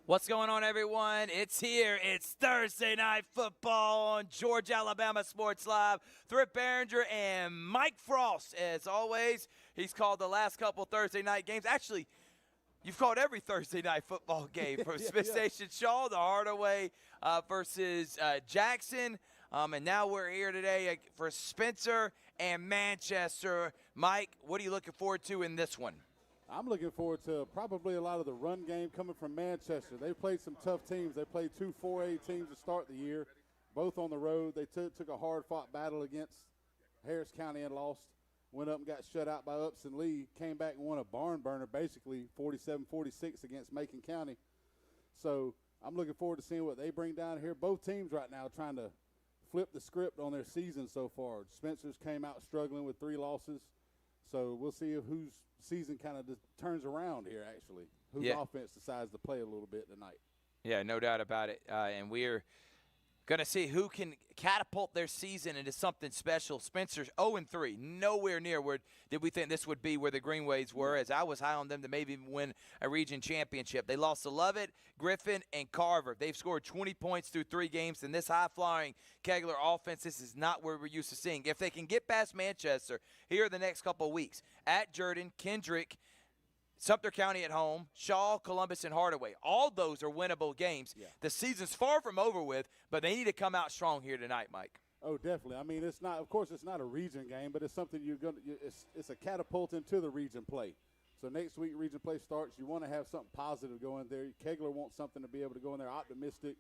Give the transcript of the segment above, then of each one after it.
What's going on, everyone? It's here. It's Thursday Night Football on Georgia Alabama Sports Live. Thrift Behringer and Mike Frost. As always, he's called the last couple Thursday night games. Actually, you've called every Thursday night football game from Smith Station Shaw, the Hardaway versus Jackson. And now we're here today for Spencer and Manchester. Mike, what are you looking forward to in this one? I'm looking forward to probably a lot of the run game coming from Manchester. They've played some tough teams. They played two 4A teams to start the year, both on the road. They took a hard-fought battle against Harris County and lost. Went up and got shut out by Upson Lee. Came back and won a barn burner, basically 47-46 against Macon County. So I'm looking forward to seeing what they bring down here. Both teams right now trying to flip the script on their season so far. Spencer's came out struggling with 3 losses. So we'll see whose season kind of turns around here, actually. Whose offense decides to play a little bit tonight. Yeah, no doubt about it. And we're going to see who can catapult their season into something special. Spencer's 0-3, nowhere near where did we think this would be where the Greenways were, as I was high on them to maybe win a region championship. They lost to Lovett, Griffin, and Carver. They've scored 20 points through 3 games, and this high-flying Kegler offense, this is not where we're used to seeing. If they can get past Manchester here in the next couple of weeks, at Jordan, Kendrick, Sumter County at home, Shaw, Columbus, and Hardaway. All those are winnable games. Yeah. The season's far from over with, but they need to come out strong here tonight, Mike. Oh, definitely. I mean, it's not. Of course, it's not a region game, but it's something you're going to. It's a catapult into the region play. So next week, region play starts. You want to have something positive going there. Kegler wants something to be able to go in there optimistic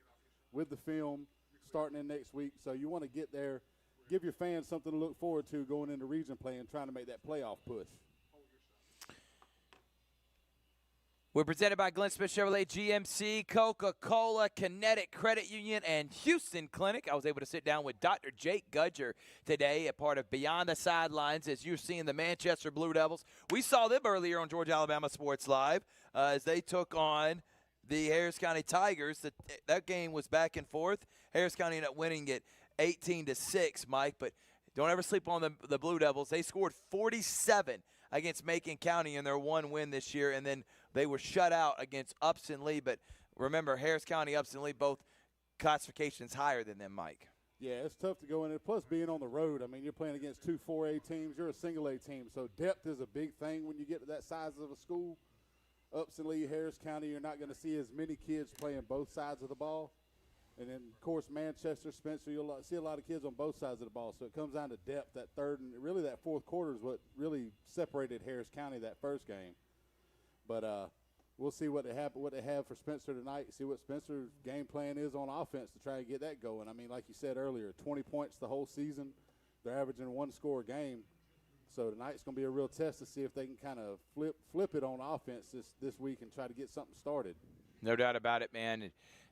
with the film starting in next week. So you want to get there, give your fans something to look forward to going into region play and trying to make that playoff push. We're presented by Glenn Smith Chevrolet, GMC, Coca-Cola, Kinetic Credit Union, and Houston Clinic. I was able to sit down with Dr. Jake Gudger today, a part of Beyond the Sidelines, as you're seeing the Manchester Blue Devils. We saw them earlier on Georgia Alabama Sports Live as they took on the Harris County Tigers. That game was back and forth. Harris County ended up winning it 18-6, Mike, but don't ever sleep on the Blue Devils. They scored 47 against Macon County in their one win this year, and then they were shut out against Upson Lee. But remember, Harris County, Upson Lee, both classifications higher than them, Mike. Yeah, it's tough to go in there. Plus, being on the road, I mean, you're playing against 2 4A teams. You're a single A team. So depth is a big thing when you get to that size of a school. Upson Lee, Harris County, you're not going to see as many kids playing both sides of the ball. And then, of course, Manchester, Spencer, you'll see a lot of kids on both sides of the ball. So it comes down to depth. That third and really that fourth quarter is what really separated Harris County that first game. But we'll see what they have for Spencer tonight, see what Spencer's game plan is on offense to try and get that going. I mean, like you said earlier, 20 points the whole season. They're averaging 1 score a game. So tonight's going to be a real test to see if they can kind of flip it on offense this week and try to get something started. No doubt about it, man.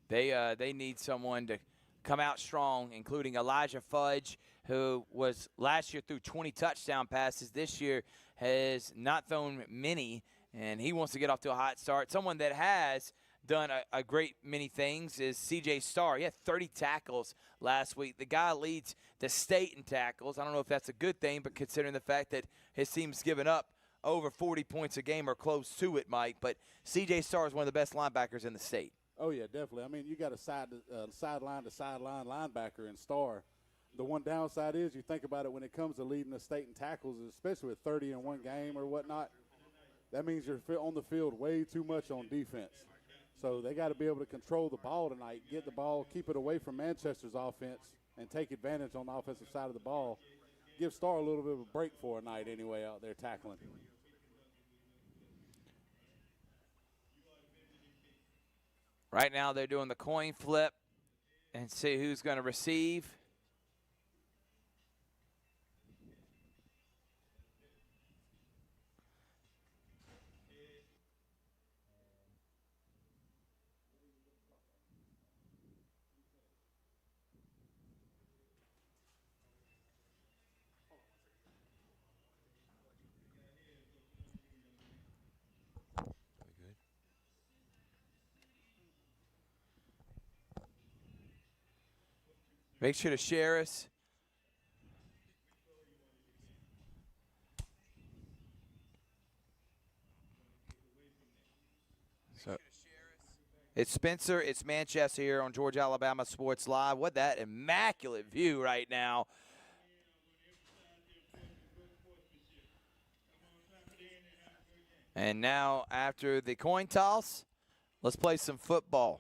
They need someone to come out strong, including Elijah Fudge, who was last year threw 20 touchdown passes. This year has not thrown many, and he wants to get off to a hot start. Someone that has done a great many things is C.J. Starr. He had 30 tackles last week. The guy leads the state in tackles. I don't know if that's a good thing, but considering the fact that his team's given up over 40 points a game or close to it, Mike. But C.J. Starr is one of the best linebackers in the state. Oh, yeah, definitely. I mean, you got a sideline to sideline linebacker in Starr. The one downside is you think about it when it comes to leading the state in tackles, especially with 30 in one game or whatnot, that means you're on the field way too much on defense. So they got to be able to control the ball tonight, get the ball, keep it away from Manchester's offense, and take advantage on the offensive side of the ball. Give Starr a little bit of a break for a night anyway out there tackling. Right now they're doing the coin flip and see who's going to receive. Make sure to share us. So It's Spencer, it's Manchester here on Georgia, Alabama Sports Live. What that immaculate view right now. And now, after the coin toss, let's play some football.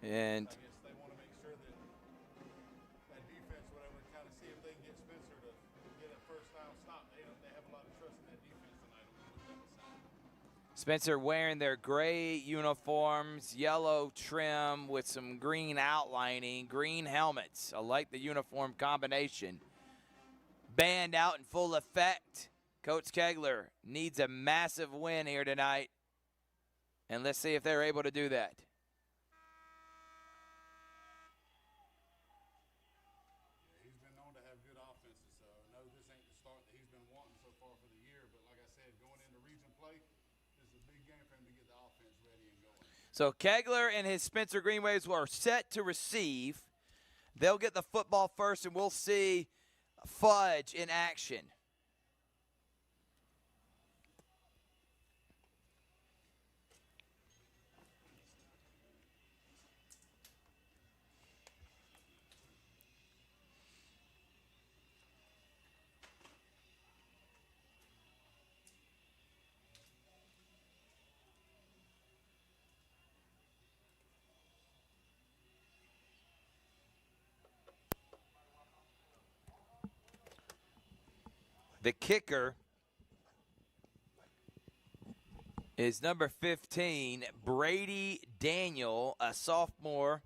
And I guess they want to make sure that defense, whatever, kind of see if they can get Spencer to get a first down stop. They have a lot of trust in that defense tonight. Spencer wearing their gray uniforms, yellow trim with some green outlining, green helmets. I like the uniform combination. Band out in full effect. Coach Kegler needs a massive win here tonight. And let's see if they're able to do that. He's been known to have good offenses, so I know this ain't the start that he's been wanting so far for the year, but like I said, going into region play, this is a big game for him to get the offense ready and going. So Kegler and his Spencer Green Waves are set to receive. They'll get the football first, and we'll see Fudge in action. The kicker is number 15, Brady Daniel, a sophomore,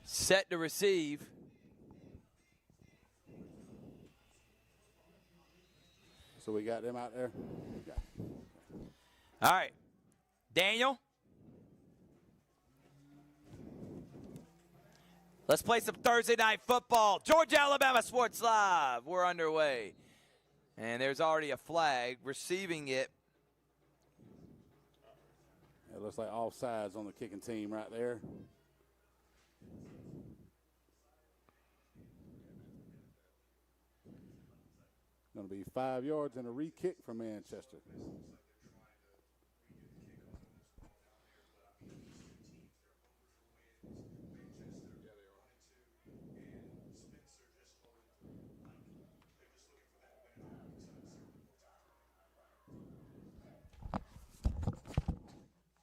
set to receive. So we got them out there. All right, Daniel. Let's play some Thursday night football. Georgia, Alabama Sports Live. We're underway. And there's already a flag receiving it. It looks like offsides on the kicking team right there. Going to be 5 yards and a re-kick for Manchester.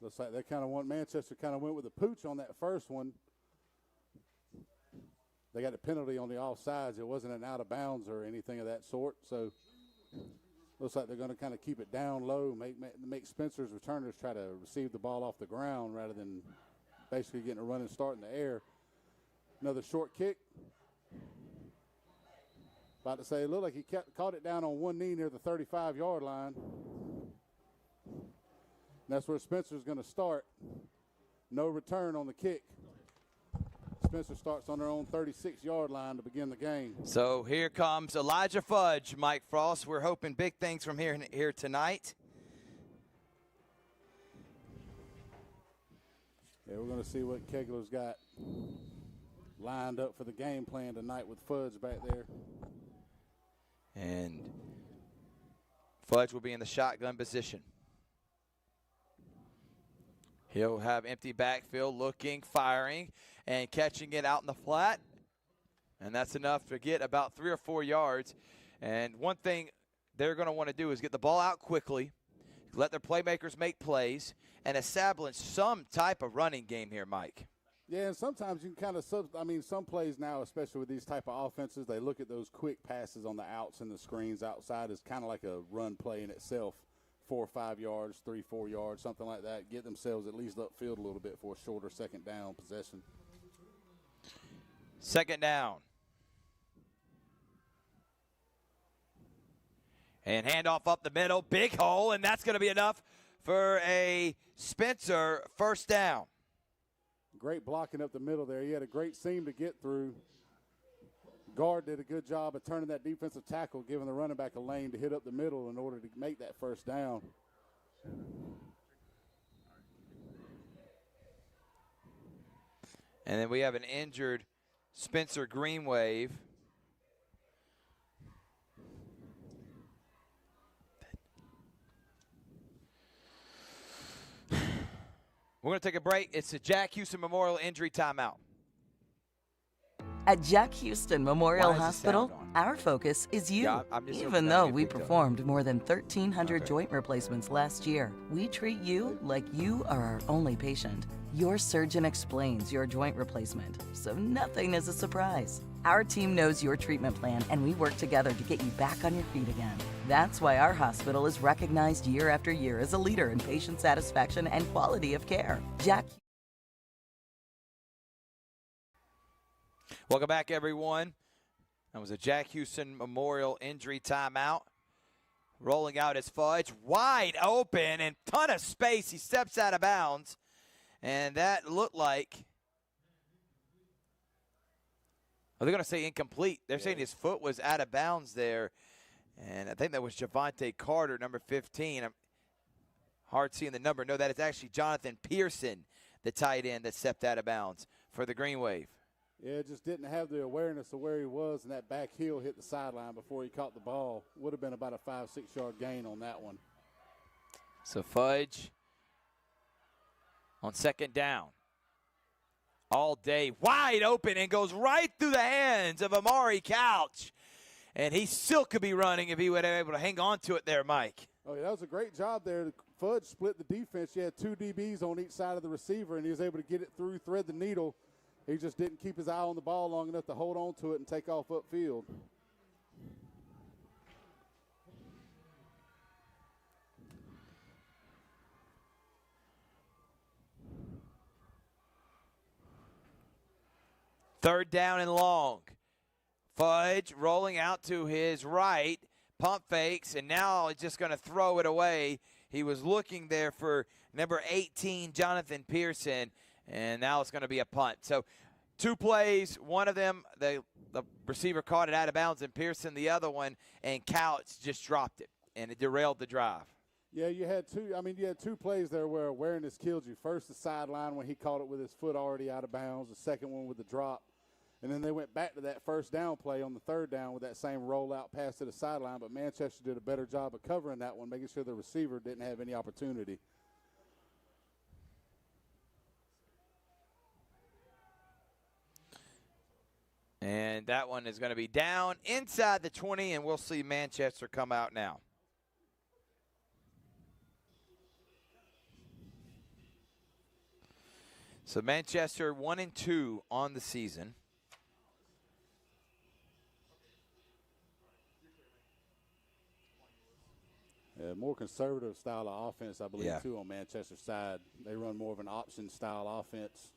Looks like they kind of want Manchester kind of went with the pooch on that first one. They got a penalty on the offsides. It wasn't an out of bounds or anything of that sort. So looks like they're going to kind of keep it down low, make Spencer's returners try to receive the ball off the ground rather than basically getting a running start in the air. Another short kick. About to say, it looked like he caught it down on one knee near the 35-yard line. And that's where Spencer's going to start. No return on the kick. Spencer starts on their own 36-yard line to begin the game. So here comes Elijah Fudge, Mike Frost. We're hoping big things from here tonight. Yeah, we're going to see what Kegler's got lined up for the game plan tonight with Fudge back there. And Fudge will be in the shotgun position. He'll have empty backfield, looking, firing, and catching it out in the flat. And that's enough to get about 3 or 4 yards. And one thing they're going to want to do is get the ball out quickly, let their playmakers make plays, and establish some type of running game here, Mike. Yeah, and sometimes you can kind of some plays now, especially with these type of offenses, they look at those quick passes on the outs and the screens outside as kind of like a run play in itself, 4 or 5 yards, 3, 4 yards, something like that. Get themselves at least upfield a little bit for a shorter second down possession. Second down. And handoff up the middle, big hole, and that's going to be enough for a Spencer first down. Great blocking up the middle there. He had a great seam to get through. Guard did a good job of turning that defensive tackle, giving the running back a lane to hit up the middle in order to make that first down. And then we have an injured Spencer Greenwave. We're going to take a break. It's the Jack Houston Memorial Injury Timeout. At Jack Houston Memorial Why is the Hospital, sound on? our focus is you. Yeah, I'm just Even hoping though that we you picked up. performed more than 1,300 joint replacements last year, we treat you like you are our only patient. Your surgeon explains your joint replacement, so nothing is a surprise. Our team knows your treatment plan, and we work together to get you back on your feet again. That's why our hospital is recognized year after year as a leader in patient satisfaction and quality of care. Jack. Welcome back, everyone. That was a Jack Houston Memorial Injury Timeout. Rolling out his Fudge, wide open and ton of space. He steps out of bounds, and that looked like, are they going to say incomplete? They're saying his foot was out of bounds there, and I think that was Javante Carter, number 15. I'm hard seeing the number. No, that is actually Jonathan Pearson, the tight end that stepped out of bounds for the Green Wave. Yeah, just didn't have the awareness of where he was, and that back heel hit the sideline before he caught the ball. Would have been about a 5-6 yard gain on that one. So Fudge on second down. All day, wide open, and goes right through the hands of Amari Couch. And he still could be running if he would have been able to hang on to it there, Mike. Oh, yeah, that was a great job there. Fudge split the defense. You had 2 DBs on each side of the receiver, and he was able to get it through, thread the needle. He just didn't keep his eye on the ball long enough to hold on to it and take off upfield. Third down and long. Fudge rolling out to his right, pump fakes, and now he's just going to throw it away. He was looking there for number 18, Jonathan Pearson, and now it's going to be a punt. So 2 plays, one of them, the receiver caught it out of bounds, and Pearson the other one, and Couch just dropped it, and it derailed the drive. Yeah, you had 2 plays there where awareness killed you. First, the sideline when he caught it with his foot already out of bounds. The second one with the drop. And then they went back to that first down play on the third down with that same rollout pass to the sideline. But Manchester did a better job of covering that one, making sure the receiver didn't have any opportunity. And that one is going to be down inside the 20, and we'll see Manchester come out now. So Manchester 1-2 on the season. More conservative style of offense, I believe, Yeah. too, on Manchester's side. They run more of an option-style offense.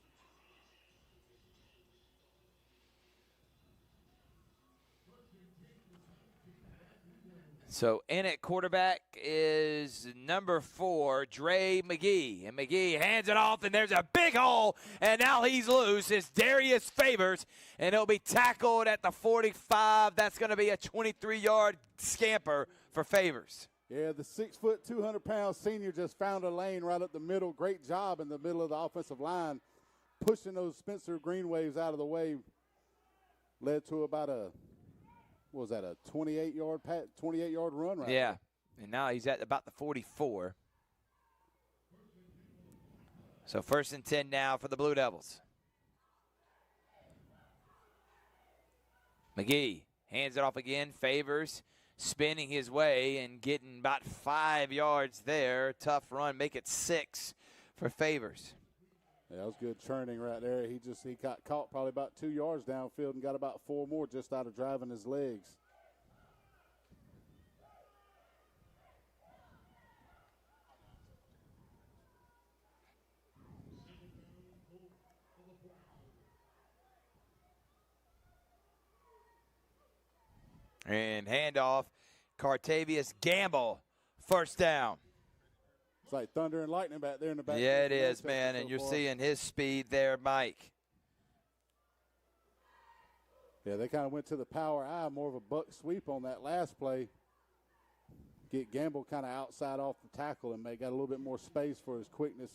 So in at quarterback is number 4, Dre McGee. And McGee hands it off, and there's a big hole, and now he's loose. It's Darius Favors, and he'll be tackled at the 45. That's going to be a 23-yard scamper for Favors. Yeah, the 6 foot, 200-pound senior just found a lane right up the middle. Great job in the middle of the offensive line, pushing those Spencer Green Waves out of the way. Led to about a 28-yard run right Yeah, there. and now he's at about the 44. So 1st and 10 now for the Blue Devils. McGee hands it off again. Favors spinning his way and getting about 5 yards there. Tough run. Make it 6 for Favors. Yeah, that was good churning right there. He got caught probably about 2 yards downfield and got about 4 more just out of driving his legs. And handoff, Cartavius Gamble, first down. It's like thunder and lightning back there in the back. Yeah, it is, man, and you're seeing his speed there, Mike. Yeah, they kind of went to the power eye, more of a buck sweep on that last play. Get Gamble kind of outside off the tackle and got a little bit more space for his quickness.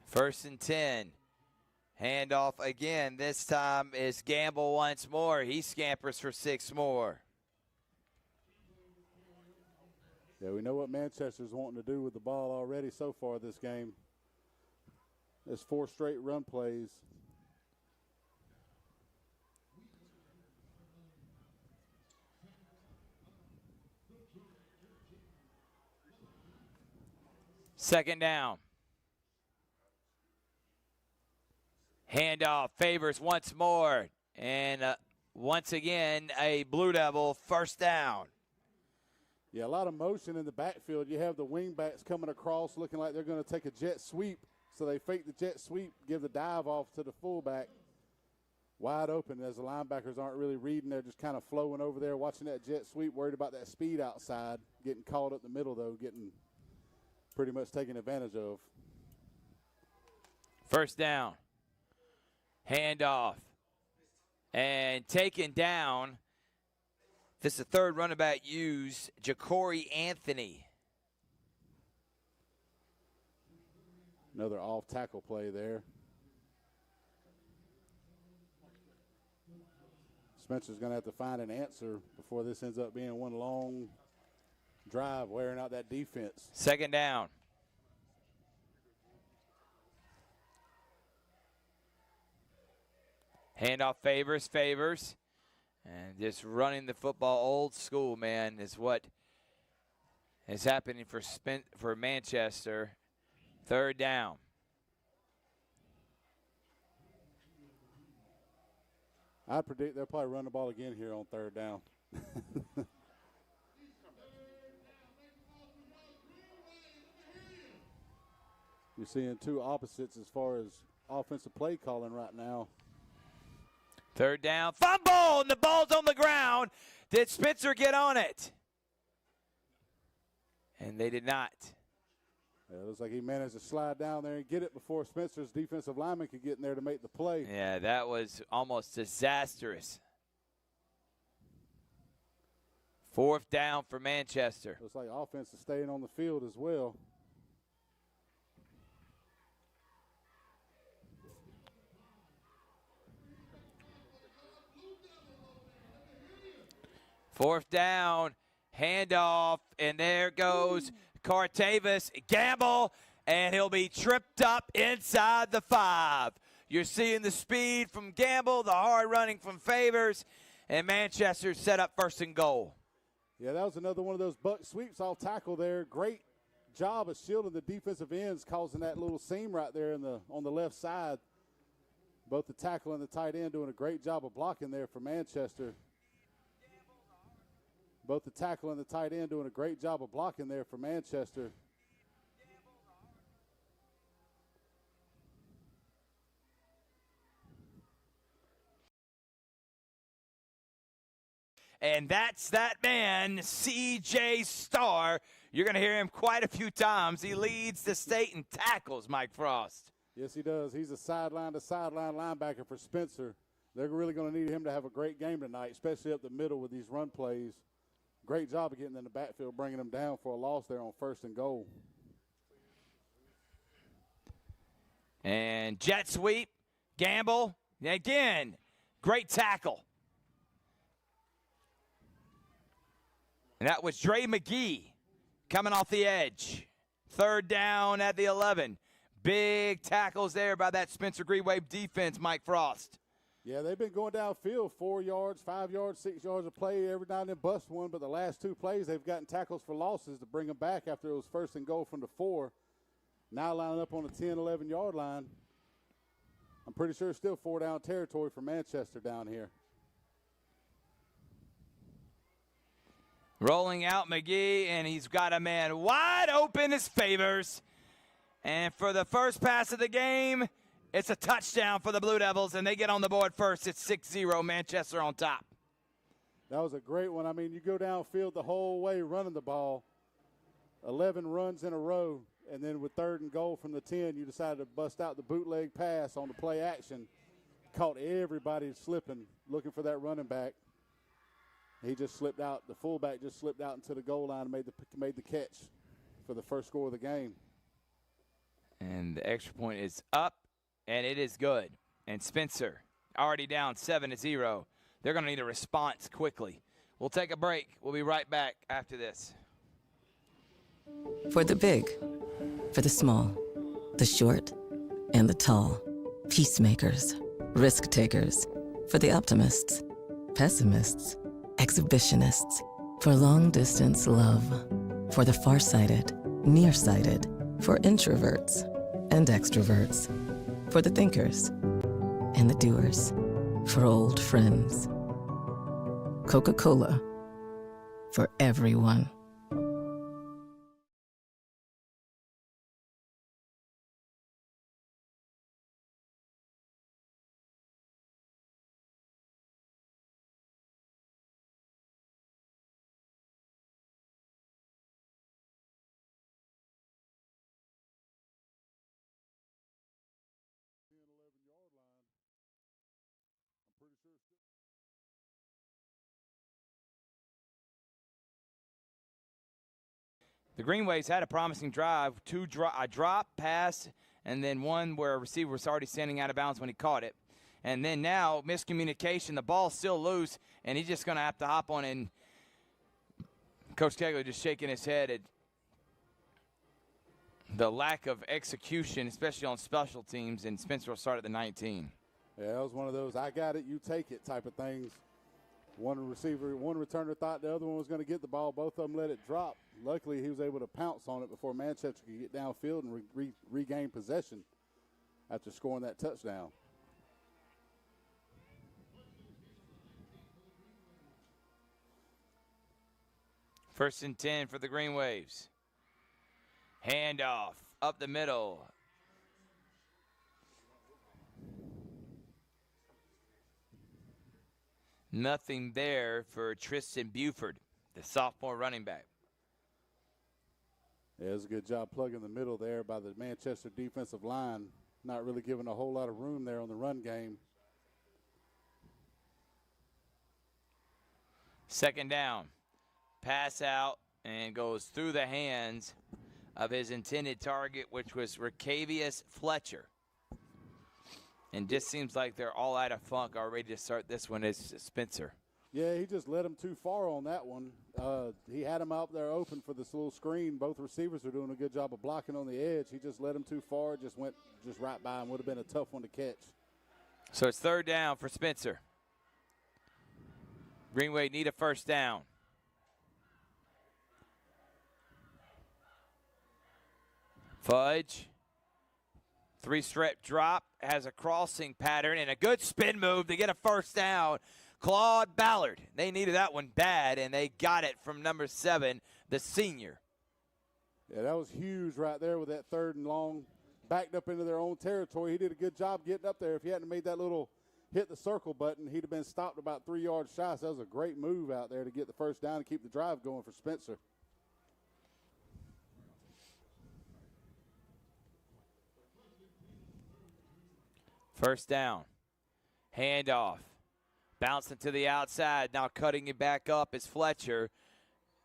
First and 10. Handoff again. This time is Gamble once more. He scampers for 6 more. Yeah, we know what Manchester's wanting to do with the ball already so far this game. There's 4 straight run plays. Second down. Handoff, Favors once more. And once again, a Blue Devil first down. Yeah, a lot of motion in the backfield. You have the wing backs coming across looking like they're going to take a jet sweep. So they fake the jet sweep, give the dive off to the fullback. Wide open as the linebackers aren't really reading. They're just kind of flowing over there, watching that jet sweep, worried about that speed outside. Getting caught up the middle, though, getting pretty much taken advantage of. First down. Handoff. And taken down. This is the third running back used, Ja'Cory Anthony. Another off-tackle play there. Spencer's going to have to find an answer before this ends up being one long drive, wearing out that defense. Second down. Handoff Favors. And just running the football old school, man, is what is happening for Manchester. Third down. I predict they'll probably run the ball again here on third down. You're seeing two opposites as far as offensive play calling right now. Third down, fumble, and the ball's on the ground. Did Spencer get on it? And they did not. Yeah, it looks like he managed to slide down there and get it before Spencer's defensive lineman could get in there to make the play. Yeah, that was almost disastrous. Fourth down for Manchester. Looks like offense is staying on the field as well. Fourth down, handoff, and there goes Cartavius Gamble, and he'll be tripped up inside the 5. You're seeing the speed from Gamble, the hard running from Favors, and Manchester set up first and goal. Yeah, that was another one of those buck sweeps off tackle there. Great job of shielding the defensive ends, causing that little seam right there on the left side. Both the tackle and the tight end doing a great job of blocking there for Manchester. Both the tackle and the tight end doing a great job of blocking there for Manchester. And that's that man, C.J. Starr. You're going to hear him quite a few times. He leads the state in tackles, Mike Frost. Yes, he does. He's a sideline-to-sideline linebacker for Spencer. They're really going to need him to have a great game tonight, especially up the middle with these run plays. Great job of getting in the backfield, bringing them down for a loss there on first and goal. And jet sweep, Gamble. Again, great tackle. And that was Dre McGee coming off the edge. Third down at the 11. Big tackles there by that Spencer Green Wave defense, Mike Frost. Yeah, they've been going downfield 4 yards, 5 yards, 6 yards a play. Every now and then bust one, but the last 2 plays they've gotten tackles for losses to bring them back after it was 1st and goal from the 4. Now lining up on the 10, 11-yard line. I'm pretty sure it's still 4-down territory for Manchester down here. Rolling out McGee, and he's got a man wide open as Favors. And for the first pass of the game, it's a touchdown for the Blue Devils, and they get on the board first. It's 6-0, Manchester on top. That was a great one. I mean, you go downfield the whole way running the ball, 11 runs in a row, and then with 3rd and goal from the 10, you decided to bust out the bootleg pass on the play action. Caught everybody slipping, looking for that running back. He just slipped out. The fullback just slipped out into the goal line and made the catch for the first score of the game. And the extra point is up, and it is good. And Spencer already down 7-0. They're going to need a response quickly. We'll take a break. We'll be right back after this. For the big, for the small, the short, and the tall. Peacemakers, risk takers. For the optimists, pessimists, exhibitionists. For long distance love. For the farsighted, nearsighted. For introverts and extroverts. For the thinkers and the doers. For old friends. Coca-Cola. For everyone. The Green Waves had a promising drive, a drop, pass, and then one where a receiver was already standing out of bounds when he caught it. And then now, miscommunication, the ball's still loose, and he's just going to have to hop on in. Coach Kegler just shaking his head at the lack of execution, especially on special teams, and Spencer will start at the 19. Yeah, that was one of those I got it, you take it type of things. One returner thought the other one was going to get the ball. Both of them let it drop. Luckily, he was able to pounce on it before Manchester could get downfield and regain possession after scoring that touchdown. First and 10 for the Green Waves. Handoff up the middle. Nothing there for Tristan Buford, the sophomore running back. Yeah, it was a good job plugging the middle there by the Manchester defensive line. Not really giving a whole lot of room there on the run game. Second down. Pass out and goes through the hands of his intended target, which was Ricavius Fletcher. And just seems like they're all out of funk already to start this one is Spencer. Yeah, he just led him too far on that one. He had him out there open for this little screen. Both receivers are doing a good job of blocking on the edge. He just led him too far, just went right by him. Would have been a tough one to catch. So it's third down for Spencer. Greenway need a first down. Fudge. 3-step drop, has a crossing pattern, and a good spin move to get a first down. Claude Ballard. They needed that one bad, and they got it from number 7, the senior. Yeah, that was huge right there with that 3rd and long, backed up into their own territory. He did a good job getting up there. If he hadn't made that little hit the circle button, he'd have been stopped about 3 yards shy. So that was a great move out there to get the first down and keep the drive going for Spencer. First down. Handoff. Bouncing to the outside. Now cutting it back up is Fletcher.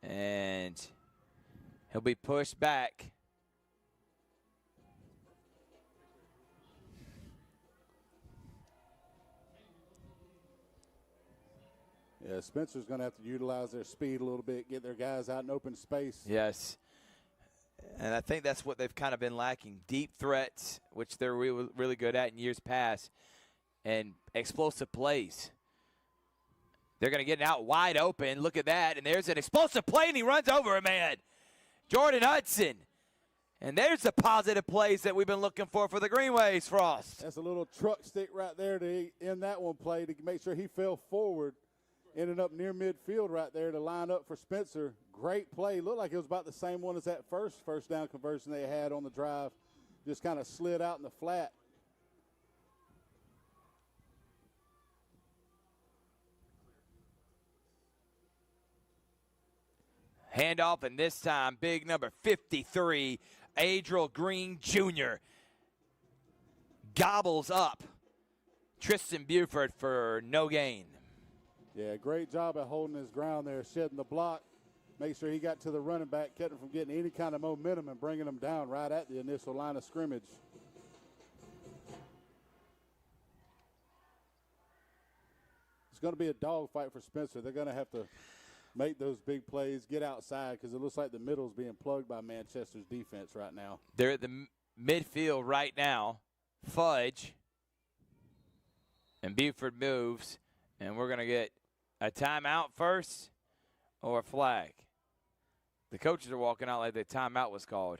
And he'll be pushed back. Yeah, Spencer's going to have to utilize their speed a little bit, get their guys out in open space. Yes. And I think that's what they've kind of been lacking. Deep threats, which they're really good at in years past. and explosive plays. They're going to get it out wide open. Look at that. And there's an explosive play, and he runs over a man. Jordan Hudson. And there's the positive plays that we've been looking for the Greenways, Frost. That's a little truck stick right there to end that one play to make sure he fell forward. Ended up near midfield right there to line up for Spencer. Great play. Looked like it was about the same one as that first down conversion they had on the drive. Just kind of slid out in the flat. Handoff, and this time, big number 53, Adriel Green Jr. gobbles up Tristan Buford for no gain. Yeah, great job at holding his ground there, shedding the block. Make sure he got to the running back, kept him from getting any kind of momentum and bringing him down right at the initial line of scrimmage. It's going to be a dogfight for Spencer. They're going to have to make those big plays, get outside, because it looks like the middle's being plugged by Manchester's defense right now. They're at the midfield right now. Fudge. And Buford moves. And we're going to get a timeout first or a flag. The coaches are walking out like the timeout was called.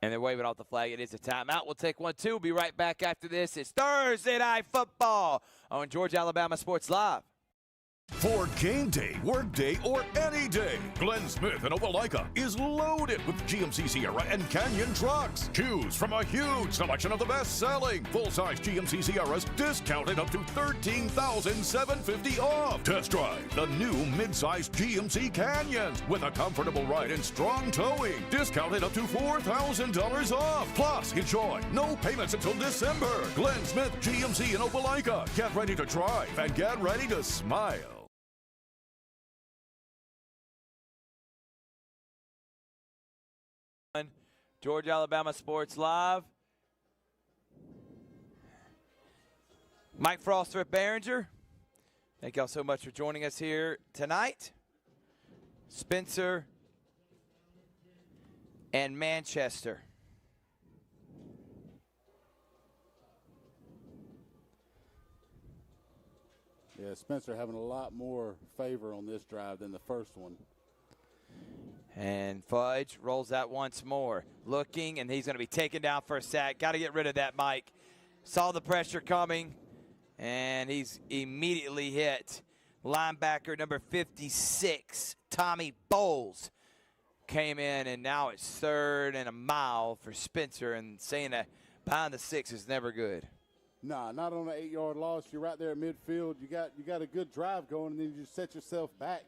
And they're waving off the flag. It is a timeout. We'll take one, too. We'll be right back after this. It's Thursday Night Football on Georgia Alabama Sports Live. For game day, work day, or any day, Glenn Smith in Opelika is loaded with GMC Sierra and Canyon trucks. Choose from a huge selection of the best-selling full-size GMC Sierras, discounted up to $13,750 off. Test drive the new mid-size GMC Canyons with a comfortable ride and strong towing, discounted up to $4,000 off. Plus, enjoy no payments until December. Glenn Smith GMC in Opelika. Get ready to drive and get ready to smile. Georgia Alabama Sports Live. Mike Frost, Rick Behringer. Thank y'all so much for joining us here tonight. Spencer and Manchester. Yeah, Spencer having a lot more favor on this drive than the first one. And Fudge rolls out once more. Looking, and he's going to be taken down for a sack. Got to get rid of that, Mike. Saw the pressure coming, and he's immediately hit. Linebacker number 56, Tommy Bowles, came in, and now it's 3rd and a mile for Spencer. And saying that behind the 6 is never good. Nah, not on an 8-yard loss. You're right there at midfield. You got a good drive going, and then you just set yourself back.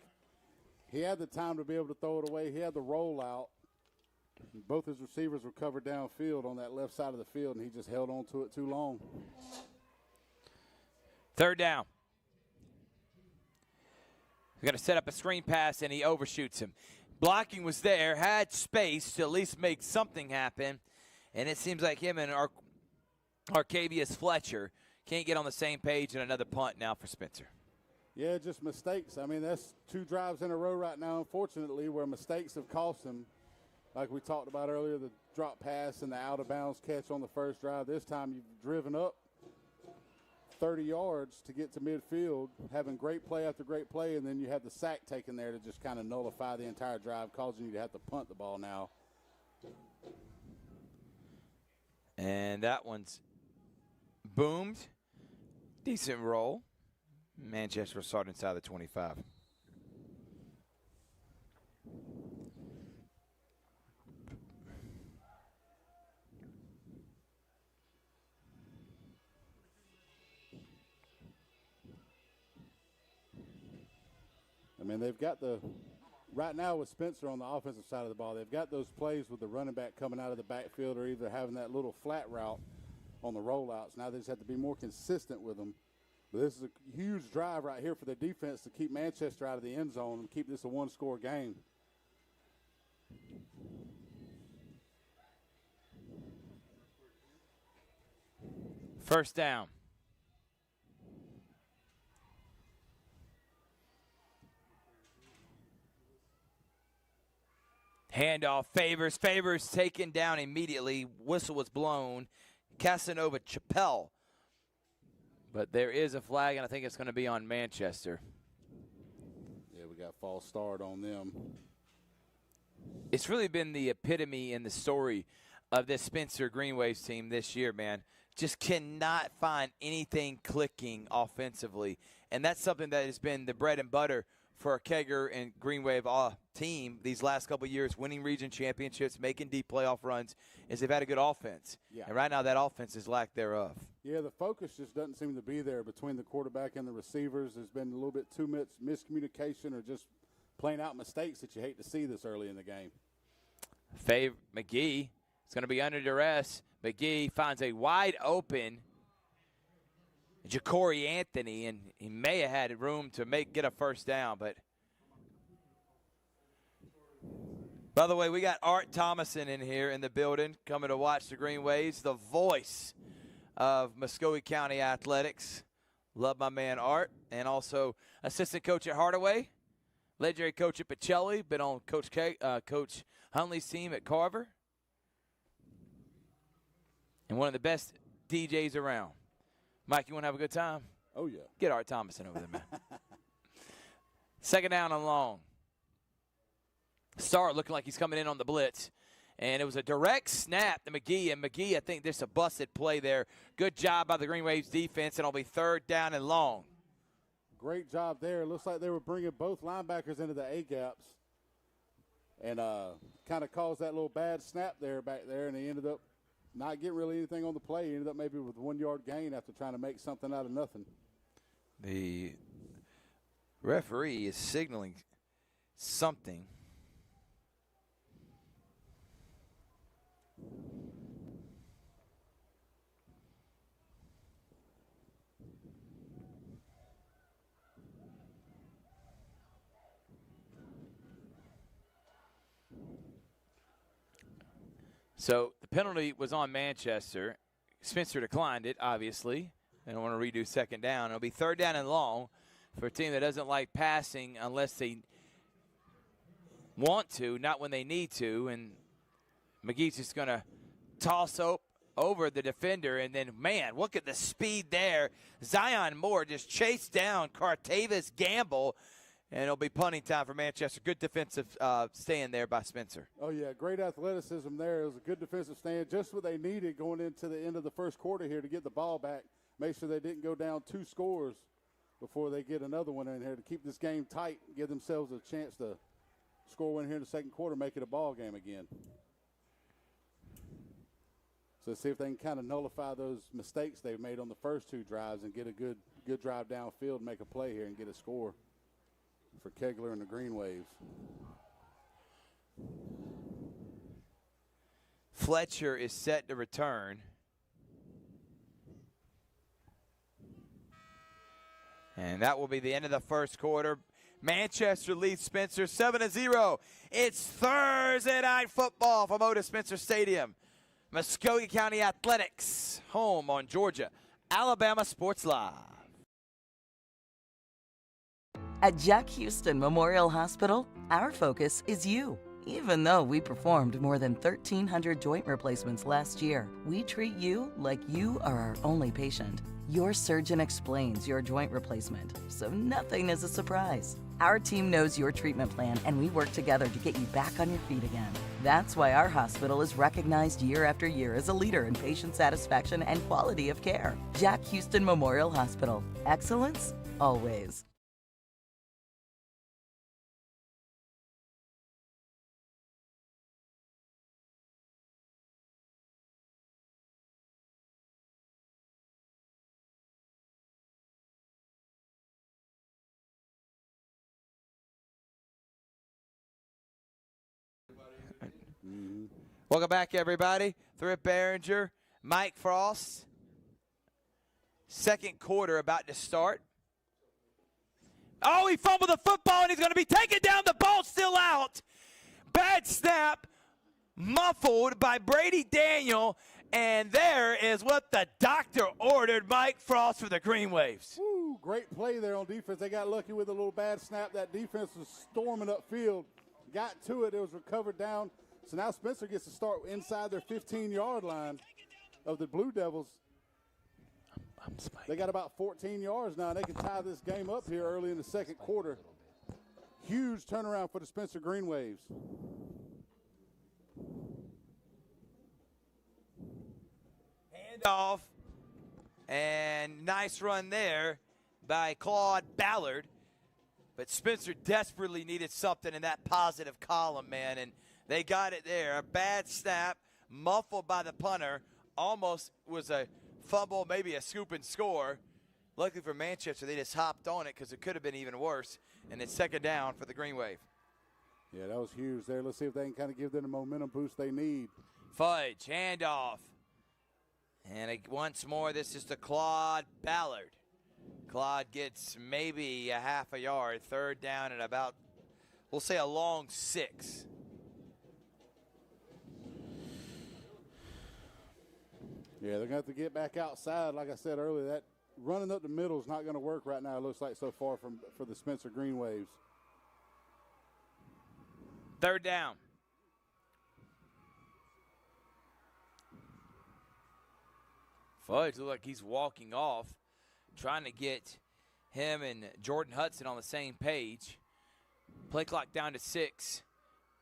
He had the time to be able to throw it away. He had the rollout. Both his receivers were covered downfield on that left side of the field, and he just held on to it too long. 3rd down. He's going to set up a screen pass, and he overshoots him. Blocking was there, had space to at least make something happen, and it seems like him and Arcavius Fletcher can't get on the same page, and another punt now for Spencer. Yeah, just mistakes. I mean, that's 2 drives in a row right now, unfortunately, where mistakes have cost him. Like we talked about earlier, the drop pass and the out-of-bounds catch on the first drive. This time you've driven up 30 yards to get to midfield, having great play after great play, and then you have the sack taken there to just kind of nullify the entire drive, causing you to have to punt the ball now. And that one's boomed. Decent roll. Manchester will start inside the 25. I mean, they've got right now with Spencer on the offensive side of the ball, they've got those plays with the running back coming out of the backfield or either having that little flat route on the rollouts. Now they just have to be more consistent with them. But this is a huge drive right here for the defense to keep Manchester out of the end zone and keep this a 1-score game. First down. Handoff, Favors taken down immediately. Whistle was blown. Casanova Chappelle. But there is a flag, and I think it's going to be on Manchester. Yeah, we got false start on them. It's really been the epitome in the story of this Spencer Green Waves team this year, man. Just cannot find anything clicking offensively. And that's something that has been the bread and butter for a Kegger and Green Wave team these last couple of years, winning region championships, making deep playoff runs, is they've had a good offense. Yeah. And right now that offense is lack thereof. Yeah, the focus just doesn't seem to be there between the quarterback and the receivers. There's been a little bit too much miscommunication or just playing out mistakes that you hate to see this early in the game. McGee is going to be under duress. McGee finds a wide open Ja'Cory Anthony, and he may have had room to get a first down. But by the way, we got Art Thomason in here in the building coming to watch the Green Waves, the voice of Muscogee County Athletics. Love my man Art, and also assistant coach at Hardaway, legendary coach at Pacelli, been on Coach Hunley's team at Carver, and one of the best DJs around. Mike, you want to have a good time? Oh, yeah. Get Art Thomason over there, man. Second down and long. Starr looking like he's coming in on the blitz. And it was a direct snap to McGee. And McGee, I think there's a busted play there. Good job by the Green Waves defense, and it'll be third down and long. Great job there. It looks like they were bringing both linebackers into the A-gaps. And kind of caused that little bad snap there back there, and he ended up not getting really anything on the play. He ended up maybe with a 1 yard gain after trying to make something out of nothing. The referee is signaling something. So the penalty was on Manchester. Spencer declined it, obviously. They don't want to redo second down. It'll be third down and long for a team that doesn't like passing unless they want to, not when they need to. And McGee's just going to toss over the defender. And then, man, look at the speed there. Zion Moore just chased down Cartavis Gamble. And it'll be punting time for Manchester. Good defensive stand there by Spencer. Oh, yeah, great athleticism there. It was a good defensive stand, just what they needed going into the end of the first quarter here to get the ball back, make sure they didn't go down 2 scores before they get another one in here to keep this game tight, give themselves a chance to score one here in the second quarter, make it a ball game again. So see if they can kind of nullify those mistakes they've made on the first 2 drives and get a good drive downfield, make a play here and get a score for Kegler and the Green Waves. Fletcher is set to return. And that will be the end of the first quarter. Manchester leads Spencer 7-0. It's Thursday Night Football from Otis Spencer Stadium. Muscogee County Athletics, home on Georgia, Alabama Sports Live. At Jack Houston Memorial Hospital, our focus is you. Even though we performed more than 1,300 joint replacements last year, we treat you like you are our only patient. Your surgeon explains your joint replacement, so nothing is a surprise. Our team knows your treatment plan, and we work together to get you back on your feet again. That's why our hospital is recognized year after year as a leader in patient satisfaction and quality of care. Jack Houston Memorial Hospital. Excellence, always. Welcome back, everybody. Thrift Behringer, Mike Frost. Second quarter about to start. Oh, he fumbled the football, and he's going to be taken down. The ball's still out. Bad snap, muffled by Brady Daniel, and there is what the doctor ordered. Mike Frost for the Green Waves. Woo, great play there on defense. They got lucky with a little bad snap. That defense was storming upfield. Got to it. It was recovered down. So now Spencer gets to start inside their 15-yard line. of the Blue Devils. I'm spiking. They got about 14 yards now, and they can tie this game up here early in the second quarter. Huge turnaround for the Spencer Green Waves. Handoff, and nice run there by Claude Ballard. But Spencer desperately needed something in that positive column, man, and they got it there. A bad snap, muffled by the punter, almost was a fumble, maybe a scoop and score. Luckily for Manchester, they just hopped on it because it could have been even worse. And it's second down for the Green Wave. Yeah, that was huge there. Let's see if they can kind of give them the momentum boost they need. Fudge, handoff. And once more, this is to Claude Ballard. Claude gets maybe a half a yard, third down and about, we'll say a long 6. Yeah, they're going to have to get back outside. Like I said earlier, that running up the middle is not going to work right now, it looks like, so far for the Spencer Green Waves. Third down. Fudge look like he's walking off, trying to get him and Jordan Hudson on the same page. Play clock down to 6.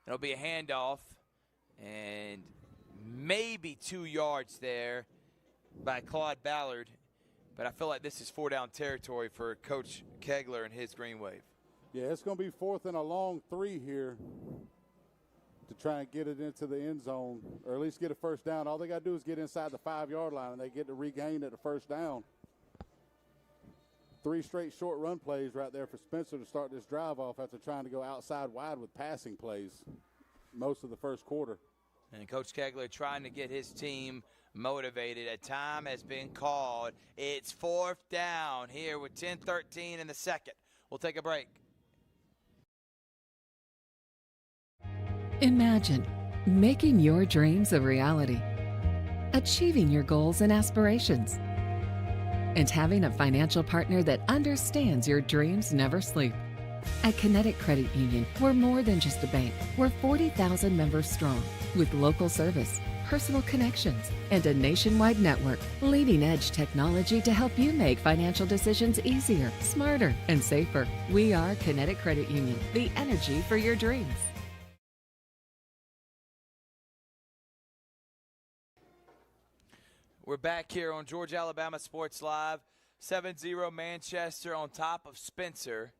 It'll be a handoff, and maybe 2 yards there by Claude Ballard. But I feel like this is 4-down territory for Coach Kegler and his Green Wave. Yeah, it's going to be 4th and a long 3 here to try and get it into the end zone, or at least get a first down. All they got to do is get inside the 5-yard line, and they get to regain at the first down. 3 straight short run plays right there for Spencer to start this drive off after trying to go outside wide with passing plays most of the first quarter. And Coach Kegler trying to get his team motivated. A time has been called. It's 4th down here with 10:13 in the second. We'll take a break. Imagine making your dreams a reality, achieving your goals and aspirations, and having a financial partner that understands your dreams never sleep. At Kinetic Credit Union, we're more than just a bank. We're 40,000 members strong, with local service, personal connections, and a nationwide network. Leading-edge technology to help you make financial decisions easier, smarter, and safer. We are Kinetic Credit Union, the energy for your dreams. We're back here on Georgia Alabama Sports Live. 7-0 Manchester on top of Spencer.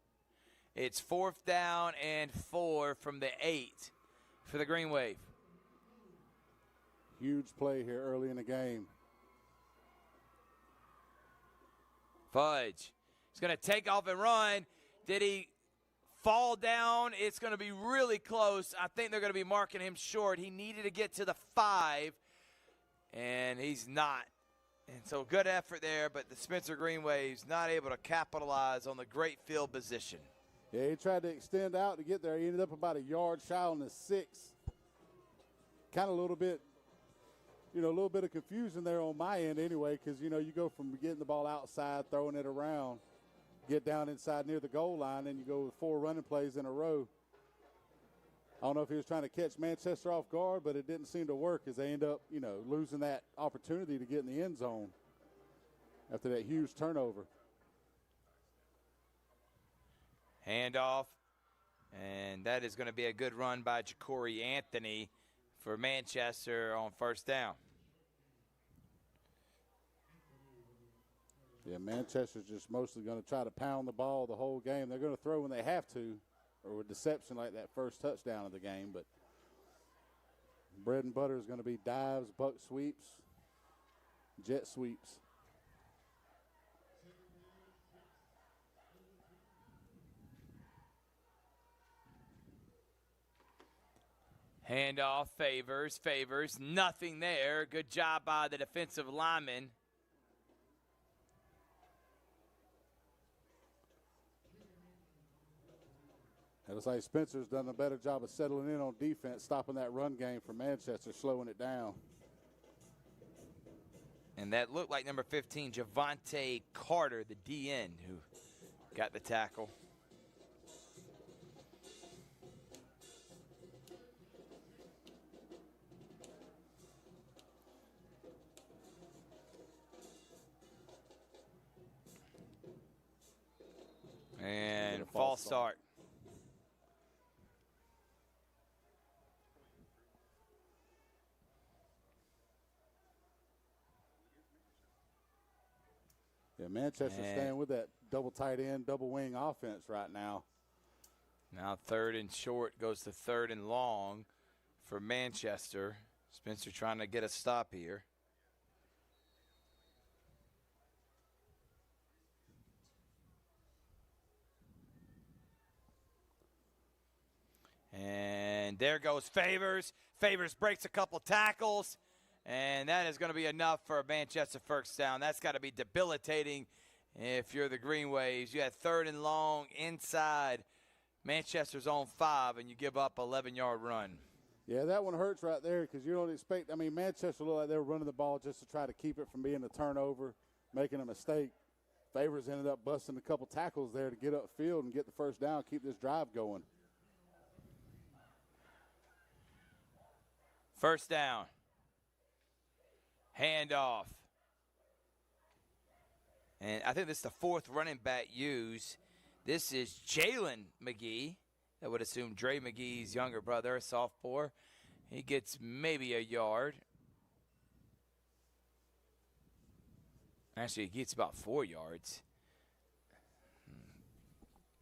It's 4th down and 4 from the 8 for the Green Wave. Huge play here early in the game. Fudge. He's going to take off and run. Did he fall down? It's going to be really close. I think they're going to be marking him short. He needed to get to the 5, and he's not. And so good effort there, but the Spencer Green Waves not able to capitalize on the great field position. Yeah, he tried to extend out to get there. He ended up about a yard shy on the 6. Kind of a little bit, a little bit of confusion there on my end anyway, because, you go from getting the ball outside, throwing it around, get down inside near the goal line, and you go with 4 running plays in a row. I don't know if he was trying to catch Manchester off guard, but it didn't seem to work as they end up, losing that opportunity to get in the end zone after that huge turnover. Handoff, and that is going to be a good run by Ja'Cory Anthony for Manchester on first down. Yeah, Manchester's just mostly going to try to pound the ball the whole game. They're going to throw when they have to, or with deception like that first touchdown of the game, but bread and butter is going to be dives, buck sweeps, jet sweeps. Handoff, favors, nothing there. Good job by the defensive lineman. It looks like Spencer's done a better job of settling in on defense, stopping that run game for Manchester, slowing it down. And that looked like number 15, Javante Carter, the DN, who got the tackle. False start. Yeah, Manchester staying with that double tight end, double wing offense right now. Now 3rd and short goes to 3rd and long for Manchester. Spencer trying to get a stop here. And there goes Favors. Favors breaks a couple tackles. And that is going to be enough for a Manchester first down. That's got to be debilitating if you're the Green Waves. You had 3rd and long inside Manchester's own 5, and you give up 11-yard run. Yeah, that one hurts right there because you don't expect – I mean, Manchester looked like they were running the ball just to try to keep it from being a turnover, making a mistake. Favors ended up busting a couple tackles there to get upfield and get the first down, keep this drive going. First down. Handoff. And I think this is the 4th running back used. This is Jalen McGee. I would assume Dre McGee's younger brother, a sophomore. He gets maybe a yard. Actually, he gets about 4 yards.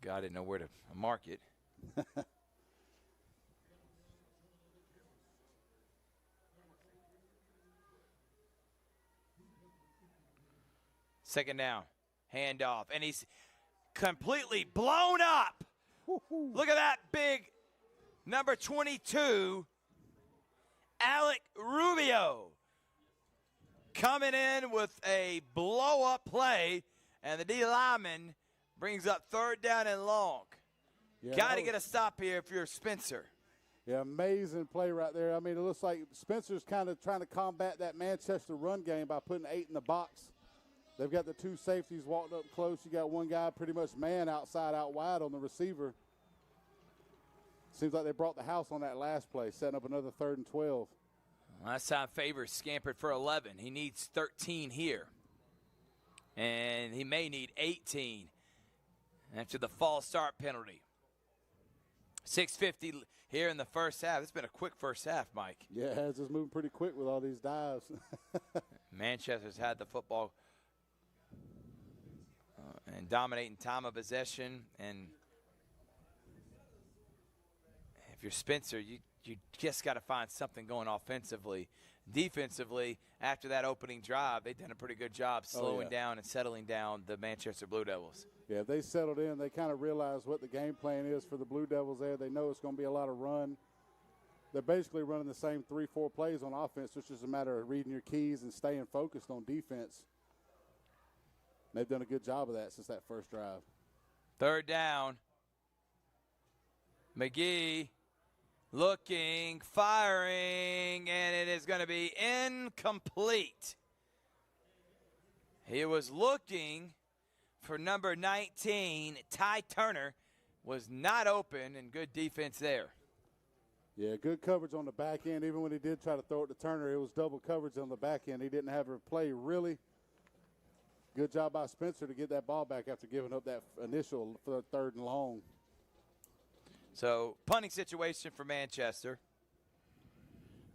God didn't know where to mark it. Second down, handoff, and he's completely blown up. Look at that big number 22, Alec Rubio, coming in with a blow-up play, and the D lineman brings up 3rd down and long. Yeah, Got to get a stop here if you're Spencer. Yeah, amazing play right there. I mean, it looks like Spencer's kind of trying to combat that Manchester run game by putting 8 in the box. They've got the 2 safeties walked up close. You got one guy pretty much man outside, out wide on the receiver. Seems like they brought the house on that last play, setting up another 3rd and 12. Last time Favors scampered for 11. He needs 13 here. And he may need 18 after the false start penalty. 6:50 here in the first half. It's been a quick first half, Mike. Yeah, it's just moving pretty quick with all these dives. Manchester's had the football and dominating time of possession. And if you're Spencer, you just got to find something going offensively. Defensively, after that opening drive, they've done a pretty good job slowing down and settling down the Manchester Blue Devils. Yeah, if they settled in, they kind of realize what the game plan is for the Blue Devils there. They know it's going to be a lot of run. They're basically running the same 3-4 plays on offense. It's just a matter of reading your keys and staying focused on defense. They've done a good job of that since that first drive. 3rd down. McGee looking, firing, and it is going to be incomplete. He was looking for number 19, Ty Turner, was not open, and good defense there. Yeah, good coverage on the back end. Even when he did try to throw it to Turner, it was double coverage on the back end. He didn't have a play really. Good job by Spencer to get that ball back after giving up that initial for the 3rd and long. So, punting situation for Manchester.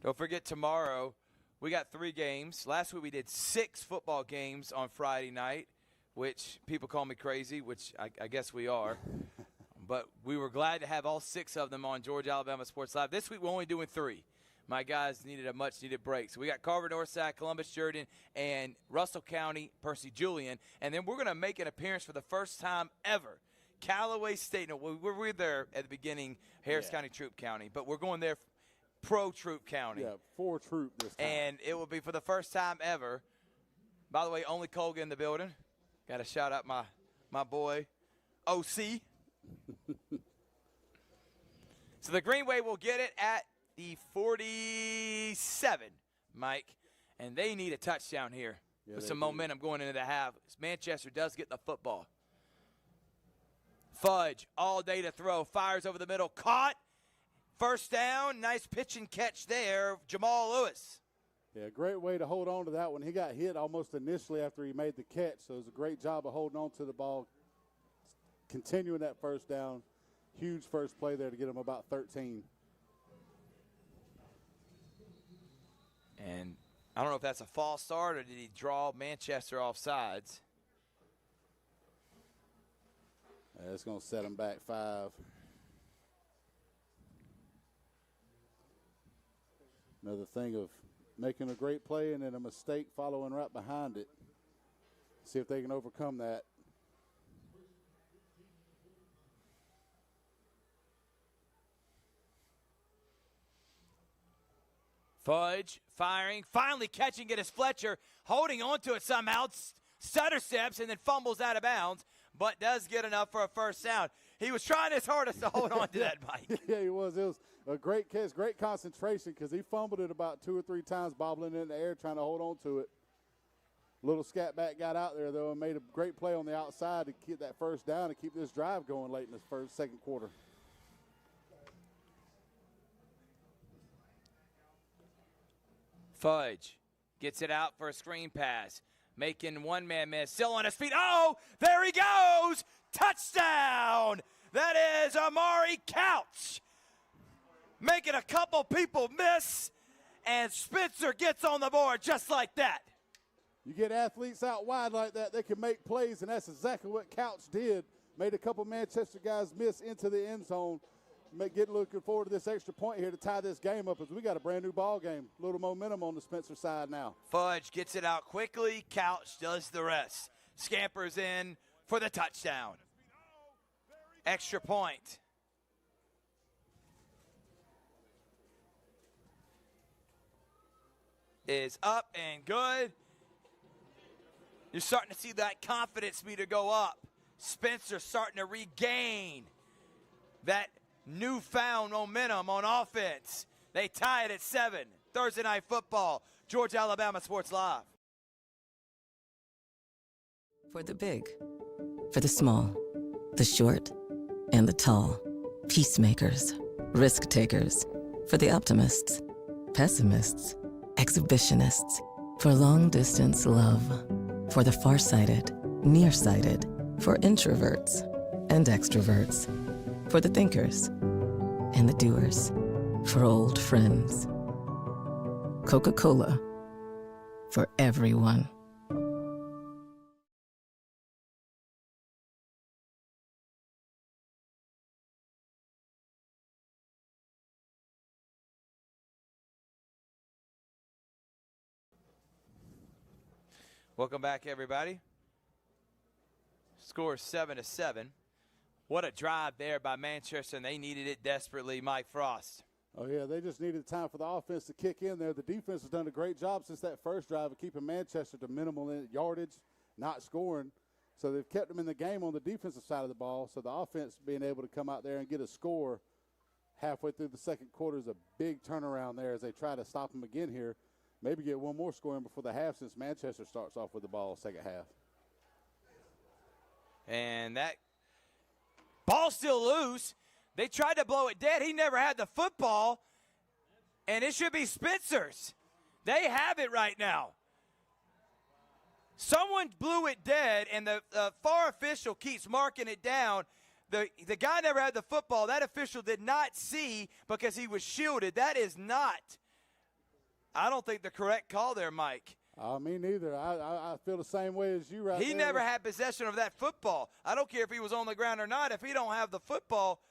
Don't forget tomorrow, we got 3 games. Last week we did 6 football games on Friday night, which people call me crazy, which I guess we are. But we were glad to have all 6 of them on Georgia Alabama Sports Live. This week we're only doing 3. My guys needed a much-needed break. So we got Carver, Northside, Columbus, Jordan, and Russell County, Percy Julian. And then we're going to make an appearance for the first time ever. Callaway State. No, we were there at the beginning, Harris County, Troop County. But we're going there pro Troop County. Yeah, for Troop this time. And it will be for the first time ever. By the way, only Colga in the building. Got to shout out my boy, OC. So the Green Wave will get it at the 47, Mike. And they need a touchdown here with some momentum going into the half. Manchester does get the football. Fudge all day to throw. Fires over the middle. Caught. First down. Nice pitch and catch there. Jamal Lewis. Yeah, great way to hold on to that one. He got hit almost initially after he made the catch, so it was a great job of holding on to the ball, continuing that first down. Huge first play there to get them about 13. And I don't know if that's a false start or did he draw Manchester off sides. It's going to set them back 5. Another thing of making a great play and then a mistake following right behind it. See if they can overcome that. Fudge firing, finally catching it as Fletcher, holding on to it somehow, stutter steps and then fumbles out of bounds, but does get enough for a first down. He was trying his hardest to hold on to that, Mike. Yeah, he was. It was a great catch, great concentration because he fumbled it about 2 or 3 times, bobbling in the air, trying to hold on to it. Little scat back got out there, though, and made a great play on the outside to get that first down and keep this drive going late in the second quarter. Fudge gets it out for a screen pass, making one man miss, still on his feet. Oh, there he goes! Touchdown! That is Amari Couch, making a couple people miss, and Spencer gets on the board just like that. You get athletes out wide like that, they can make plays, and that's exactly what Couch did. Made a couple Manchester guys miss into the end zone. Looking forward to this extra point here to tie this game up as we got a brand new ball game. A little momentum on the Spencer side now. Fudge gets it out quickly. Couch does the rest. Scampers in for the touchdown. Extra point. Is up and good. You're starting to see that confidence meter go up. Spencer starting to regain that newfound momentum on offense. They tie it at 7. Thursday Night Football, Georgia Alabama Sports Live. For the big, for the small, the short, and the tall. Peacemakers, risk takers. For the optimists, pessimists, exhibitionists. For long distance love. For the farsighted, nearsighted. For introverts and extroverts. For the thinkers and the doers. For old friends. Coca-Cola. For everyone. Welcome back, everybody. Score 7-7. What a drive there by Manchester, and they needed it desperately, Mike Frost. Oh, yeah, they just needed time for the offense to kick in there. The defense has done a great job since that first drive of keeping Manchester to minimal yardage, not scoring. So they've kept them in the game on the defensive side of the ball. So the offense being able to come out there and get a score halfway through the second quarter is a big turnaround there as they try to stop them again here. Maybe get one more score in before the half since Manchester starts off with the ball second half. And that ball still loose. They tried to blow it dead. He never had the football, and it should be Spencer's. They have it right now. Someone blew it dead, and the FAR official keeps marking it down. The guy never had the football. That official did not see because he was shielded. That is not, I don't think, the correct call there, Mike. Me neither. I feel the same way as you right He there. never had possession of that football. I don't care if he was on the ground or not. If he don't have the football,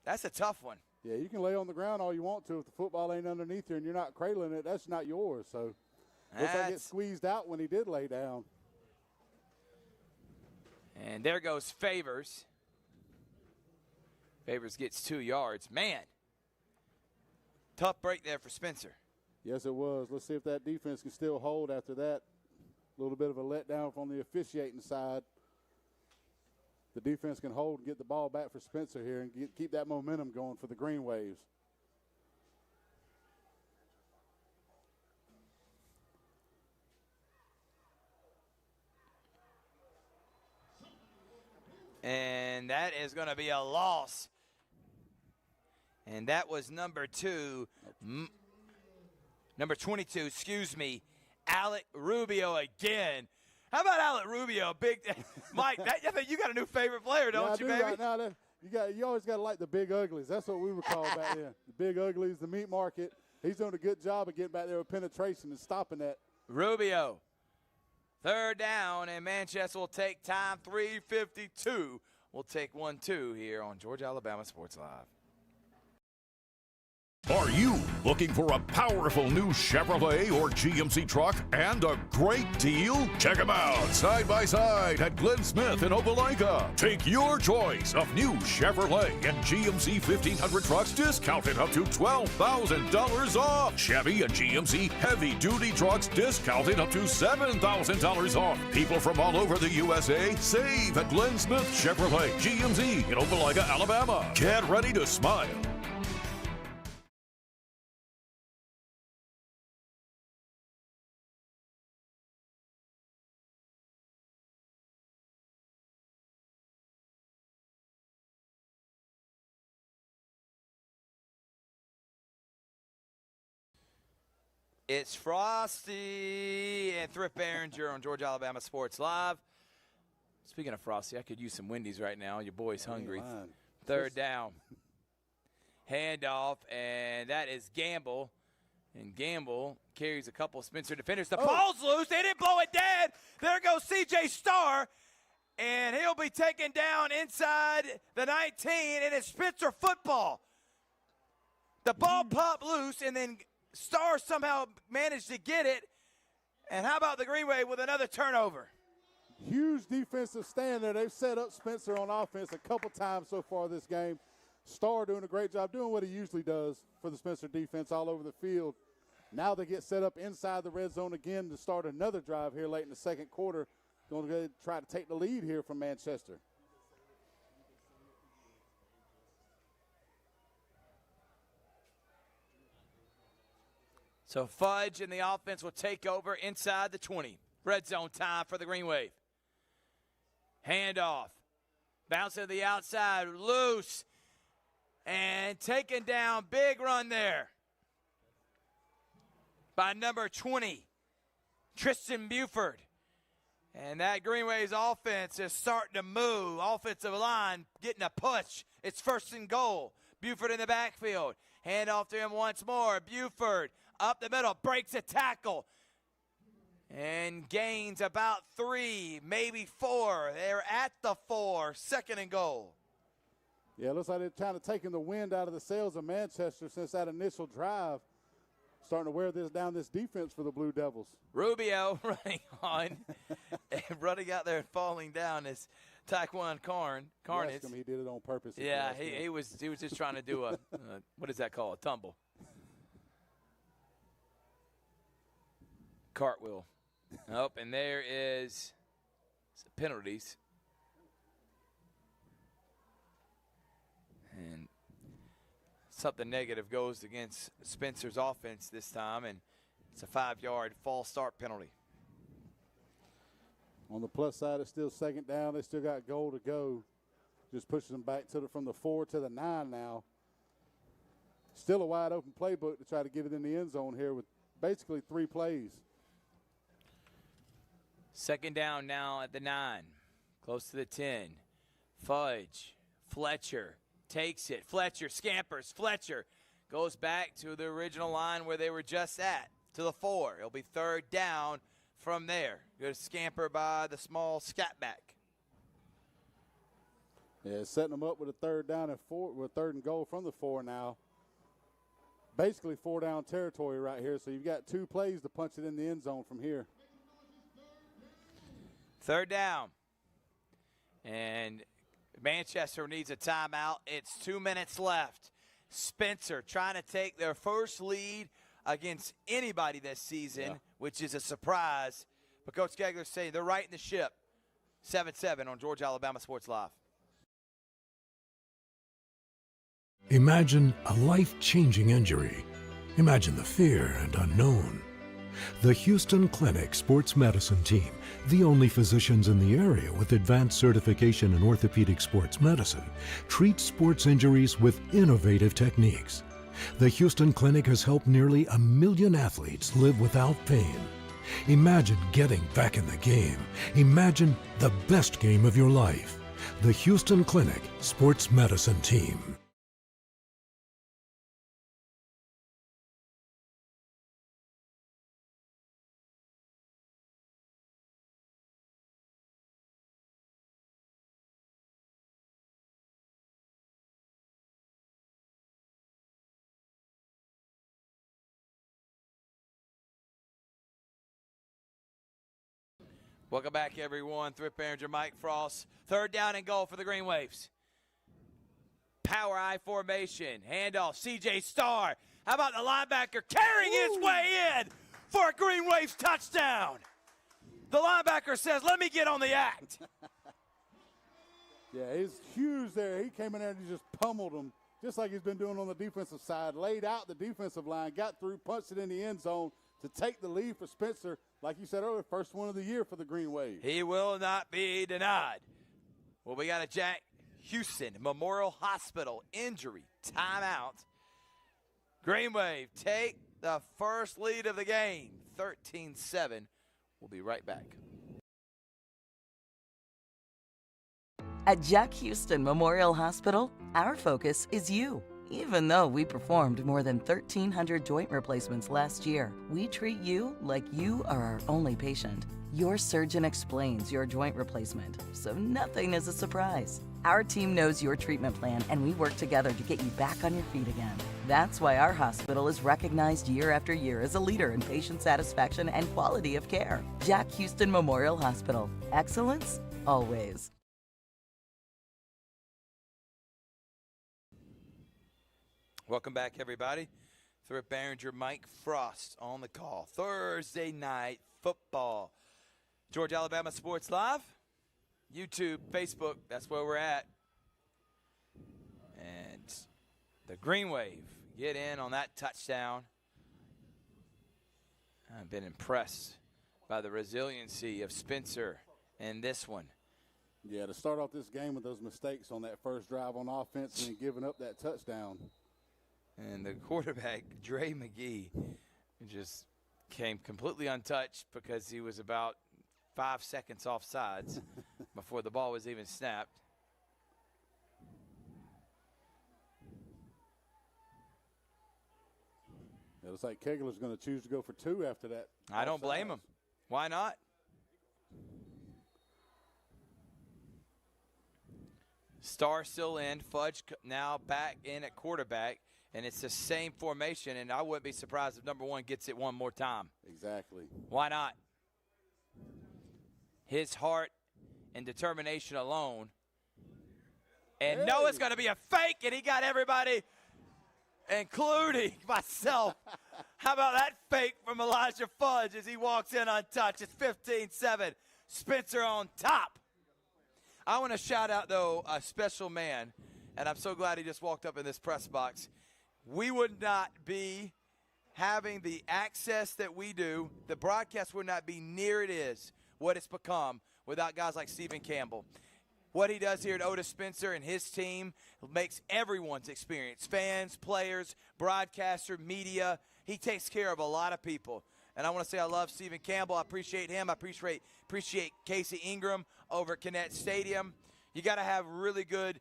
that's a tough one. Yeah, you can lay on the ground all you want to. If the football ain't underneath you and you're not cradling it, that's not yours. So looks like it squeezed out when he did lay down. And there goes Favors. Favors gets 2 yards. Man, tough break there for Spencer. Yes, it was. Let's see if that defense can still hold after that. A little bit of a letdown from the officiating side. The defense can hold and get the ball back for Spencer here and keep that momentum going for the Green Waves. And that is going to be a loss. And that was number 22, Alec Rubio again. How about Alec Rubio? Big Mike, I think you got a new favorite player, don't you, I do baby? right now. You always got to like the big uglies. That's what we were called back then. The big uglies, the meat market. He's doing a good job of getting back there with penetration and stopping that. Rubio, 3rd down, and Manchester will take time. 3:52. We'll take 1-2 here on Georgia Alabama Sports Live. Are you looking for a powerful new Chevrolet or GMC truck and a great deal? Check them out side by side at Glenn Smith in Opelika. Take your choice of new Chevrolet and GMC 1500 trucks discounted up to $12,000 off. Chevy and GMC heavy-duty trucks discounted up to $7,000 off. People from all over the USA save at Glenn Smith Chevrolet GMC in Opelika, Alabama. Get ready to smile. It's Frosty and Thrift Behringer on Georgia Alabama Sports Live. Speaking of Frosty, I could use some Wendy's right now. Your boy's hungry. 3rd down. Handoff, and that is Gamble. And Gamble carries a couple of Spencer defenders. The ball's loose. They didn't blow it dead. There goes C.J. Starr. And he'll be taken down inside the 19, and it's Spencer football. The ball popped loose, and then Starr somehow managed to get it. And how about the Green Wave with another turnover? Huge defensive stand there. They've set up Spencer on offense a couple times so far this game. Starr doing a great job, doing what he usually does for the Spencer defense all over the field. Now they get set up inside the red zone again to start another drive here late in the second quarter. Going to try to take the lead here from Manchester. So Fudge and the offense will take over inside the 20. Red zone time for the Green Wave. Handoff. Bounce to the outside. Loose. And taken down. Big run there by number 20, Tristan Buford. And that Green Wave's offense is starting to move. Offensive line getting a push. It's 1st and goal. Buford in the backfield. Handoff to him once more. Buford up the middle, breaks a tackle, and gains about 3, maybe 4. They're at the 4, 2nd and goal. Yeah, it looks like they're trying to take the wind out of the sails of Manchester since that initial drive. Starting to wear this defense for the Blue Devils. Rubio running on, and running out there and falling down is Taekwon Carnage. He did it on purpose. Yeah, he was just trying to do a what is that called? A tumble. Cartwheel. Nope, and there is penalties. And something negative goes against Spencer's offense this time, and it's a 5-yard false start penalty. On the plus side, it's still 2nd down. They still got goal to go. Just pushes them back from the 4 to the 9 now. Still a wide open playbook to try to get it in the end zone here with basically 3 plays. 2nd down now at the 9, close to the 10. Fudge, Fletcher takes it. Fletcher scampers. Fletcher goes back to the original line where they were just at, to the 4. It'll be 3rd down from there. Good scamper by the small scat back. Yeah, setting them up with a 3rd down and 4, with 3rd and goal from the 4 now. Basically 4-down territory right here, so you've got 2 plays to punch it in the end zone from here. 3rd down. And Manchester needs a timeout. It's 2 minutes left. Spencer trying to take their first lead against anybody this season, which is a surprise. But Coach Gagler's saying they're righting the ship. 7-7 on Georgia Alabama Sports Live. Imagine a life-changing injury. Imagine the fear and unknown. The Houston Clinic Sports Medicine Team, the only physicians in the area with advanced certification in orthopedic sports medicine, treats sports injuries with innovative techniques. The Houston Clinic has helped nearly 1 million athletes live without pain. Imagine getting back in the game. Imagine the best game of your life. The Houston Clinic Sports Medicine Team. Welcome back, everyone. Thrift manager Mike Frost. Third down and goal for the Green Waves. Power I formation. Handoff. C.J. Starr. How about the linebacker carrying his way in for a Green Waves touchdown? The linebacker says, let me get on the act. Yeah, he's huge there. He came in there and he just pummeled him, just like he's been doing on the defensive side. Laid out the defensive line, got through, punched it in the end zone to take the lead for Spencer. Like you said earlier, first one of the year for the Green Wave. He will not be denied. Well, we got a Jack Houston Memorial Hospital injury timeout. Green Wave take the first lead of the game, 13-7. We'll be right back. At Jack Houston Memorial Hospital, our focus is you. Even though we performed more than 1,300 joint replacements last year, we treat you like you are our only patient. Your surgeon explains your joint replacement, so nothing is a surprise. Our team knows your treatment plan, and we work together to get you back on your feet again. That's why our hospital is recognized year after year as a leader in patient satisfaction and quality of care. Jack Houston Memorial Hospital. Excellence, always. Welcome back, everybody. Thrift manager Mike Frost on the call. Thursday night football. Georgia Alabama Sports Live. YouTube, Facebook, that's where we're at. And the Green Wave get in on that touchdown. I've been impressed by the resiliency of Spencer in this one. Yeah, to start off this game with those mistakes on that first drive on offense and then giving up that touchdown. And the quarterback, Dre McGee, just came completely untouched because he was about 5 seconds off sides before the ball was even snapped. It looks like Kegler's going to choose to go for two after that. I don't blame him. Why not? Starr still in. Fudge now back in at quarterback. And it's the same formation, and I wouldn't be surprised if number one gets it one more time. Exactly. Why not? His heart and determination alone. And no, it's going to be a fake, and he got everybody, including myself. How about that fake from Elijah Fudge as he walks in untouched? It's 15-7. Spencer on top. I want to shout out, though, a special man, and I'm so glad he just walked up in this press box. We would not be having the access that we do. The broadcast would not be near it is what it's become without guys like Stephen Campbell. What he does here at Otis Spencer and his team makes everyone's experience, fans, players, broadcaster, media. He takes care of a lot of people. And I want to say I love Stephen Campbell. I appreciate him. I appreciate Casey Ingram over at Kinnett Stadium. You got to have really good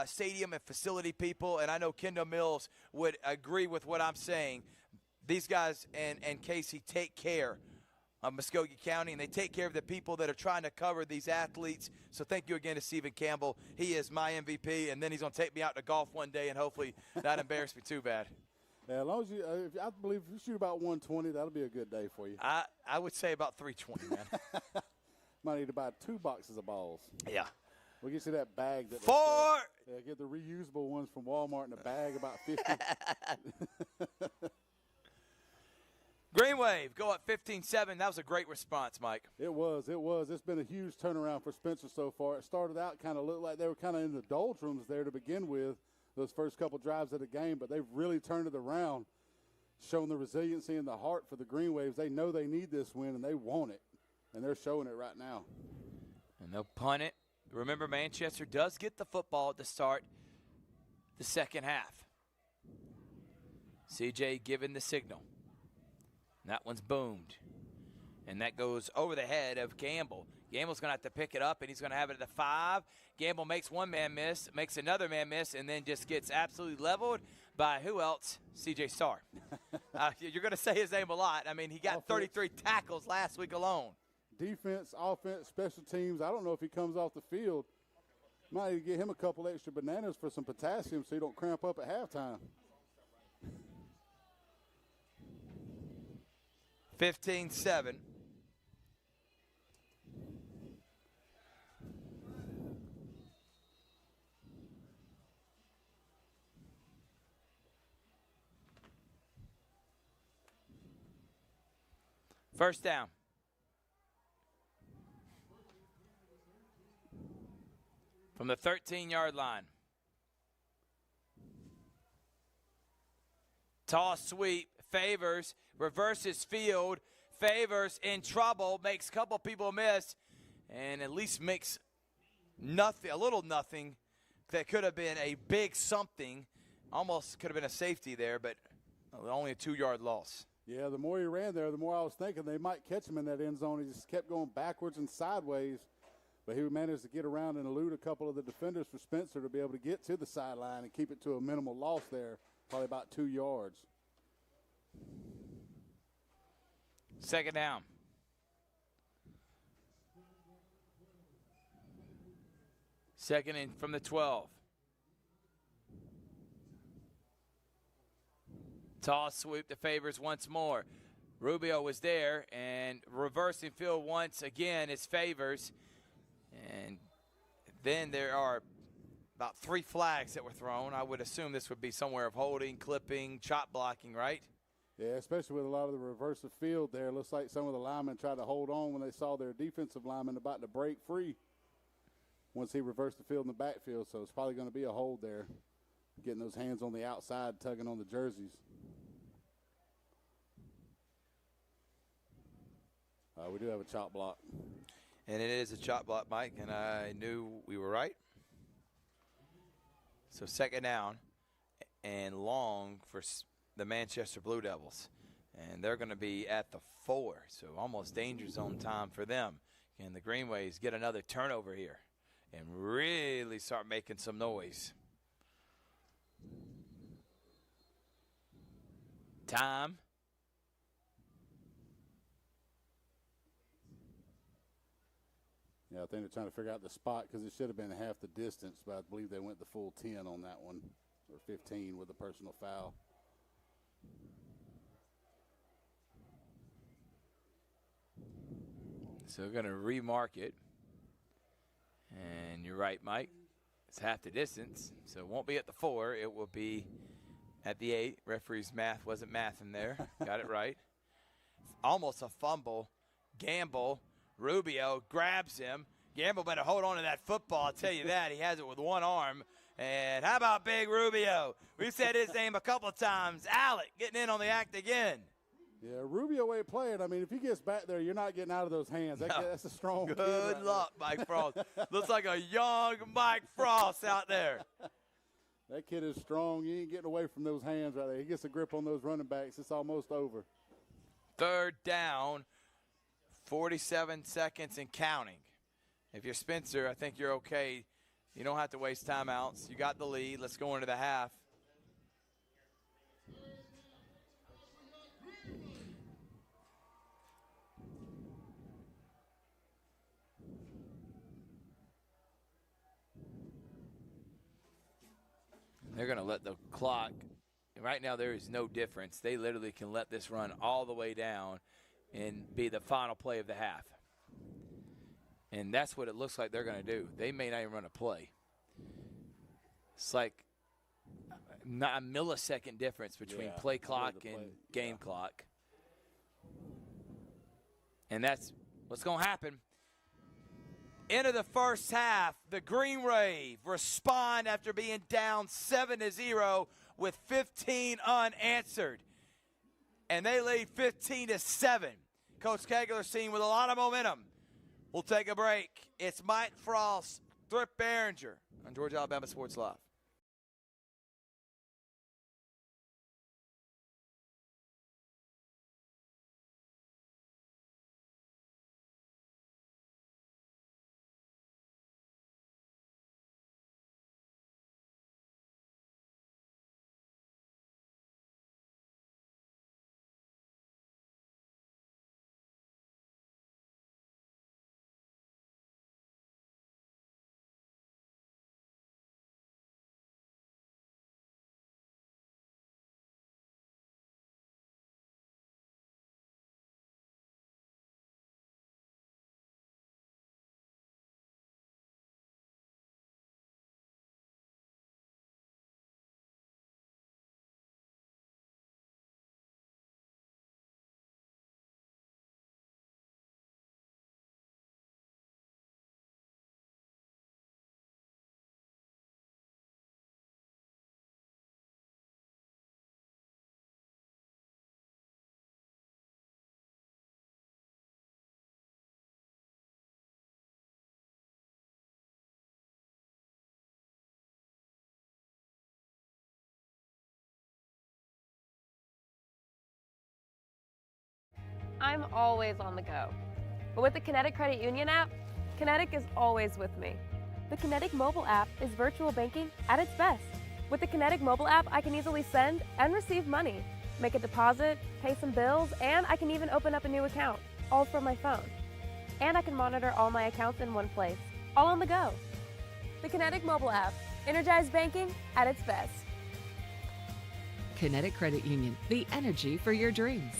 stadium and facility people, and I know Kendall Mills would agree with what I'm saying. These guys and Casey take care of Muskogee County, and they take care of the people that are trying to cover these athletes. So thank you again to Stephen Campbell. He is my MVP, and then he's going to take me out to golf one day and hopefully not embarrass me too bad. Yeah, as long as you, I believe if you shoot about 120, that'll be a good day for you. I would say about 320, man. Might need to buy 2 boxes of balls. Yeah. We'll get you that bag. That get the reusable ones from Walmart in a bag, about 50. Green Wave go up 15-7. That was a great response, Mike. It was. It's been a huge turnaround for Spencer so far. It started out kind of looked like they were kind of in the doldrums there to begin with, those first couple drives of the game, but they've really turned it around, shown the resiliency and the heart for the Green Waves. They know they need this win, and they want it, and they're showing it right now. And they'll punt it. Remember, Manchester does get the football at the start the second half. CJ giving the signal. That one's boomed. And that goes over the head of Gamble. Gamble's going to have to pick it up, and he's going to have it at the 5. Gamble makes one man miss, makes another man miss, and then just gets absolutely leveled by who else? C.J. Starr. You're going to say his name a lot. I mean, he got 33 tackles last week alone. Defense, offense, special teams. I don't know if he comes off the field. Might need to get him a couple extra bananas for some potassium so he don't cramp up at halftime. 15-7. First down. From the 13-yard line. Toss sweep, Favors, reverses field. Favors in trouble, makes a couple people miss, and at least makes nothing, a little nothing that could have been a big something. Almost could have been a safety there, but only a 2-yard loss. Yeah, the more he ran there, the more I was thinking they might catch him in that end zone. He just kept going backwards and sideways, but he managed to get around and elude a couple of the defenders for Spencer to be able to get to the sideline and keep it to a minimal loss there, probably about 2 yards. Second down. Second in from the 12. Toss sweep to Favors once more. Rubio was there, and reversing field once again is Favors. And then there are about 3 flags that were thrown. I would assume this would be somewhere of holding, clipping, chop blocking, right? Yeah, especially with a lot of the reverse of field there. Looks like some of the linemen tried to hold on when they saw their defensive lineman about to break free once he reversed the field in the backfield. So it's probably going to be a hold there, getting those hands on the outside, tugging on the jerseys. We do have a chop block. And it is a chop block, Mike, and I knew we were right. So second down and long for the Manchester Blue Devils. And they're going to be at the 4, so almost danger zone time for them. Can the Greenways get another turnover here and really start making some noise? Time. Yeah, I think they're trying to figure out the spot because it should have been half the distance, but I believe they went the full 10 on that one, or 15 with a personal foul. So we're going to remark it. And you're right, Mike. It's half the distance, so it won't be at the 4. It will be at the 8. Referee's math wasn't math in there. Got it right. Almost a fumble. Gamble. Rubio grabs him. Gamble better hold on to that football. I'll tell you that. He has it with one arm. And how about Big Rubio? We've said his name a couple of times. Alec getting in on the act again. Yeah, Rubio ain't playing. I mean, if he gets back there, you're not getting out of those hands. That's a strong kid. Good right luck, there. Mike Frost. Looks like a young Mike Frost out there. That kid is strong. You ain't getting away from those hands right there. He gets a grip on those running backs. It's almost over. Third down, 47 seconds and counting. If you're Spencer, I think you're okay. You don't have to waste timeouts. You got the lead. Let's go into the half. They're going to let the clock. Right now there is no difference. They literally can let this run all the way down and be the final play of the half. And that's what it looks like they're going to do. They may not even run a play. It's like not a millisecond difference between play clock and game clock. And that's what's going to happen. End of the first half, the Green Wave respond after being down 7-0 with 15 unanswered. And they lead 15-7. Coach Kegler's team with a lot of momentum. We'll take a break. It's Mike Frost, Thrift Behringer on Georgia Alabama Sports Live. I'm always on the go. But with the Kinetic Credit Union app, Kinetic is always with me. The Kinetic mobile app is virtual banking at its best. With the Kinetic mobile app, I can easily send and receive money, make a deposit, pay some bills, and I can even open up a new account, all from my phone. And I can monitor all my accounts in one place, all on the go. The Kinetic mobile app, energized banking at its best. Kinetic Credit Union, the energy for your dreams.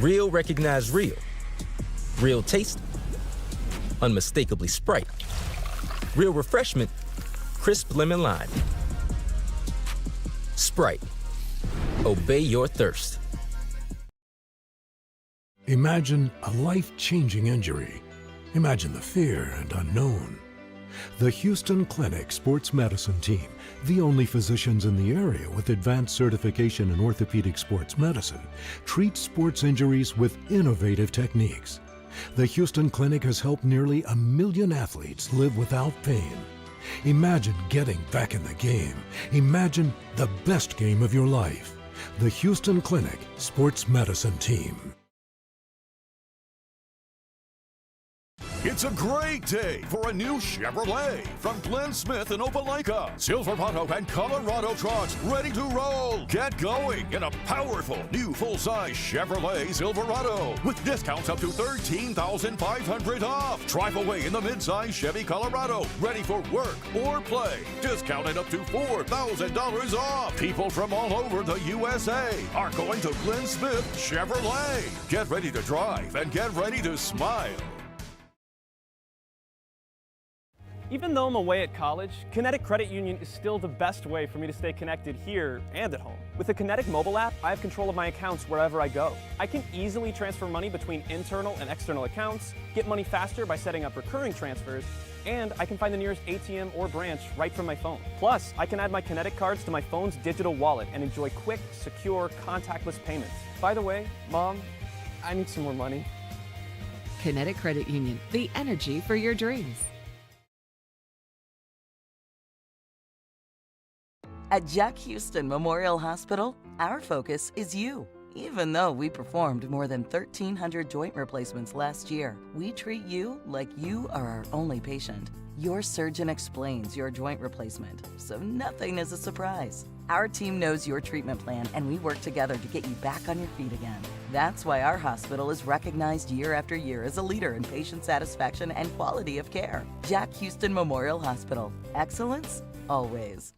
Real recognize real. Real taste, unmistakably Sprite. Real refreshment, crisp lemon lime. Sprite, obey your thirst. Imagine a life-changing injury. Imagine the fear and unknown. The Houston Clinic Sports Medicine Team, the only physicians in the area with advanced certification in orthopedic sports medicine, treats sports injuries with innovative techniques. The Houston Clinic has helped nearly 1 million athletes live without pain. Imagine getting back in the game. Imagine the best game of your life. The Houston Clinic Sports Medicine Team. It's a great day for a new Chevrolet from Glenn Smith and Opelika. Silverado and Colorado trucks ready to roll. Get going in a powerful new full-size Chevrolet Silverado with discounts up to $13,500 off. Drive away in the mid-size Chevy Colorado ready for work or play. Discounted up to $4,000 off. People from all over the USA are going to Glenn Smith Chevrolet. Get ready to drive and get ready to smile. Even though I'm away at college, Kinetic Credit Union is still the best way for me to stay connected here and at home. With the Kinetic mobile app, I have control of my accounts wherever I go. I can easily transfer money between internal and external accounts, get money faster by setting up recurring transfers, and I can find the nearest ATM or branch right from my phone. Plus, I can add my Kinetic cards to my phone's digital wallet and enjoy quick, secure, contactless payments. By the way, Mom, I need some more money. Kinetic Credit Union, the energy for your dreams. At Jack Houston Memorial Hospital, our focus is you. Even though we performed more than 1,300 joint replacements last year, we treat you like you are our only patient. Your surgeon explains your joint replacement, so nothing is a surprise. Our team knows your treatment plan, and we work together to get you back on your feet again. That's why our hospital is recognized year after year as a leader in patient satisfaction and quality of care. Jack Houston Memorial Hospital. Excellence, always.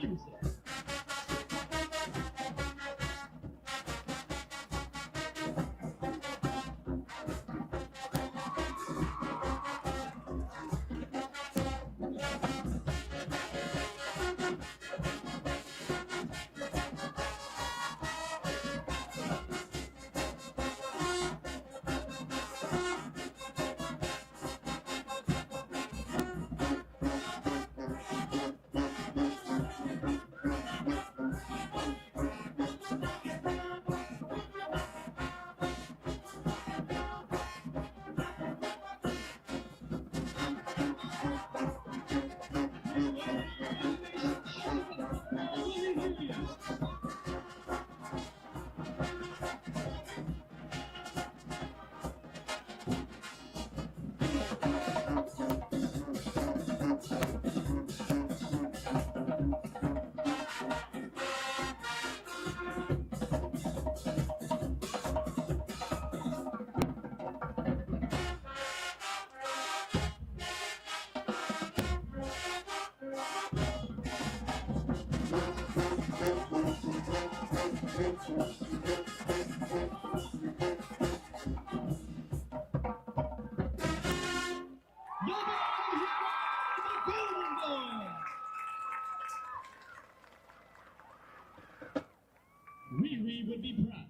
music. Riri would be proud.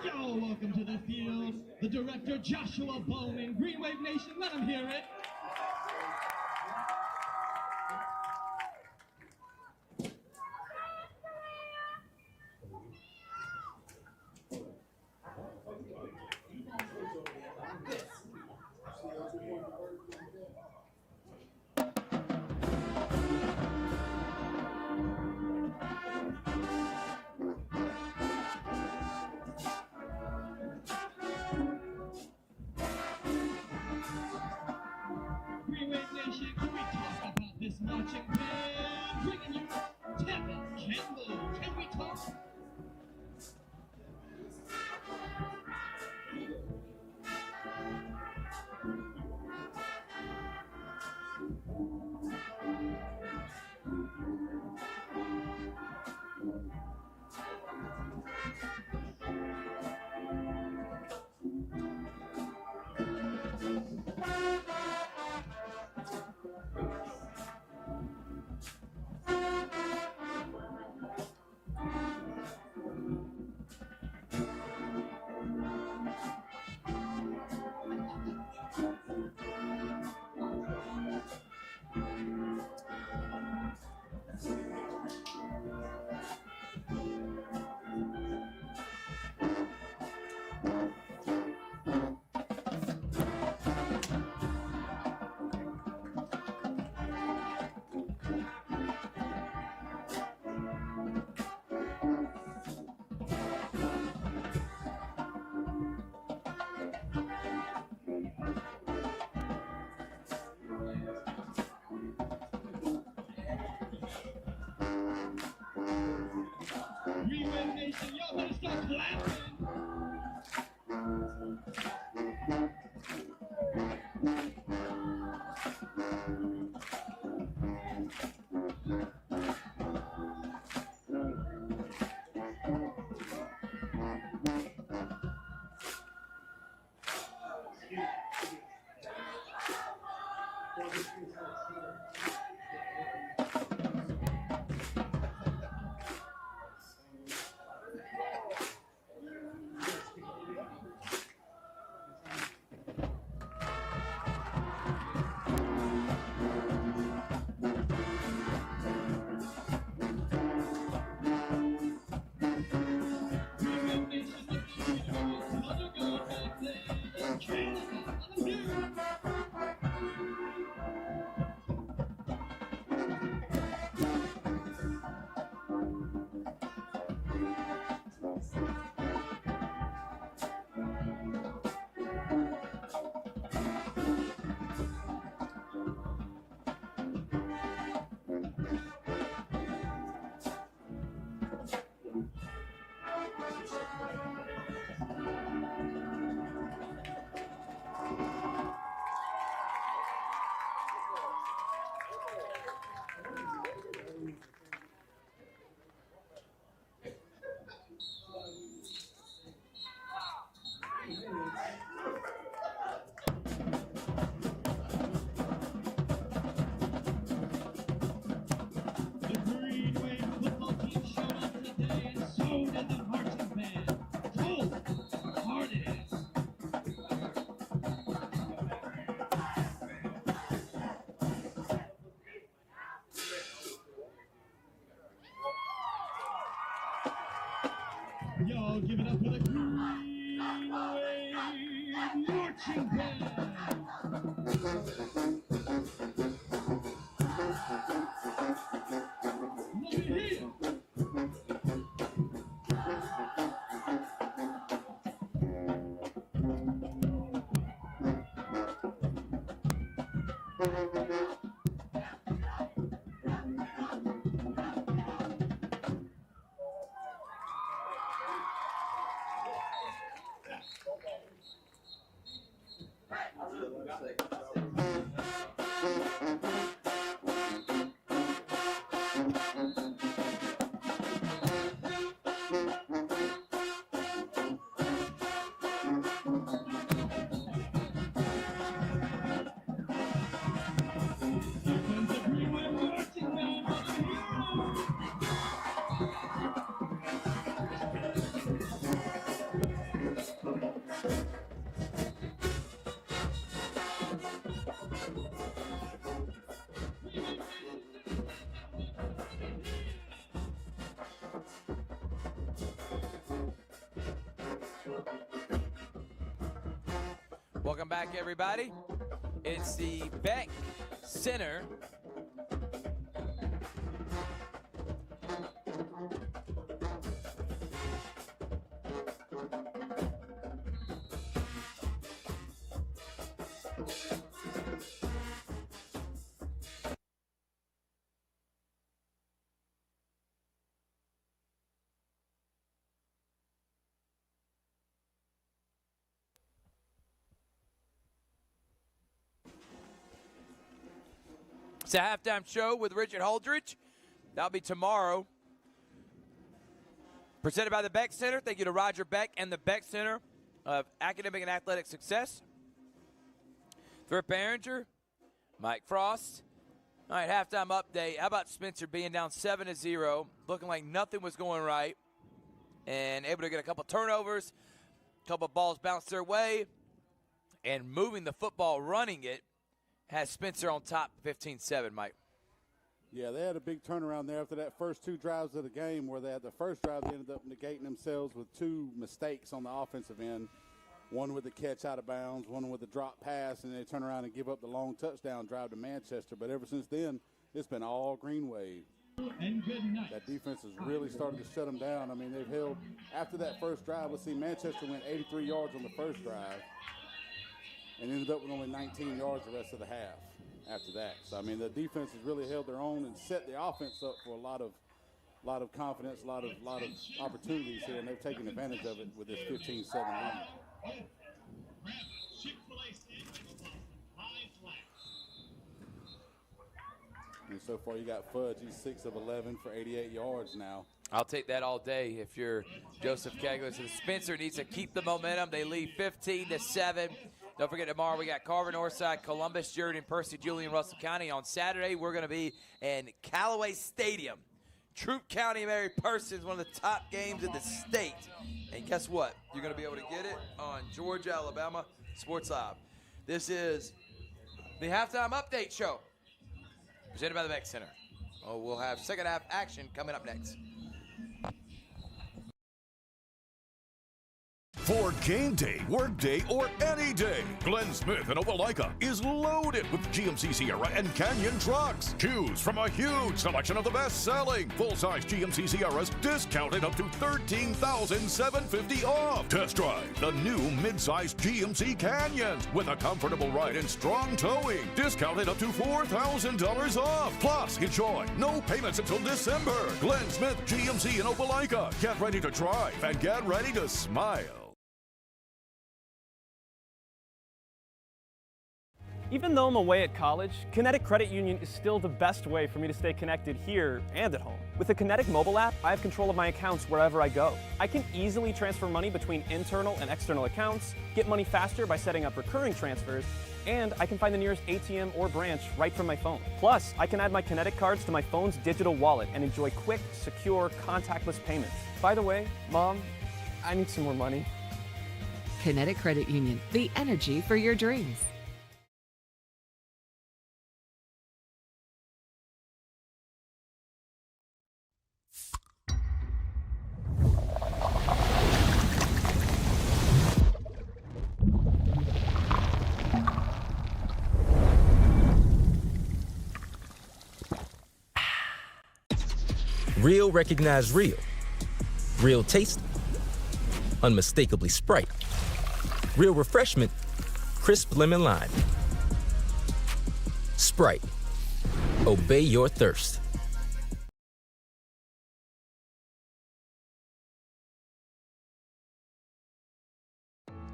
Yo, welcome to the field. The director, Joshua Bowman. Green Wave Nation, let him hear it. Green Wave Nation, can we talk about this marching band? Bringing you Tevin Campbell. Can we talk? Green Wave Nation, y'all better start clapping. The Green Wave football team showed up today, and so did the marching band. Cold, hard it is. Y'all give it up for the Green Wave marching band. Let me hear. Here comes the Green Wave marching band. Let me hear. Welcome back, everybody. It's the Beck Center. It's a halftime show with Richard Holdridge. That'll be tomorrow. Presented by the Beck Center. Thank you to Roger Beck and the Beck Center of Academic and Athletic Success. For Behringer, Mike Frost. All right, halftime update. How about Spencer being down 7-0, looking like nothing was going right, and able to get a couple turnovers, a couple balls bounced their way, and moving the football, running it, has Spencer on top 15-7, Mike. Yeah, they had a big turnaround there after that first two drives of the game where they had the first drive, they ended up negating themselves with two mistakes on the offensive end, one with the catch out of bounds, one with the drop pass, and they turn around and give up the long touchdown drive to Manchester. But ever since then, it's been all Green Wave. And good night. That defense has really started to shut them down. I mean, they've held, after that first drive, let's see, Manchester went 83 yards on the first drive and ended up with only 19 yards the rest of the half after that. So, I mean, the defense has really held their own and set the offense up for a lot of confidence, a lot of opportunities here, and they've taken advantage of it with this 15-7 lead. Chick-fil-A sandwich plus 5 flat. And so far, you got Fudge. He's 6 of 11 for 88 yards now. I'll take that all day if you're Joseph Kegler. So Spencer needs to keep the momentum. They lead 15-7. Don't forget, tomorrow we got Carver, Northside, Columbus, Sheridan, Percy, Julian, Russell County. On Saturday, we're going to be in Callaway Stadium. Troup County, Mary Parsons, one of the top games in the state. And guess what? You're going to be able to get it on Georgia, Alabama Sports Live. This is the Halftime Update Show, presented by the Beck Center. Oh, we'll have second half action coming up next. For For game day, work day, or any day, Glenn Smith in Opelika is loaded with GMC Sierra and Canyon trucks. Choose from a huge selection of the best-selling full-size GMC Sierras, discounted up to $13,750 off. Test drive the new mid-size GMC Canyons with a comfortable ride and strong towing, discounted up to $4,000 off. Plus, enjoy no payments until December. Glenn Smith GMC in Opelika. Get ready to drive and get ready to smile. Even though I'm away at college, Kinetic Credit Union is still the best way for me to stay connected here and at home. With the Kinetic mobile app, I have control of my accounts wherever I go. I can easily transfer money between internal and external accounts, get money faster by setting up recurring transfers, and I can find the nearest ATM or branch right from my phone. Plus, I can add my Kinetic cards to my phone's digital wallet and enjoy quick, secure, contactless payments. By the way, Mom, I need some more money. Kinetic Credit Union, the energy for your dreams. Real recognize real. Real taste, unmistakably Sprite. Real refreshment, crisp lemon lime. Sprite, obey your thirst.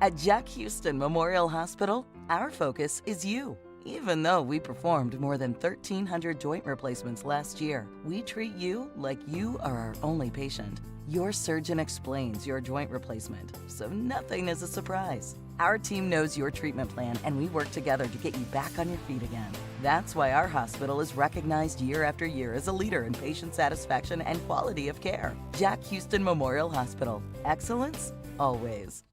At Jack Houston Memorial Hospital, our focus is you. Even though we performed more than 1,300 joint replacements last year, we treat you like you are our only patient. Your surgeon explains your joint replacement, so nothing is a surprise. Our team knows your treatment plan, and we work together to get you back on your feet again. That's why our hospital is recognized year after year as a leader in patient satisfaction and quality of care. Jack Houston Memorial Hospital. Excellence, always.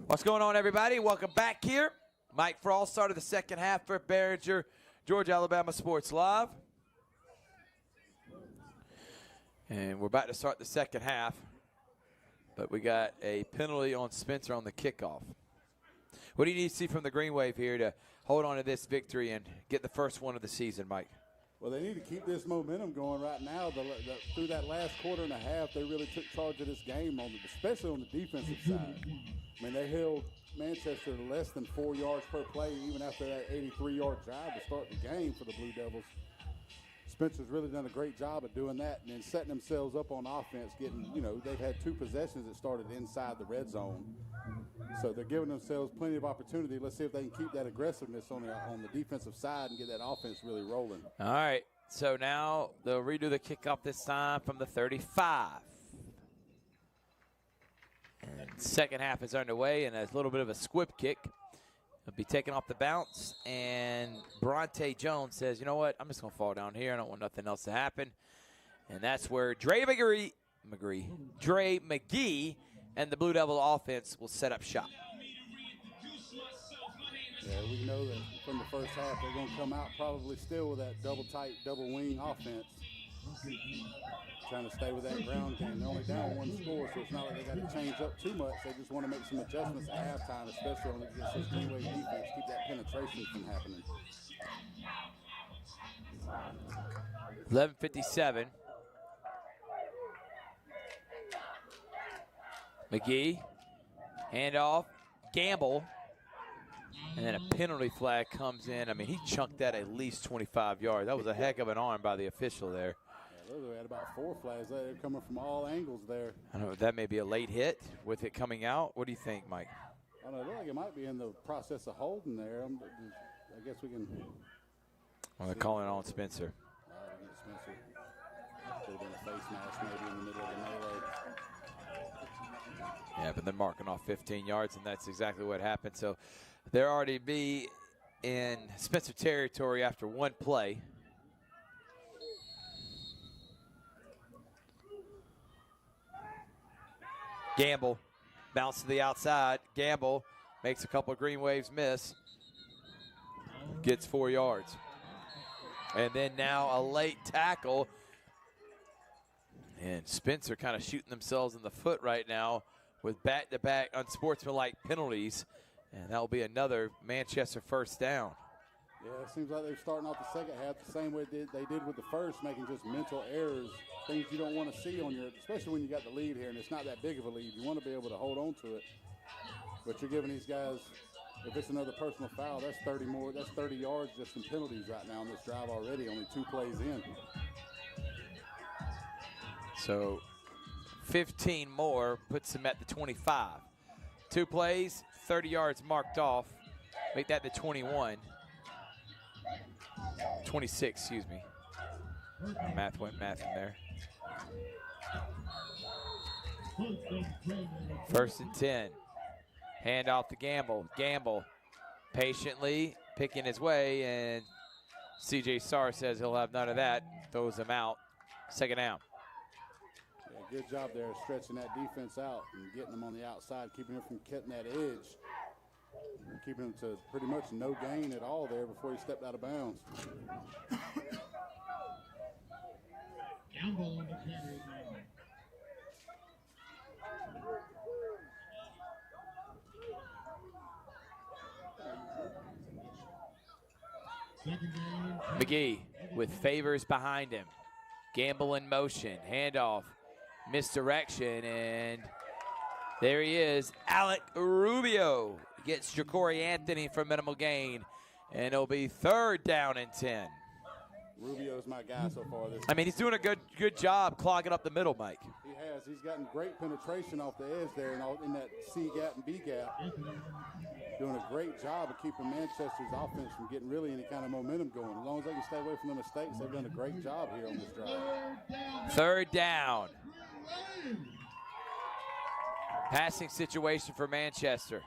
What's going on, everybody? Welcome back here. Mike Frost started the second half for Behringer, Georgia Alabama Sports Live. And we're about to start the second half, but we got a penalty on Spencer on the kickoff. What do you need to see from the Green Wave here to hold on to this victory and get the first one of the season, Mike? Well, they need to keep this momentum going right now. Through that last quarter and a half, they really took charge of this game, especially on the defensive side. I mean, they held Manchester to less than 4 yards per play, even after that 83-yard drive to start the game for the Blue Devils. Spencer's really done a great job of doing that and then setting themselves up on offense, they've had 2 possessions that started inside the red zone. So they're giving themselves plenty of opportunity. Let's see if they can keep that aggressiveness on the defensive side and get that offense really rolling. All right, so now they'll redo the kickoff this time from the 35. And second half is underway, and a little bit of a squib kick. It'll be taken off the bounce, and Bronte Jones says, you know what, I'm just going to fall down here. I don't want nothing else to happen. And that's where Dre McGee and the Blue Devil offense will set up shop. Yeah, we know that from the first half they're going to come out probably still with that double tight, double wing offense. Trying to stay with that ground game. They're only down 1 score, so it's not like they got to change up too much. They just want to make some adjustments at halftime, especially against this Green Wave defense. Keep that penetration from happening. 11:57. McGee, handoff, Gamble, and then a penalty flag comes in. I mean, he chunked that at least 25 yards. That was a heck of an arm by the official there. We had about 4 flags there coming from all angles there. I don't know, that may be a late hit with it coming out. What do you think, Mike? I don't know, it looked like it might be in the process of holding there. I guess we can. Well, they're calling on Spencer. Spencer. Could have been a face mask maybe in the middle of the melee. Yeah, but they're marking off 15 yards, and that's exactly what happened. So they'll already be in Spencer territory after one play. Gamble, bounce to the outside. Gamble makes a couple of green waves miss. Gets 4 yards. And then now a late tackle. And Spencer kind of shooting themselves in the foot right now with back-to-back unsportsmanlike penalties. And that will be another Manchester first down. Yeah, it seems like they're starting off the second half the same way they did with the first, making just mental errors, things you don't want to see on your, especially when you got the lead here, and it's not that big of a lead. You want to be able to hold on to it. But you're giving these guys, if it's another personal foul, that's 30 more. That's 30 yards just in penalties right now on this drive already, only 2 plays in. So 15 more puts them at the 25. 2 plays, 30 yards marked off. Make that the 21. 26, excuse me. Math in there. 1st and 10. Hand off to Gamble. Gamble patiently picking his way, and C.J. Starr says he'll have none of that. Throws him out. 2nd down. Yeah, good job there stretching that defense out and getting them on the outside, keeping them from cutting that edge. Keeping him to pretty much no gain at all there before he stepped out of bounds. Gamble on the carry now. McGee with Favors behind him. Gamble in motion. Handoff. Misdirection. And there he is. Alec Rubio gets Ja'Cory Anthony for minimal gain. And it'll be 3rd down and 10. Rubio's my guy so far this I mean, he's doing a good job clogging up the middle, Mike. He has. He's gotten great penetration off the edge there and in that C gap and B gap. Doing a great job of keeping Manchester's offense from getting really any kind of momentum going. As long as they can stay away from the mistakes, they've done a great job here on this drive. 3rd down. Passing situation for Manchester.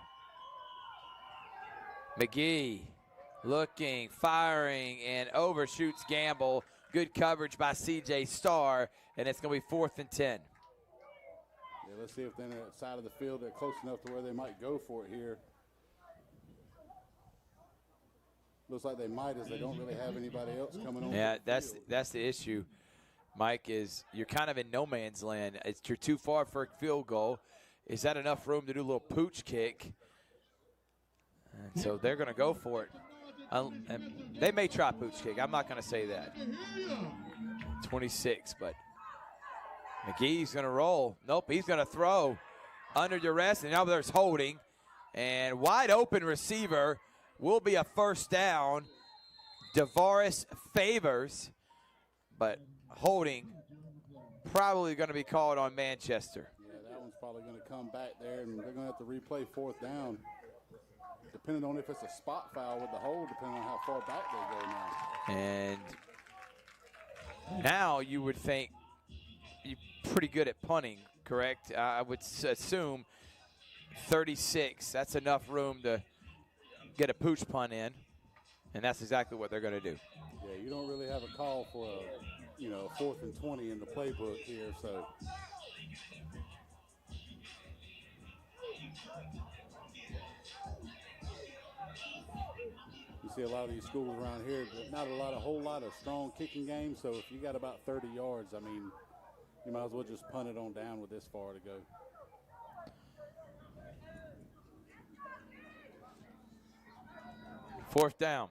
McGee looking, firing, and overshoots Gamble. Good coverage by C.J. Starr, and it's going to be 4th and 10. Yeah, let's see if they're on that side of the field. They're close enough to where they might go for it here. Looks like they might, as they don't really have anybody else coming on. Yeah, that's the issue, Mike, is you're kind of in no man's land. You're too far for a field goal. Is that enough room to do a little pooch kick? And so they're going to go for it. And they may try pooch kick. I'm not going to say that. 26, but McGee's going to roll. Nope, he's going to throw under duress, and now there's holding. And wide open receiver will be a 1st down. DeVaris Favors, but holding probably going to be called on Manchester. Yeah, that one's probably going to come back there, and they're going to have to replay 4th down. Depending on if it's a spot foul with the hold, depending on how far back they go now. And now you would think you're pretty good at punting, correct? I would assume 36. That's enough room to get a pooch punt in, and that's exactly what they're going to do. Yeah, you don't really have a call for a 4th and 20 in the playbook here, so. You see a lot of these schools around here, but not a whole lot of strong kicking games. So if you got about 30 yards, I mean, you might as well just punt it on down with this far to go. Fourth down.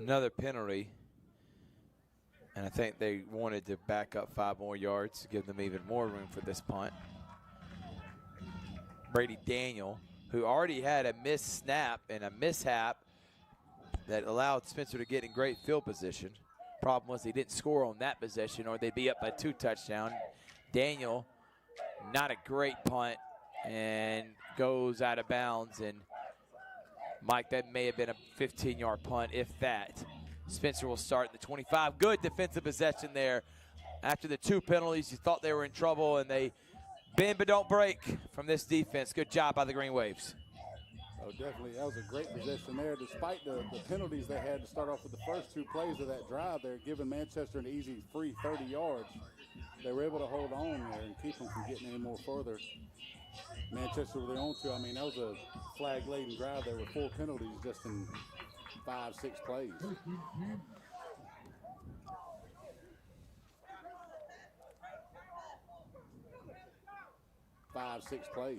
Another penalty. And I think they wanted to back up 5 more yards to give them even more room for this punt. Brady Daniel, who already had a missed snap and a mishap that allowed Spencer to get in great field position. Problem was he didn't score on that possession, or they'd be up by 2 touchdowns. Daniel Not a great punt, and goes out of bounds. And Mike, that may have been a 15-yard punt, if that. Spencer will start at the 25. Good defensive possession there. After the 2 penalties, you thought they were in trouble, and they bend but don't break from this defense. Good job by the Green Waves. Oh, definitely. That was a great possession there. Despite the penalties they had to start off with the first 2 plays of that drive, they're giving Manchester an easy free 30 yards. They were able to hold on there and keep them from getting any more further. Manchester were their own 2. I mean, that was a flag-laden drive. There were 4 penalties just in 5-6 plays. Five, 6 plays.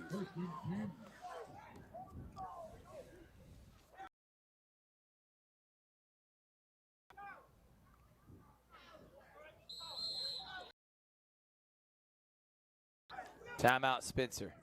Timeout, Spencer.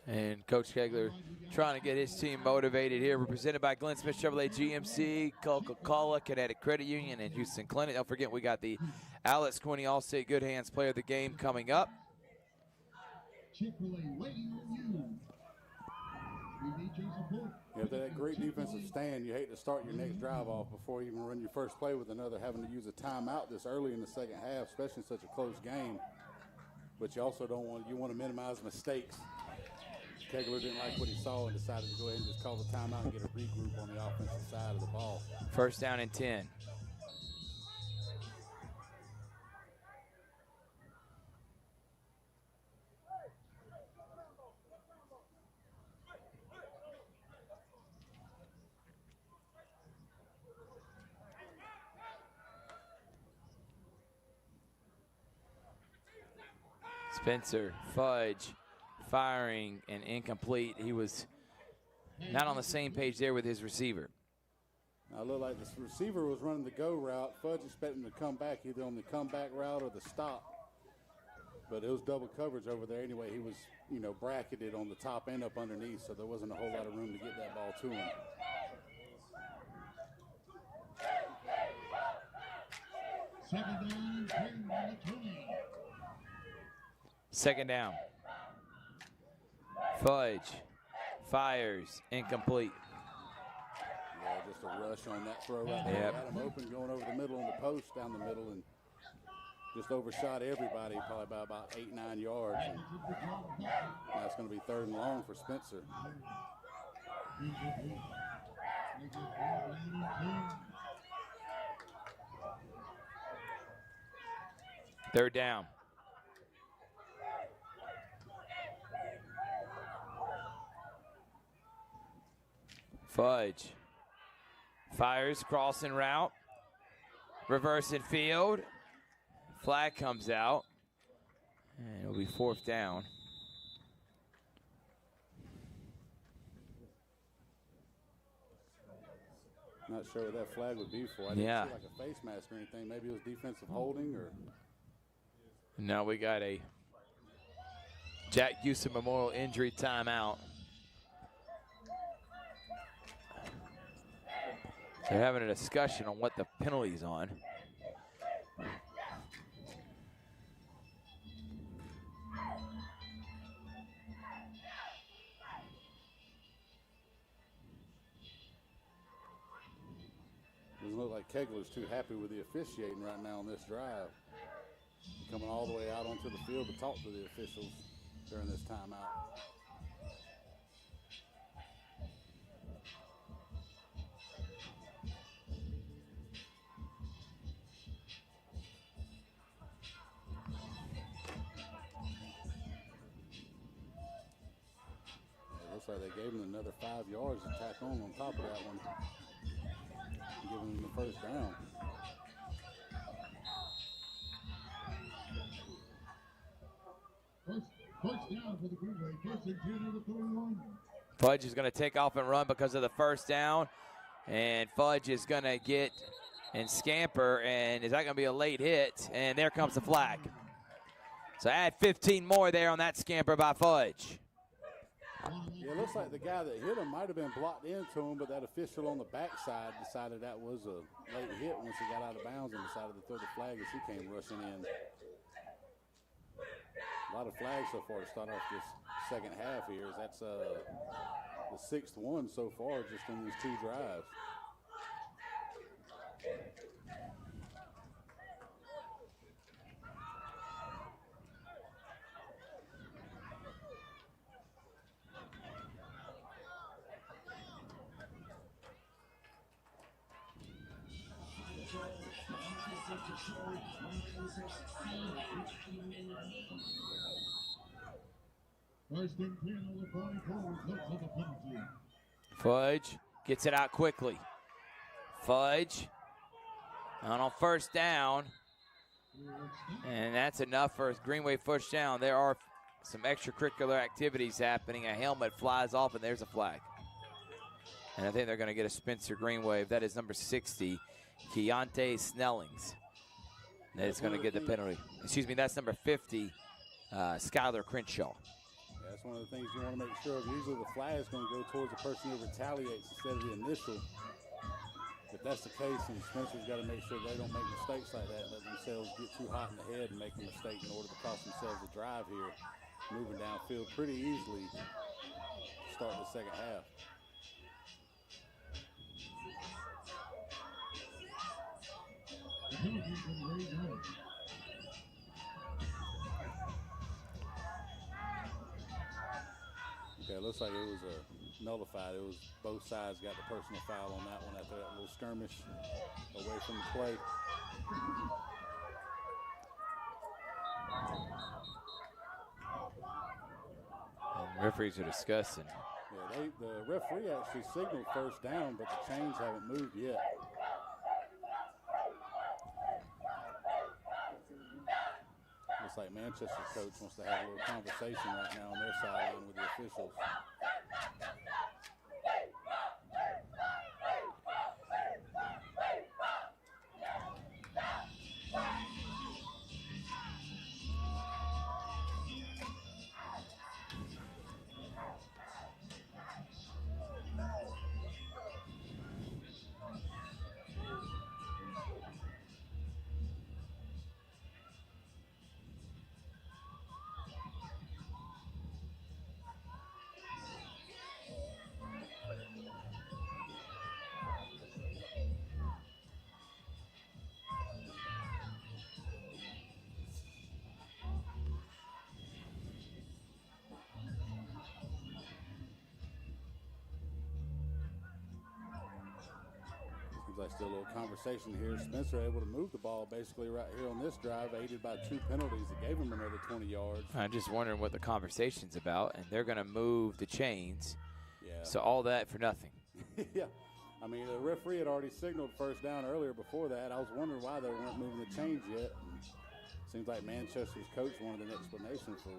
And Coach Kegler trying to get his team motivated here. We're presented by Glenn Smith Chevrolet GMC, Coca-Cola, Kinetic Credit Union, and Houston Clinic. Don't forget, we got the Alex Quinney All-State Good Hands Player of the Game coming up. Chick-fil-A waiting on you. We need your support. Yeah, after that great defensive stand, you hate to start your next drive off before you even run your first play with another having to use a timeout this early in the second half, especially in such a close game. But you also don't want, you want to minimize mistakes. Kegler didn't like what he saw and decided to go ahead and just call the timeout and get a regroup on the offensive side of the ball. First down and 10. Spencer, Fudge, firing and incomplete. He was not on the same page there with his receiver. Now, it looked like the receiver was running the go route. Fudge expected him to come back either on the comeback route or the stop. But it was double coverage over there anyway. He was, you know, bracketed on the top and up underneath, so there wasn't a whole lot of room to get that ball to him. Second down, 10 on the 20. Second down. Fudge fires, incomplete. Yeah, just a rush on that throw right there. Yep. Had him open, going over the middle on the post, down the middle, and just overshot everybody probably by about 8-9 yards. And now it's going to be 3rd and long for Spencer. Third down. Fudge fires, crossing route, reversing field. Flag comes out, and it'll be 4th down. Not sure what that flag would be for. I didn't see like a face mask or anything. Maybe it was defensive holding or. Now we got a Jack Houston Memorial injury timeout. They're having a discussion on what the penalty's on. Doesn't look like Kegler's too happy with the officiating right now on this drive. Coming all the way out onto the field to talk to the officials during this timeout. Looks like they gave him another 5 yards to tack on top of that one, giving him the first down. First down for the Green Bay. First and 10 on the 31. Fudge is going to take off and run because of the first down, and Fudge is going to get and scamper, and is that going to be a late hit? And there comes the flag. So add 15 more there on that scamper by Fudge. Yeah, it looks like the guy that hit him might have been blocked into him, but that official on the backside decided that was a late hit once he got out of bounds and decided to throw the flag as he came rushing in. A lot of flags so far to start off this second half here. That's the 6th one so far just in these 2 drives. Fudge gets it out quickly. Fudge on first down. And that's enough for Greenway first down. There are some extracurricular activities happening. A helmet flies off, and there's a flag. And I think they're going to get a Spencer Greenway. That is number 60, Keontae Snellings. That is going to get the penalty. Excuse me, that's number 50, Skylar Crenshaw. Yeah, that's one of the things you want to make sure of. Usually the flag is going to go towards the person who retaliates instead of the initial. If that's the case, then Spencer's got to make sure they don't make mistakes like that, let themselves get too hot in the head and make a mistake in order to cost themselves a drive here, moving downfield pretty easily to start the second half. Okay, it looks like it was nullified. It was both sides got the personal foul on that one after that little skirmish away from the play. And referees are discussing. Yeah, the referee actually signaled first down, but the chains haven't moved yet. Looks like Manchester's coach wants to have a little conversation right now on their sideline with the officials. Like still a little conversation here. Spencer able to move the ball basically right here on this drive, aided by 2 penalties that gave him another 20 yards. I'm just wondering what the conversation's about, and they're going to move the chains. Yeah. So all that for nothing. Yeah. I mean, the referee had already signaled first down earlier before that. I was wondering why they weren't moving the chains yet. And seems like Manchester's coach wanted an explanation for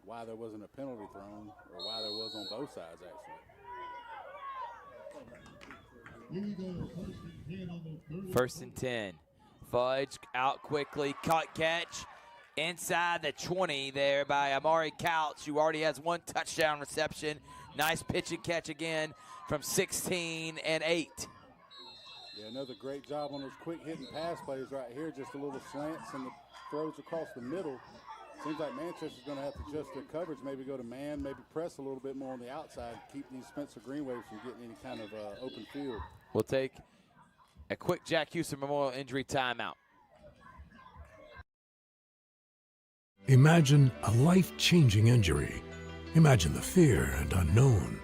why there wasn't a penalty thrown, or why there was on both sides, actually. First and 10. Fudge out quickly, catch inside the 20 there by Amari Couch, who already has 1 touchdown reception. Nice pitch and catch again from 16 and 8. Yeah, another great job on those quick hitting pass plays right here. Just a little slants and the throws across the middle. Seems like Manchester's going to have to adjust their coverage, maybe go to man, maybe press a little bit more on the outside, keep these Spencer Greenways from getting any kind of open field. We'll take a quick Jack Houston Memorial injury timeout. Imagine a life-changing injury. Imagine the fear and unknown.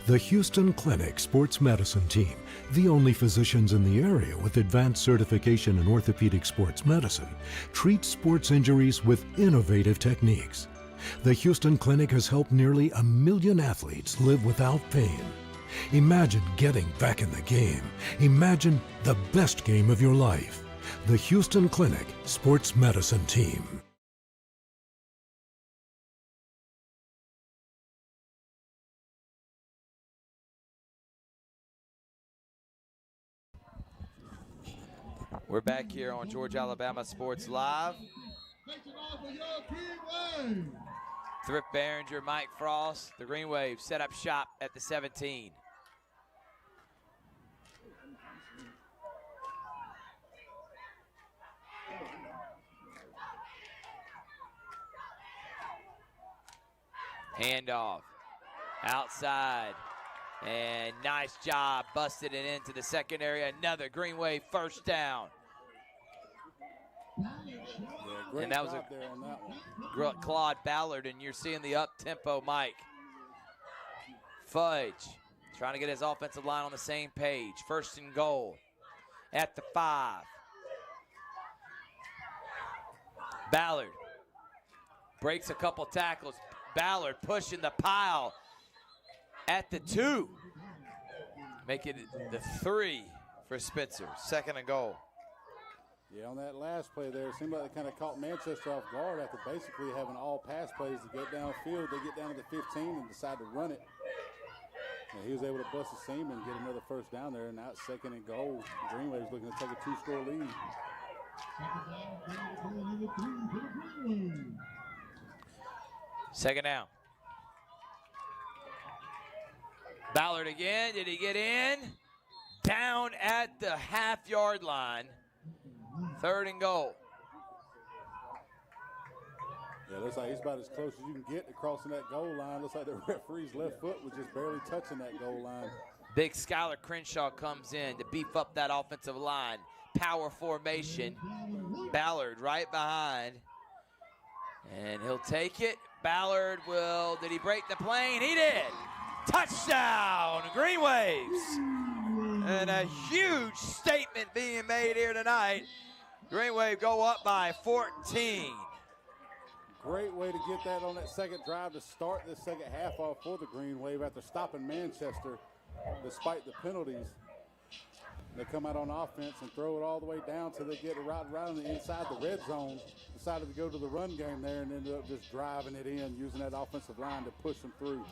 The Houston Clinic Sports Medicine Team, the only physicians in the area with advanced certification in orthopedic sports medicine, treats sports injuries with innovative techniques. The Houston Clinic has helped nearly 1 million athletes live without pain. Imagine getting back in the game. Imagine the best game of your life. The Houston Clinic Sports Medicine Team. We're back here on Georgia Alabama Sports Live. Thrift Behringer, Mike Frost, the Green Wave set up shop at the 17. Handoff outside, and nice job busted it into the secondary. Another Green Wave first down. Yeah, great And that was job there on that one. Claude Ballard, and you're seeing the up-tempo Mike. Fudge trying to get his offensive line on the same page. First and goal at the 5. Ballard breaks a couple tackles. Ballard pushing the pile at the 2. Make it the 3 for Spencer. Second and goal. Yeah, on that last play there, it seemed like they kind of caught Manchester off guard after basically having all pass plays to get downfield. They get down to the 15 and decide to run it. And he was able to bust a seam and get another first down there, and now it's second and goal. Green Wave's looking to take a 2-score lead. Second down. Ballard again. Did he get in? Down at the half-yard line. Third and goal. Yeah, looks like he's about as close as you can get to crossing that goal line. Looks like the referee's left foot was just barely touching that goal line. Big Skylar Crenshaw comes in to beef up that offensive line. Power formation. Ballard right behind. And he'll take it. Ballard will, did he break the plane? He did. Touchdown, Green Waves. And a huge statement being made here tonight. Green Wave go up by 14. Great way to get that on that second drive to start the second half off for the Green Wave after stopping Manchester despite the penalties. They come out on offense and throw it all the way down till they get it right on the inside the red zone. Decided to go to the run game there and ended up just driving it in, using that offensive line to push them through.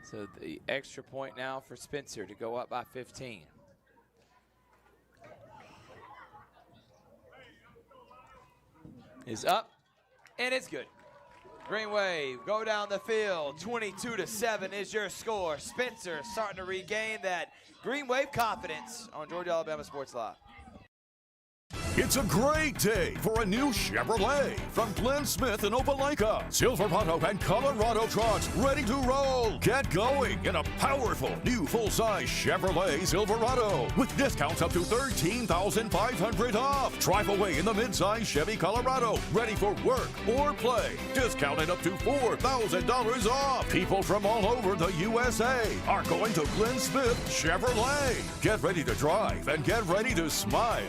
So the extra point now for Spencer to go up by 15. Is up, and it's good. Green Wave go down the field. 22-7 is your score. Spencer starting to regain that Green Wave confidence on Georgia Alabama Sports Live. It's a great day for a new Chevrolet from Glenn Smith in Opelika. Silverado and Colorado trucks ready to roll. Get going in a powerful new full-size Chevrolet Silverado with discounts up to $13,500 off. Drive away in the mid-size Chevy Colorado ready for work or play. Discounted up to $4,000 off. People from all over the USA are going to Glenn Smith Chevrolet. Get ready to drive and get ready to smile.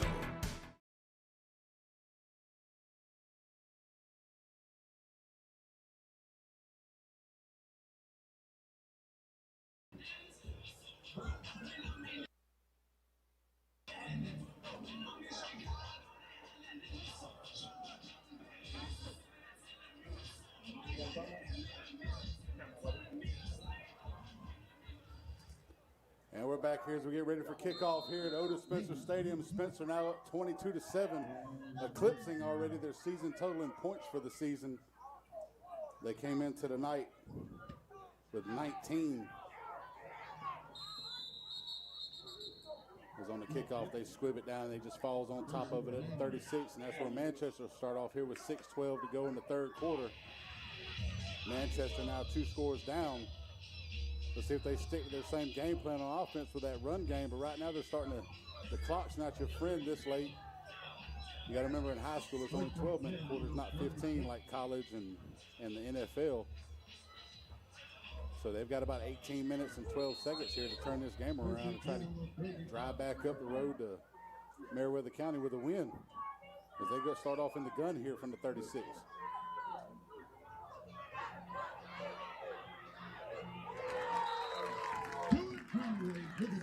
And we're back here as we get ready for kickoff here at Otis Spencer Stadium. Spencer now up 22-7, eclipsing already their season total in points for the season. They came into the night with 19. Was on the kickoff, they squib it down, and they just falls on top of it at 36, and that's where Manchester will start off here with 6:12 to go in the third quarter. Manchester now 2 scores down. Let's see if they stick to their same game plan on offense with that run game, but right now they're starting to, the clock's not your friend this late. You got to remember in high school it's only 12-minute quarters, not 15 like college and the NFL. So they've got about 18 minutes and 12 seconds here to turn this game around and try to drive back up the road to Meriwether County with a win as they go start off in the gun here from the 36.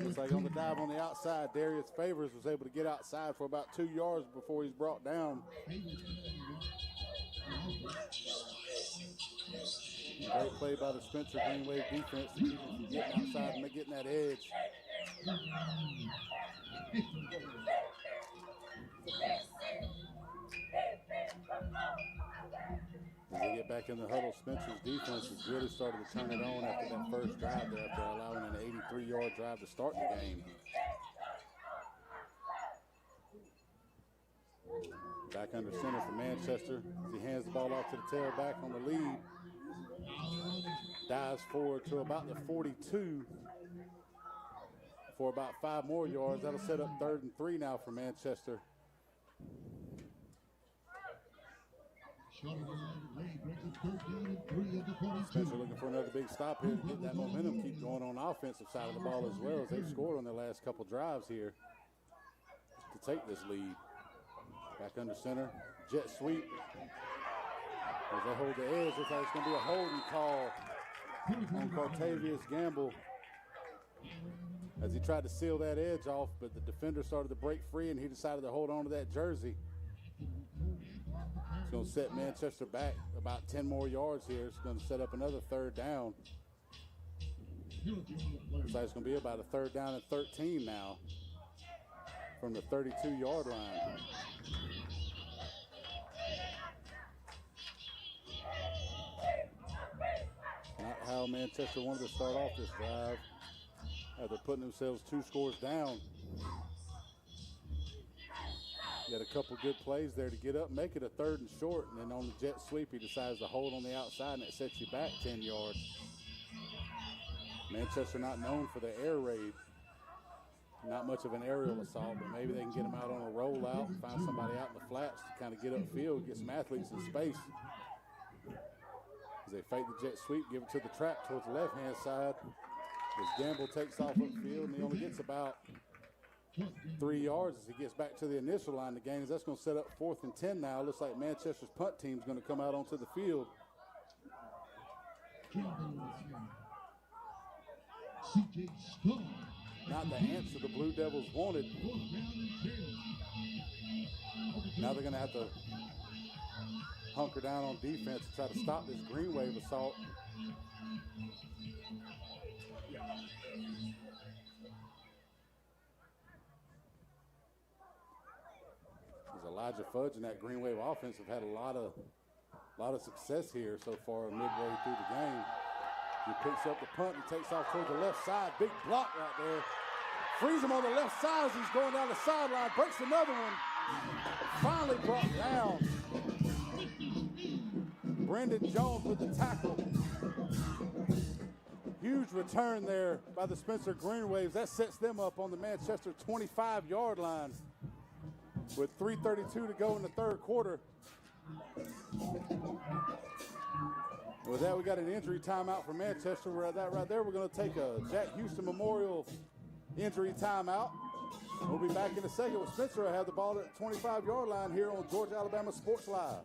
Looks like on the dive on the outside, Darius Favors was able to get outside for about 2 yards before he's brought down. Great play by the Spencer Green Wave defense to keep him from getting outside and getting that edge. As they get back in the huddle, Spencer's defense has really started to turn it on after that first drive there, after allowing an 83-yard drive to start the game. Back under center for Manchester as he hands the ball off to the tailback on the lead. Dives forward to about the 42 for about 5 more yards. That'll set up 3rd and 3 now for Manchester. Spencer looking for another big stop here to get that momentum, keep going on the offensive side of the ball as well, as they've scored on their last couple drives here to take this lead. Back under center, jet sweep. As they hold the edge, looks like it's going to be a holding call on Cartavius Gamble as he tried to seal that edge off, but the defender started to break free and he decided to hold on to that jersey. It's going to set Manchester back about 10 more yards here. It's going to set up another 3rd down. Looks like it's going to be about a 3rd down and 13 now from the 32-yard line. Not how Manchester wanted to start off this drive. They're putting themselves 2 scores down. Got a couple good plays there to get up, make it a 3rd and short, and then on the jet sweep, he decides to hold on the outside, and it sets you back 10 yards. Manchester not known for the air raid. Not much of an aerial assault, but maybe they can get them out on a rollout and find somebody out in the flats to kind of get upfield, get some athletes in space. As they fake the jet sweep, give it to the trap towards the left-hand side. As Gamble takes off upfield, and he only gets about 3 yards as he gets back to the initial line of gains. That's going to set up 4th and 10 now. Looks like Manchester's punt team's going to come out onto the field. Not the answer the Blue Devils wanted. Now they're going to have to hunker down on defense to try to stop this Green Wave assault. Elijah Fudge and that Green Wave offense have had a lot of success here so far midway through the game. He picks up the punt and takes off towards the left side. Big block right there. Frees him on the left side as he's going down the sideline. Breaks another one. Finally brought down. Brendan Jones with the tackle. Huge return there by the Spencer Green Waves. That sets them up on the Manchester 25-yard line with 3:32 to go in the 3rd quarter. With that, we got an injury timeout for Manchester. We're at that right there. We're going to take a Jack Houston Memorial injury timeout. We'll be back in a second with Spencer. I have the ball at the 25-yard line here on Georgia Alabama Sports Live.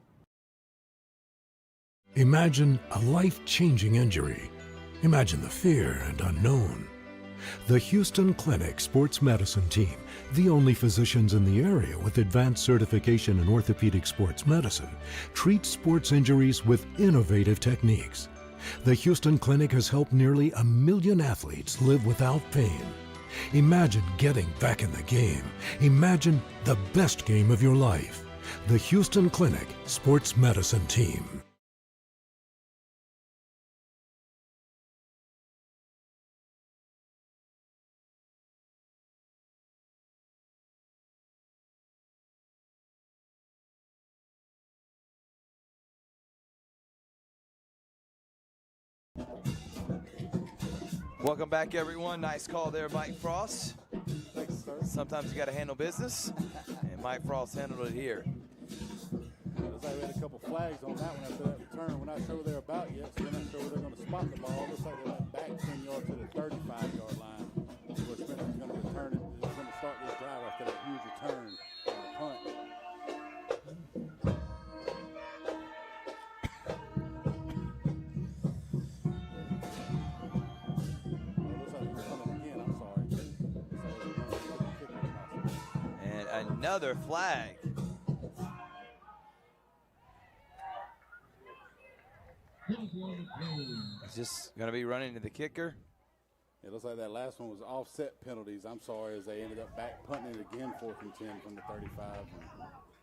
Imagine a life-changing injury. Imagine the fear and unknown. The Houston Clinic Sports Medicine Team, the only physicians in the area with advanced certification in orthopedic sports medicine, treats sports injuries with innovative techniques. The Houston Clinic has helped nearly 1 million athletes live without pain. Imagine getting back in the game. Imagine the best game of your life. The Houston Clinic Sports Medicine Team. Welcome back, everyone. Nice call there, Mike Frost. Thanks, sir. Sometimes you got to handle business, and Mike Frost handled it here. Looks like we had a couple flags on that one after that return. We're not sure what they're about yet, so we're not sure where they're going to spot the ball. Looks like they went back 10 yards to the 35-yard line, where Spencer's going to return it. He's going to start this drive after that huge return on the punt. Another flag. He's just going to be running to the kicker. It looks like that last one was offset penalties. I'm sorry, as they ended up back punting it again, 4th and 10 from the 35.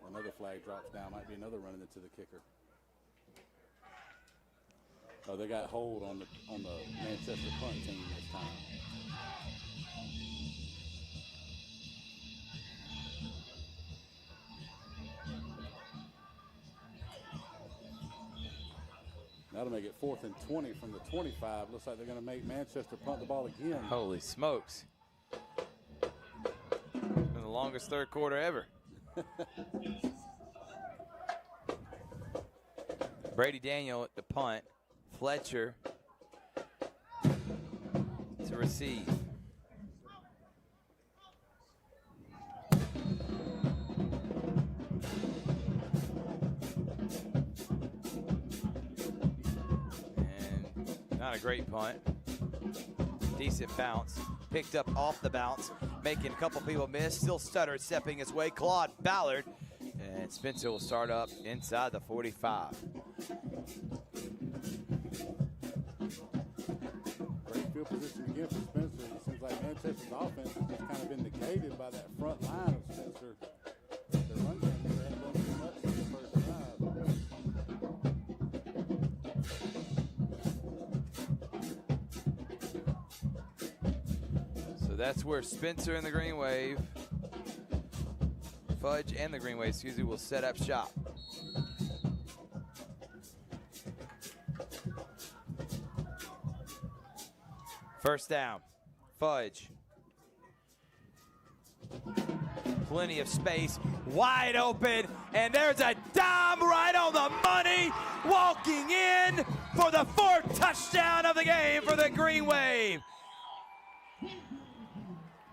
And another flag drops down. Might be another running it to the kicker. Oh, they got hold on the Manchester punt team this time. That'll make it 4th and 20 from the 25. Looks like they're going to make Manchester punt the ball again. Holy smokes. Been the longest third quarter ever. Brady Daniel at the punt. Fletcher to receive. Not a great punt. Decent bounce. Picked up off the bounce, making a couple people miss. Still Stutter stepping his way. Claude Ballard. And Spencer will start up inside the 45. Great field position again for Spencer. It seems like Manchester's offense has just kind of been negated by that front line of Spencer. Their run game, they haven't done too much in the first drive. That's where Spencer and the Green Wave, Fudge and the Green Wave, excuse me, will set up shop. First down, Fudge. Plenty of space, wide open, and there's a dime right on the money, walking in for the 4th touchdown of the game for the Green Wave.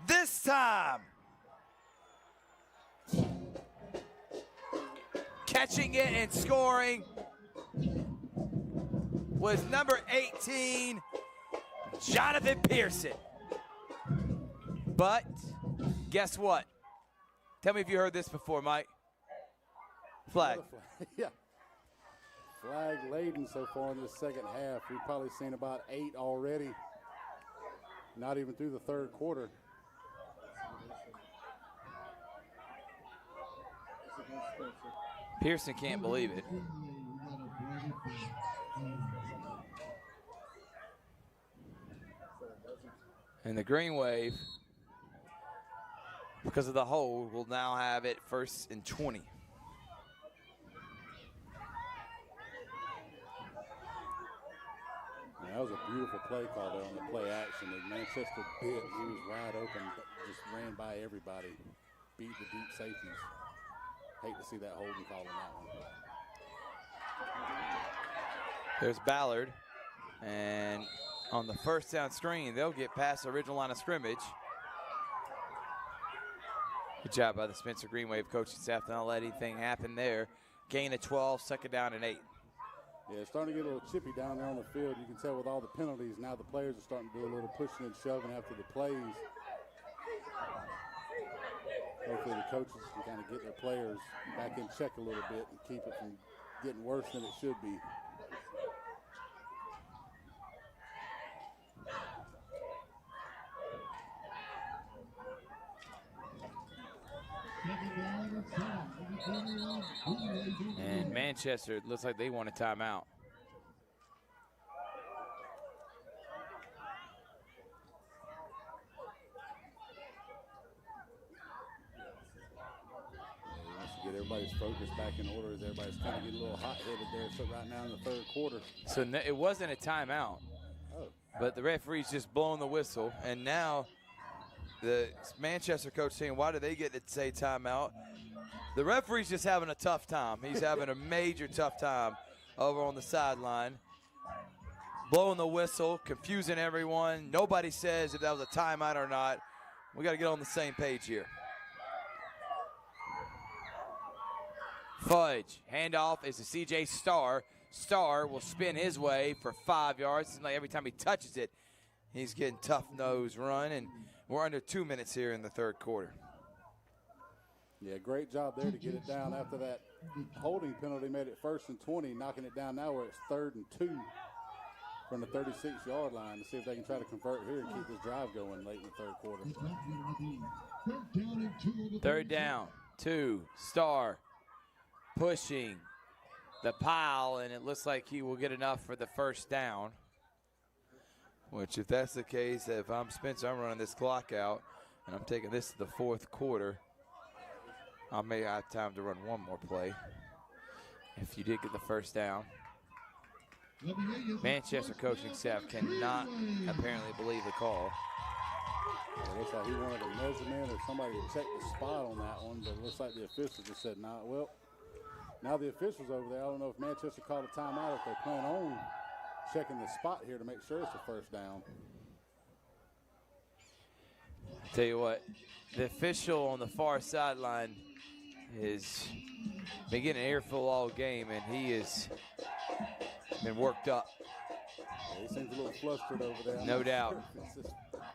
This time, catching it and scoring was number 18, Jonathan Pearson. But guess what? Tell me if you heard this before, Mike. Flag. Yeah. Flag laden so far in the second half. We've probably seen about 8 already. Not even through the third quarter. Pearson can't believe it. And the Green Wave, because of the hold, will now have it 1st and 20. That was a beautiful play call there on the play action. And Manchester bit. He was wide open, just ran by everybody, beat the deep safeties. Hate to see that holding call on that one. There's Ballard. And on the first down screen, they'll get past the original line of scrimmage. Good job by the Spencer Green Wave coaching staff to not let anything happen there. Gain of 12, 2nd down and 8. Yeah, it's starting to get a little chippy down there on the field. You can tell with all the penalties, now the players are starting to do a little pushing and shoving after the plays. Hopefully the coaches can kind of get their players back in check a little bit and keep it from getting worse than it should be. And Manchester, it looks like they want a timeout. Get everybody's focus back in order as everybody's kind of getting a little hot-headed there. So right now in the third quarter. So it wasn't a timeout, but the referee's just blowing the whistle. And now the Manchester coach saying, why do they get to say timeout? The referee's just having a tough time. He's having a major tough time over on the sideline. Blowing the whistle, confusing everyone. Nobody says if that was a timeout or not. We got to get on the same page here. Fudge, handoff is to C.J. Starr. Starr will spin his way for 5 yards. Seems like every time he touches it, he's getting tough nose run, and we're under 2 minutes here in the third quarter. Yeah, great job there to get it down after that holding penalty made it 1st and 20, knocking it down now where it's 3rd and 2 from the 36-yard line to see if they can try to convert here and keep this drive going late in the 3rd quarter. 3rd down, 2, Star pushing the pile, and it looks like he will get enough for the 1st down. Which, if that's the case, if I'm Spencer, I'm running this clock out, and I'm taking this to the 4th quarter. I may have time to run one more play if you did get the 1st down. Manchester coaching staff cannot apparently believe the call. It looks like he wanted a measurement or somebody to check the spot on that one, but it looks like the official just said, nah, well, now the official's over there. I don't know if Manchester called a timeout, if they plan on checking the spot here to make sure it's a 1st down. Tell you what, the official on the far sideline has been getting an earful all game, and he has been worked up. Yeah, he seems a little flustered over there. No doubt.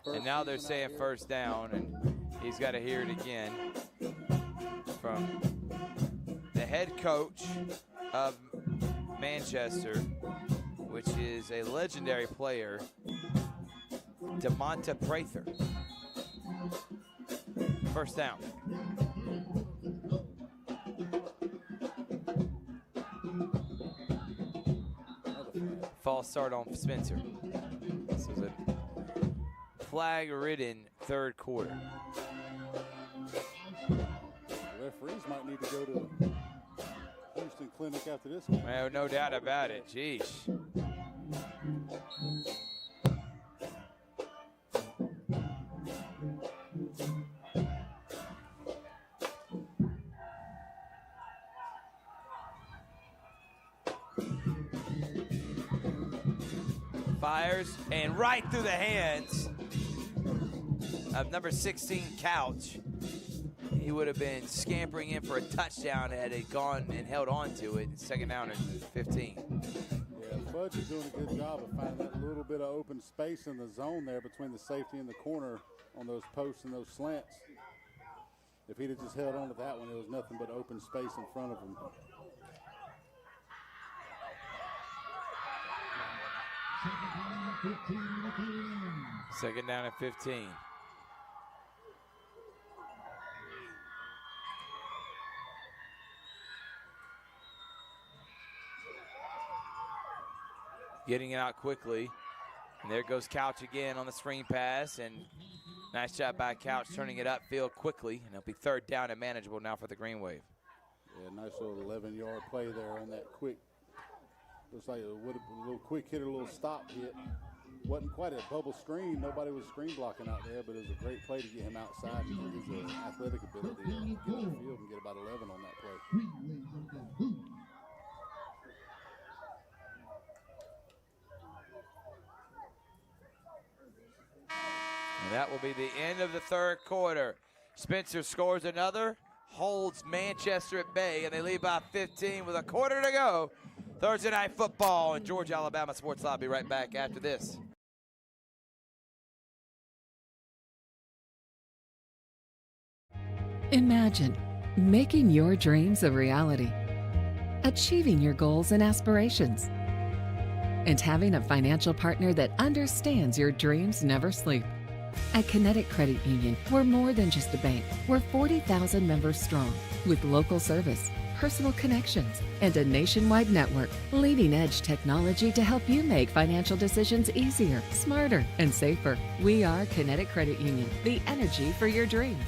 And now they're saying 1st down, and he's got to hear it again from the head coach of Manchester, which is a legendary player, DeMonta Prather. 1st down. False start on Spencer. This was a flag-ridden 3rd quarter. Referees might need to go to Houston Clinic after this one. Well, no doubt about it. Jeez. Fires, and right through the hands of number 16, Couch. He would have been scampering in for a touchdown had it gone and held on to it. 2nd down and 15. Yeah, Fudge is doing a good job of finding that little bit of open space in the zone there between the safety and the corner on those posts and those slants. If he'd have just held on to that one, it was nothing but open space in front of him. Second down and 15. Getting it out quickly. And there goes Couch again on the screen pass. And nice job by Couch turning it upfield quickly. And it'll be 3rd down and manageable now for the Green Wave. Yeah, nice little 11-yard play there on that quick. Looks like a little quick hit or a little stop hit. Wasn't quite a bubble screen. Nobody was screen blocking out there, but it was a great play to get him outside and get his athletic ability to get on the field and get about 11 on that play. And that will be the end of the 3rd quarter. Spencer scores another, holds Manchester at bay, and they lead by 15 with a quarter to go. Thursday Night Football and Georgia, Alabama Sports Live. Be right back after this. Imagine making your dreams a reality, achieving your goals and aspirations, and having a financial partner that understands your dreams never sleep. At Kinetic Credit Union, we're more than just a bank. We're 40,000 members strong with local service, personal connections, and a nationwide network. Leading-edge technology to help you make financial decisions easier, smarter, and safer. We are Kinetic Credit Union, the energy for your dreams.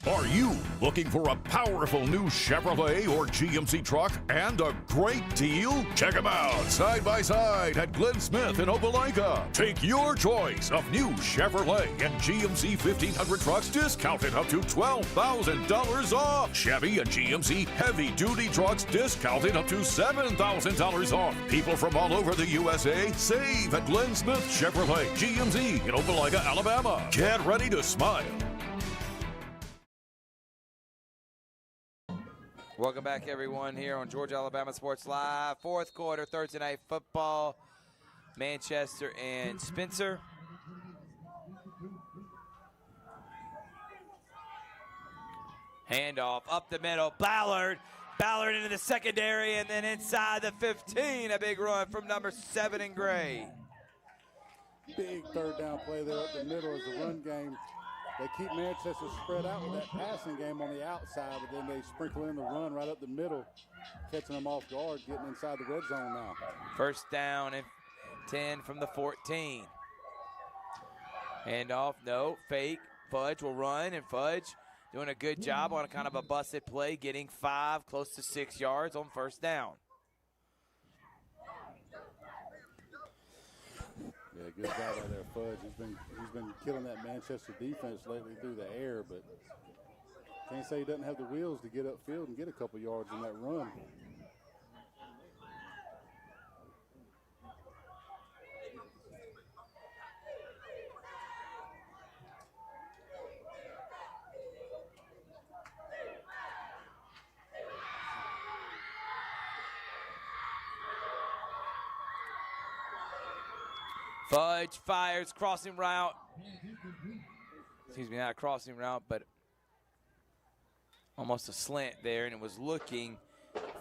Are you looking for a powerful new Chevrolet or GMC truck and a great deal? Check them out side by side at Glenn Smith in Opelika. Take your choice of new Chevrolet and GMC 1500 trucks discounted up to $12,000 off. Chevy and GMC heavy-duty trucks discounted up to $7,000 off. People from all over the USA save at Glenn Smith Chevrolet GMC in Opelika, Alabama. Get ready to smile. Welcome back, everyone, here on Georgia, Alabama Sports Live. 4th quarter, Thursday Night Football. Manchester and Spencer. Handoff up the middle. Ballard into the secondary, and then inside the 15, a big run from number 7 in gray. Big third down play there up the middle as the run game. They keep Manchester spread out with that passing game on the outside, but then they sprinkle in the run right up the middle, catching them off guard, getting inside the red zone now. First down and 10 from the 14. Handoff, no, fake. Fudge will run, and Fudge doing a good job on a kind of a busted play, getting 5, close to 6 yards on first down. Yeah, good job out there, Fudge. He's been killing that Manchester defense lately through the air, but can't say he doesn't have the wheels to get upfield and get a couple yards in that run. Fudge fires, crossing route. Excuse me, not a crossing route, but almost a slant there, and it was looking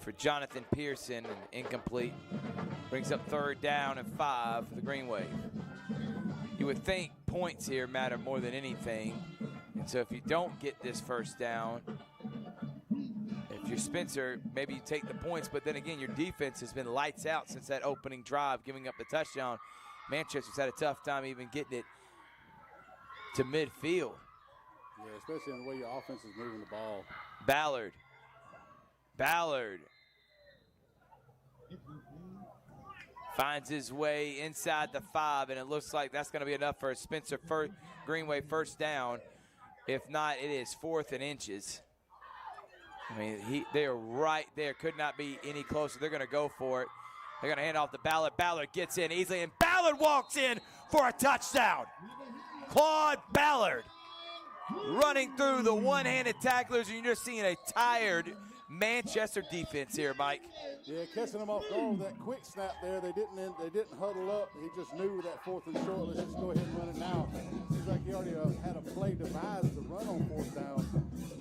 for Jonathan Pearson, and incomplete. Brings up third down and 5 for the Green Wave. You would think points here matter more than anything, and so if you don't get this first down, if you're Spencer, maybe you take the points, but then again, your defense has been lights out since that opening drive, giving up the touchdown. Manchester's had a tough time even getting it to midfield. Yeah, especially in the way your offense is moving the ball. Ballard finds his way inside the 5, and it looks like that's going to be enough for a Spencer Greenway first down. If not, it is 4th and inches. I mean, they're right there. Could not be any closer. They're going to go for it. They're going to hand off to Ballard. Ballard gets in easily, and Ballard walks in for a touchdown. Claude Ballard running through the one-handed tacklers, and you're just seeing a tired Manchester defense here, Mike. Yeah, catching them off guard with that quick snap there. They didn't huddle up. He just knew with that 4th and short, let's just go ahead and run it now. Seems like he already had a play devised to run on 4th down.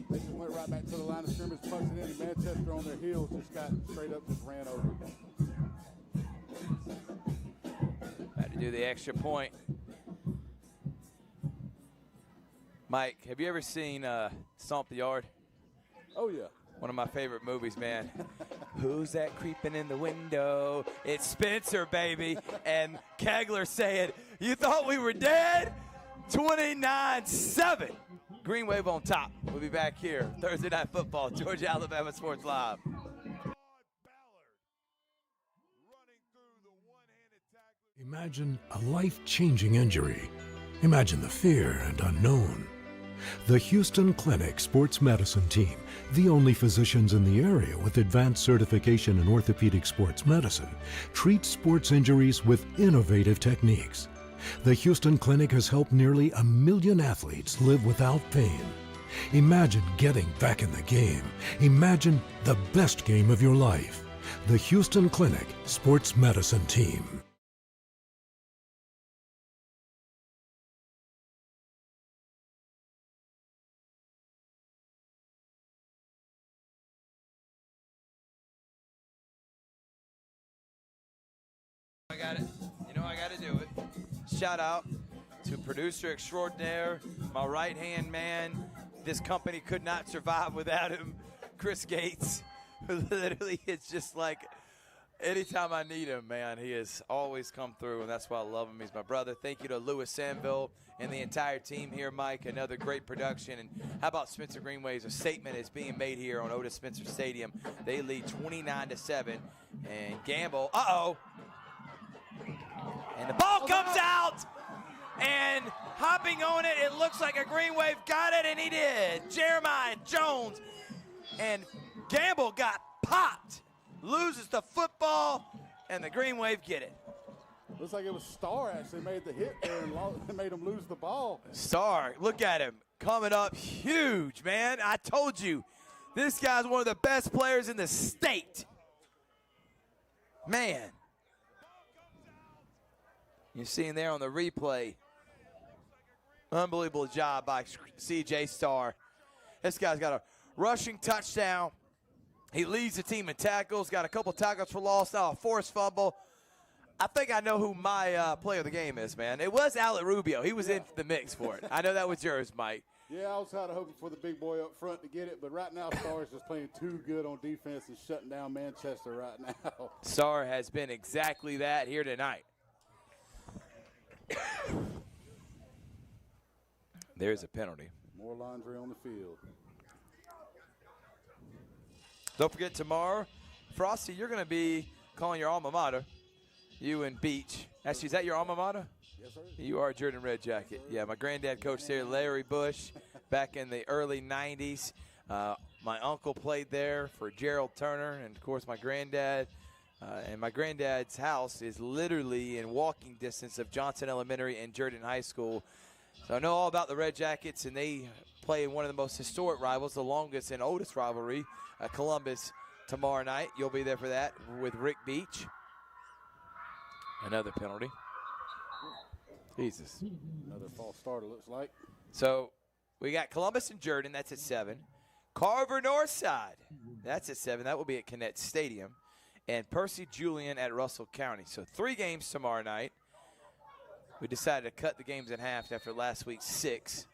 They just went right back to the line of scrimmage, punched it in, and Manchester on their heels just got straight up, just ran over. Had to do the extra point. Mike, have you ever seen Stomp the Yard? Oh, yeah. One of my favorite movies, man. Who's that creeping in the window? It's Spencer, baby. And Kegler saying, you thought we were dead? 29-7. Green Wave on top. We'll be back here. Thursday Night Football, Georgia, Alabama Sports Live. Imagine a life-changing injury. Imagine the fear and unknown. The Houston Clinic Sports Medicine Team, the only physicians in the area with advanced certification in orthopedic sports medicine, treats sports injuries with innovative techniques. The Houston Clinic has helped nearly 1 million athletes live without pain. Imagine getting back in the game. Imagine the best game of your life. The Houston Clinic Sports Medicine Team. I got it. You know I got to do it. Shout out to producer extraordinaire, my right-hand man. This company could not survive without him, Chris Gates. Literally, it's just like anytime I need him, man, he has always come through, and that's why I love him. He's my brother. Thank you to Louis Sanville and the entire team here, Mike. Another great production. And how about Spencer Greenways? A statement is being made here on Otis Spencer Stadium. They lead 29-7, and Gamble, and the ball comes out, and hopping on it, it looks like a Green Wave got it, and he did. Jeremiah Jones, and Gamble got popped, loses the football, and the Green Wave get it. Looks like it was Starr actually made the hit there and made him lose the ball. Starr, look at him, coming up huge, man. I told you, this guy's one of the best players in the state. Man. You're seeing there on the replay, unbelievable job by C.J. Starr. This guy's got a rushing touchdown. He leads the team in tackles, got a couple tackles for loss, now a forced fumble. I think I know who my player of the game is, man. It was Alec Rubio. He was in the mix for it. I know that was yours, Mike. Yeah, I was kind of hoping for the big boy up front to get it, but right now Starr's just playing too good on defense and shutting down Manchester right now. Starr has been exactly that here tonight. There's a penalty. More laundry on the field. Don't forget tomorrow, Frosty, you're going to be calling your alma mater, you and Beach. Actually, is that your alma mater? Yes, sir. You are a Jordan Red Jacket. Yeah, my granddad coached there, Larry Bush, back in the early 90s. My uncle played there for Gerald Turner, and, of course, my granddad. And my granddad's house is literally in walking distance of Johnson Elementary and Jordan High School. So I know all about the Red Jackets, and they play in one of the most historic rivals, the longest and oldest rivalry, Columbus, tomorrow night. You'll be there for that with Rick Beach. Another penalty. Jesus. Another false start, it looks like. So we got Columbus and Jordan. That's at 7. Carver Northside. That's at 7. That will be at Connect Stadium. And Percy Julian at Russell County. So 3 games tomorrow night. We decided to cut the games in half after last week's 6.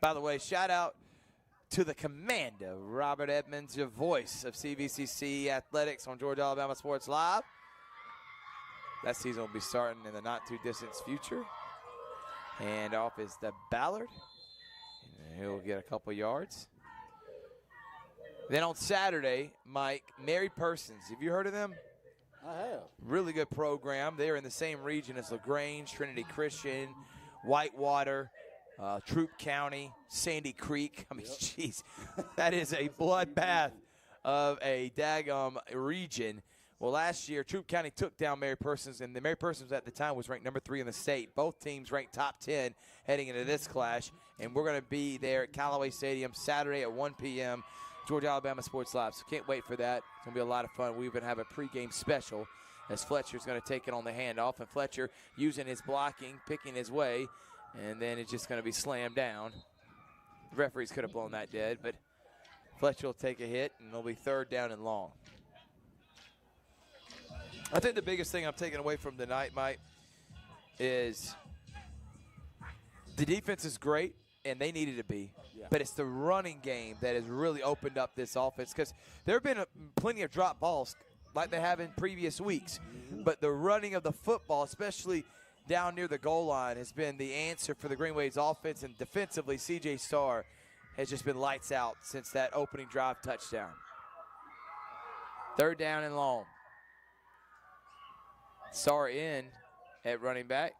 By the way, shout out to the commander, Robert Edmonds, your voice of CVCC Athletics on Georgia Alabama Sports Live. That season will be starting in the not-too-distant future. And off is the Ballard. And he'll get a couple yards. Then on Saturday, Mike, Mary Persons. Have you heard of them? I have. Really good program. They're in the same region as LaGrange, Trinity Christian, Whitewater, Troup County, Sandy Creek. I mean, jeez, that is a bloodbath of a daggum region. Well, last year, Troup County took down Mary Persons, and the Mary Persons at the time was ranked number 3 in the state. Both teams ranked top 10 heading into this clash, and we're going to be there at Callaway Stadium Saturday at 1 p.m., Georgia Alabama Sports Live. So can't wait for that. It's going to be a lot of fun. We even have a pregame special as Fletcher's going to take it on the handoff, and Fletcher using his blocking, picking his way, and then it's just going to be slammed down. The referees could have blown that dead, but Fletcher will take a hit, and it'll be 3rd down and long. I think the biggest thing I'm taking away from tonight, Mike, is the defense is great, and they needed to be. Yeah. But it's the running game that has really opened up this offense, because there have been plenty of drop balls like they have in previous weeks. Mm-hmm. But the running of the football, especially down near the goal line, has been the answer for the Green Waves offense. And defensively, C.J. Starr has just been lights out since that opening drive touchdown. 3rd down and long. Starr in at running back.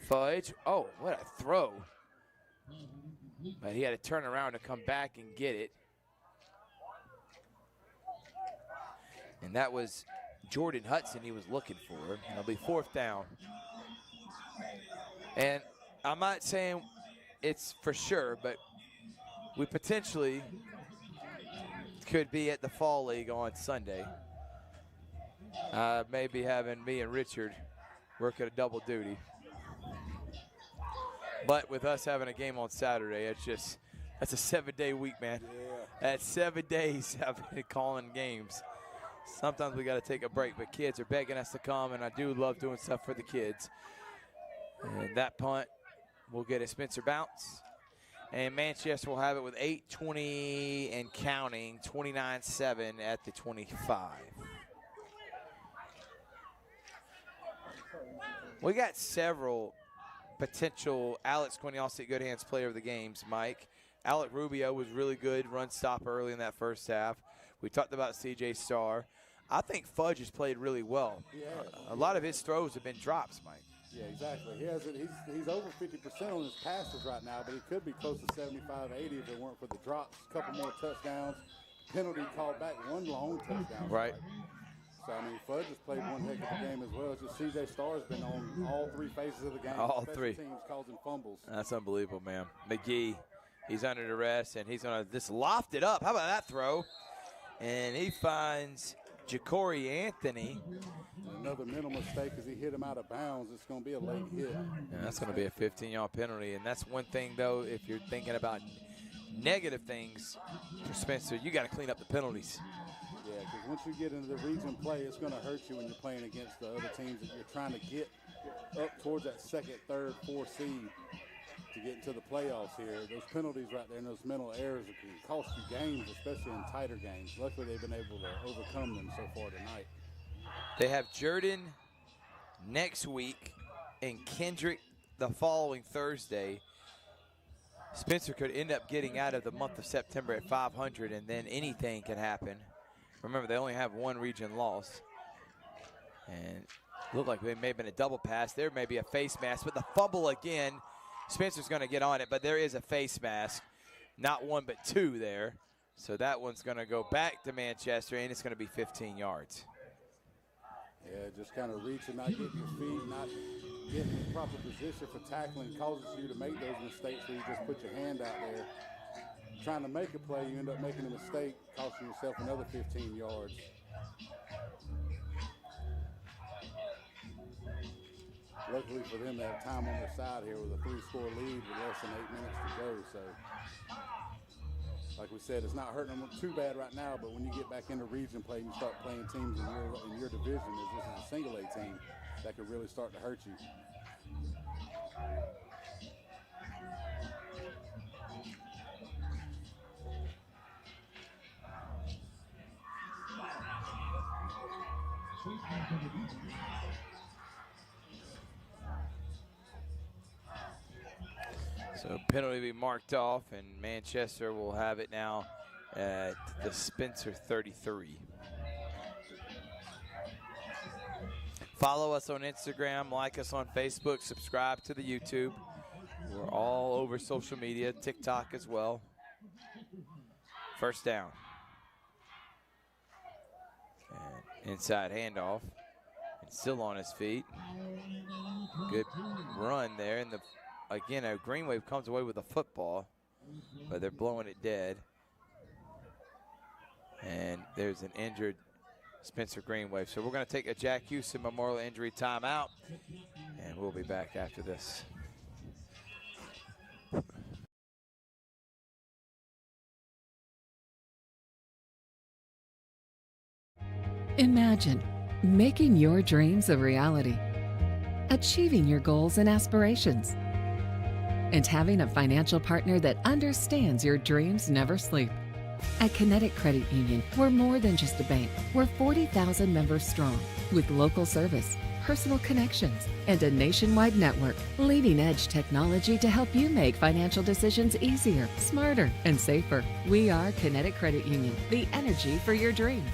Fudge. Oh, what a throw. But he had to turn around to come back and get it. And that was Jordan Hudson he was looking for. And it'll be 4th down. And I'm not saying it's for sure, but we potentially could be at the Fall League on Sunday. Maybe having me and Richard work at a double duty. But with us having a game on Saturday, that's a 7-day week, man. Yeah. That's 7 days I've been calling games. Sometimes we got to take a break, but kids are begging us to come, and I do love doing stuff for the kids. And that punt will get a Spencer bounce. And Manchester will have it with 8:20 and counting, 29-7 at the 25. We got several potential Alex Quinielsi Good Hands player of the games, Mike. Alec Rubio was really good run stopper early in that first half. We talked about C.J. Starr. I think Fudge has played really well. Yeah. A lot of his throws have been drops, Mike. Yeah, exactly. He's over 50% on his passes right now, but he could be close to 75, 80 if it weren't for the drops. A couple more touchdowns. Penalty called back, 1 long touchdown. Right. So, I mean, Fudge has played one heck of a game as well. Just C.J. Starr's been on all 3 phases of the game. All 3 teams causing fumbles. That's unbelievable, man. McGee, he's under arrest, and he's going to just loft it up. How about that throw? And he finds Ja'Cory Anthony. Another mental mistake as he hit him out of bounds. It's going to be a late hit. And that's going to be a 15-yard penalty. And that's one thing, though, if you're thinking about negative things for Spencer. You got to clean up the penalties. Yeah, because once you get into the region play, it's going to hurt you when you're playing against the other teams that you're trying to get up towards that second, third, fourth seed to get into the playoffs here. Those penalties right there and those mental errors can cost you games, especially in tighter games. Luckily, they've been able to overcome them so far tonight. They have Jordan next week and Kendrick the following Thursday. Spencer could end up getting out of the month of September at 500, and then anything can happen. Remember, they only have one region loss. And it looked like there may have been a double pass. There may be a face mask, but the fumble again. Spencer's going to get on it, but there is a face mask. Not one, but two there. So that one's going to go back to Manchester, and it's going to be 15 yards. Yeah, just kind of reaching, not getting your feet, not getting in the proper position for tackling causes you to make those mistakes where you just put your hand out there. Trying to make a play, you end up making a mistake, costing yourself another 15 yards. Luckily for them, they have time on their side here with a 3-score lead with less than 8 minutes to go. So, like we said, it's not hurting them too bad right now, but when you get back into region play and you start playing teams in your division, as this is a single A team, that could really start to hurt you. So penalty will be marked off, and Manchester will have it now at the Spencer 33. Follow us on Instagram, like us on Facebook, subscribe to the YouTube. We're all over social media, TikTok as well. First down. And inside handoff. And still on his feet. Good run there. And again, a Green Wave comes away with a football, but they're blowing it dead. And there's an injured Spencer Green Wave. So we're going to take a Jack Houston Memorial Injury timeout, and we'll be back after this. Imagine making your dreams a reality, achieving your goals and aspirations, and having a financial partner that understands your dreams never sleep. At Kinetic Credit Union, we're more than just a bank. We're 40,000 members strong, with local service, personal connections, and a nationwide network. Leading edge technology to help you make financial decisions easier, smarter, and safer. We are Kinetic Credit Union, the energy for your dreams.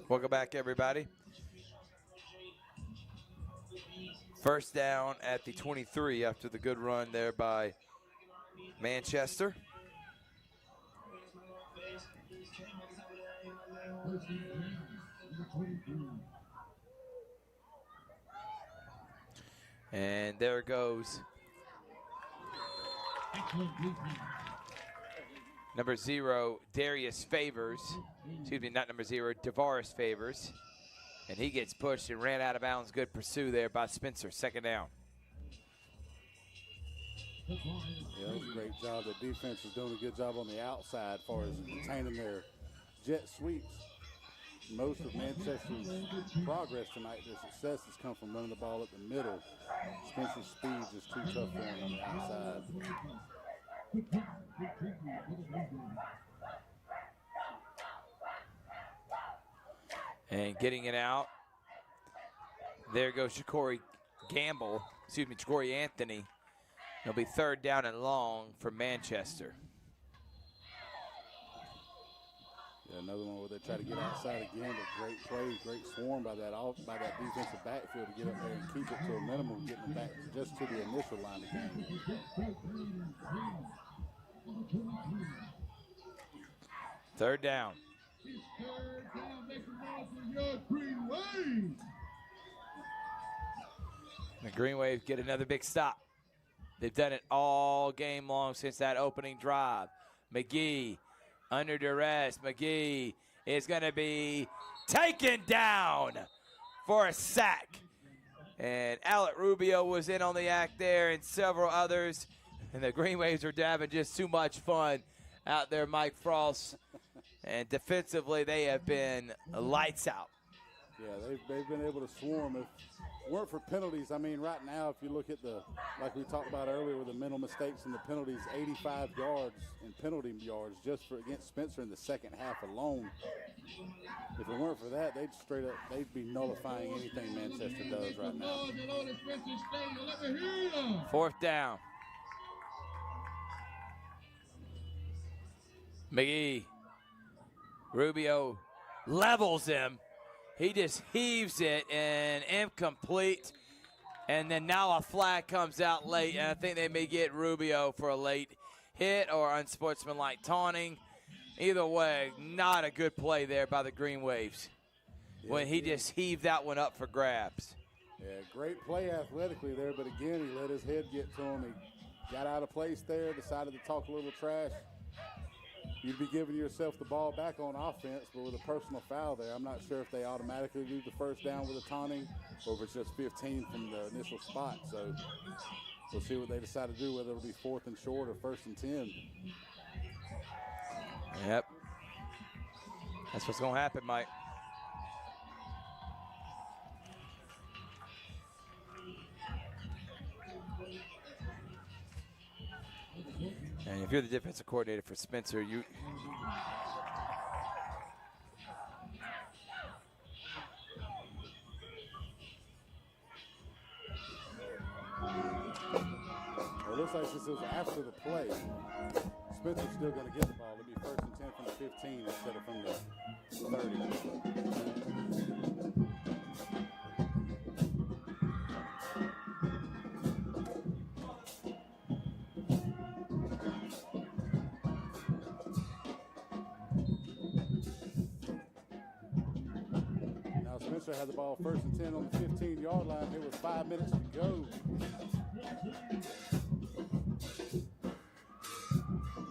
Welcome back, everybody. First down at the 23 after the good run there by Manchester. And there goes number 0, Darius Favors. Excuse me, not number 0, Davaris Favors. And he gets pushed and ran out of bounds. Good pursue there by Spencer. Second down. Yeah, that was a great job. The defense is doing a good job on the outside as far as containing their jet sweeps. Most of Manchester's progress tonight, their success has come from running the ball at the middle. Spencer's speed is too tough for him on the outside. And getting it out. There goes Ja'Cory Anthony. It'll be third down and long for Manchester. Yeah, Another one where they try to get outside again, but great play, great swarm by that defensive backfield to get up there and keep it to a minimum, getting it back just to the initial line of game. Third down. The Green Wave get another big stop. They've done it all game long since that opening drive. McGee under duress. McGee is going to be taken down for a sack. And Alec Rubio was in on the act there and several others. And the Green Waves are having just too much fun out there, Mike Frost. And defensively, they have been lights out. Yeah, they've been able to swarm. If it weren't for penalties, I mean, right now, if you look at like we talked about earlier with the mental mistakes and the penalties, 85 yards in penalty yards just against Spencer in the second half alone. If it weren't for that, they'd be nullifying anything Manchester does right now. Fourth down. McGee. Rubio levels him. He just heaves it and incomplete. And then now a flag comes out late, and I think they may get Rubio for a late hit or unsportsmanlike taunting. Either way, not a good play there by the Green Waves when he just heaved that one up for grabs. Yeah, great play athletically there, but again, he let his head get to him. He got out of place there, decided to talk a little trash. You'd be giving yourself the ball back on offense, but with a personal foul there, I'm not sure if they automatically do the first down with a taunting or if it's just 15 from the initial spot. So we'll see what they decide to do, whether it'll be 4th and short or 1st and 10. Yep. That's what's going to happen, Mike. And if you're the defensive coordinator for Spencer, Well, it looks like since it was after the play, Spencer's still going to get the ball. It'll be 1st and 10 from the 15 instead of from the 30. Spencer had the ball 1st and 10 on the 15-yard line. There was 5 minutes to go.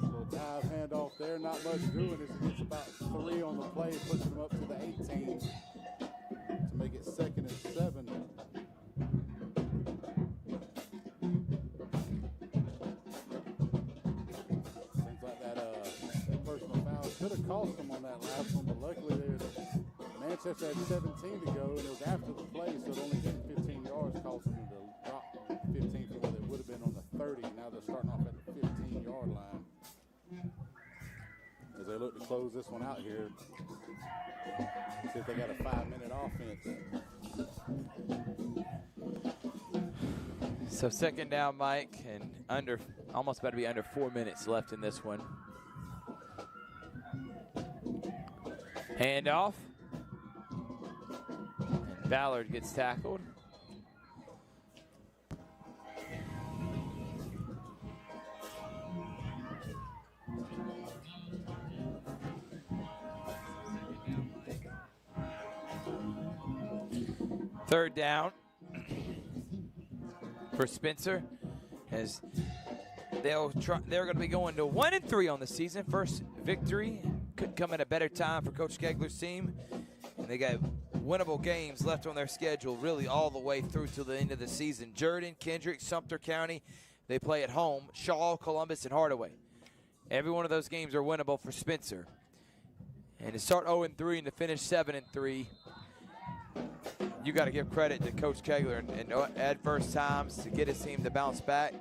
Little dive handoff there, not much doing as he gets about 3 on the play, pushing him up to the 18 to make it 2nd and 7. Seems like that personal foul could have cost him on that last one, but luckily Manchester had 17 to go, and it was after the play, so it only gained 15 yards, causing them to drop 15 from where they would have been on the 30. Now they're starting off at the 15-yard line. As they look to close this one out here, see if they got a 5-minute offense. So 2nd down, Mike, and almost about to be under 4 minutes left in this one. Handoff. Ballard gets tackled. Third down for Spencer, as they're going to be going to 1-3 on the season. First victory couldn't come at a better time for Coach Kegler's team, and they got winnable games left on their schedule really all the way through to the end of the season. Jordan, Kendrick, Sumter County, they play at home. Shaw, Columbus, and Hardaway. Every one of those games are winnable for Spencer. And to start 0-3 and to finish 7-3, you got to give credit to Coach Kegler and adverse times to get his team to bounce back.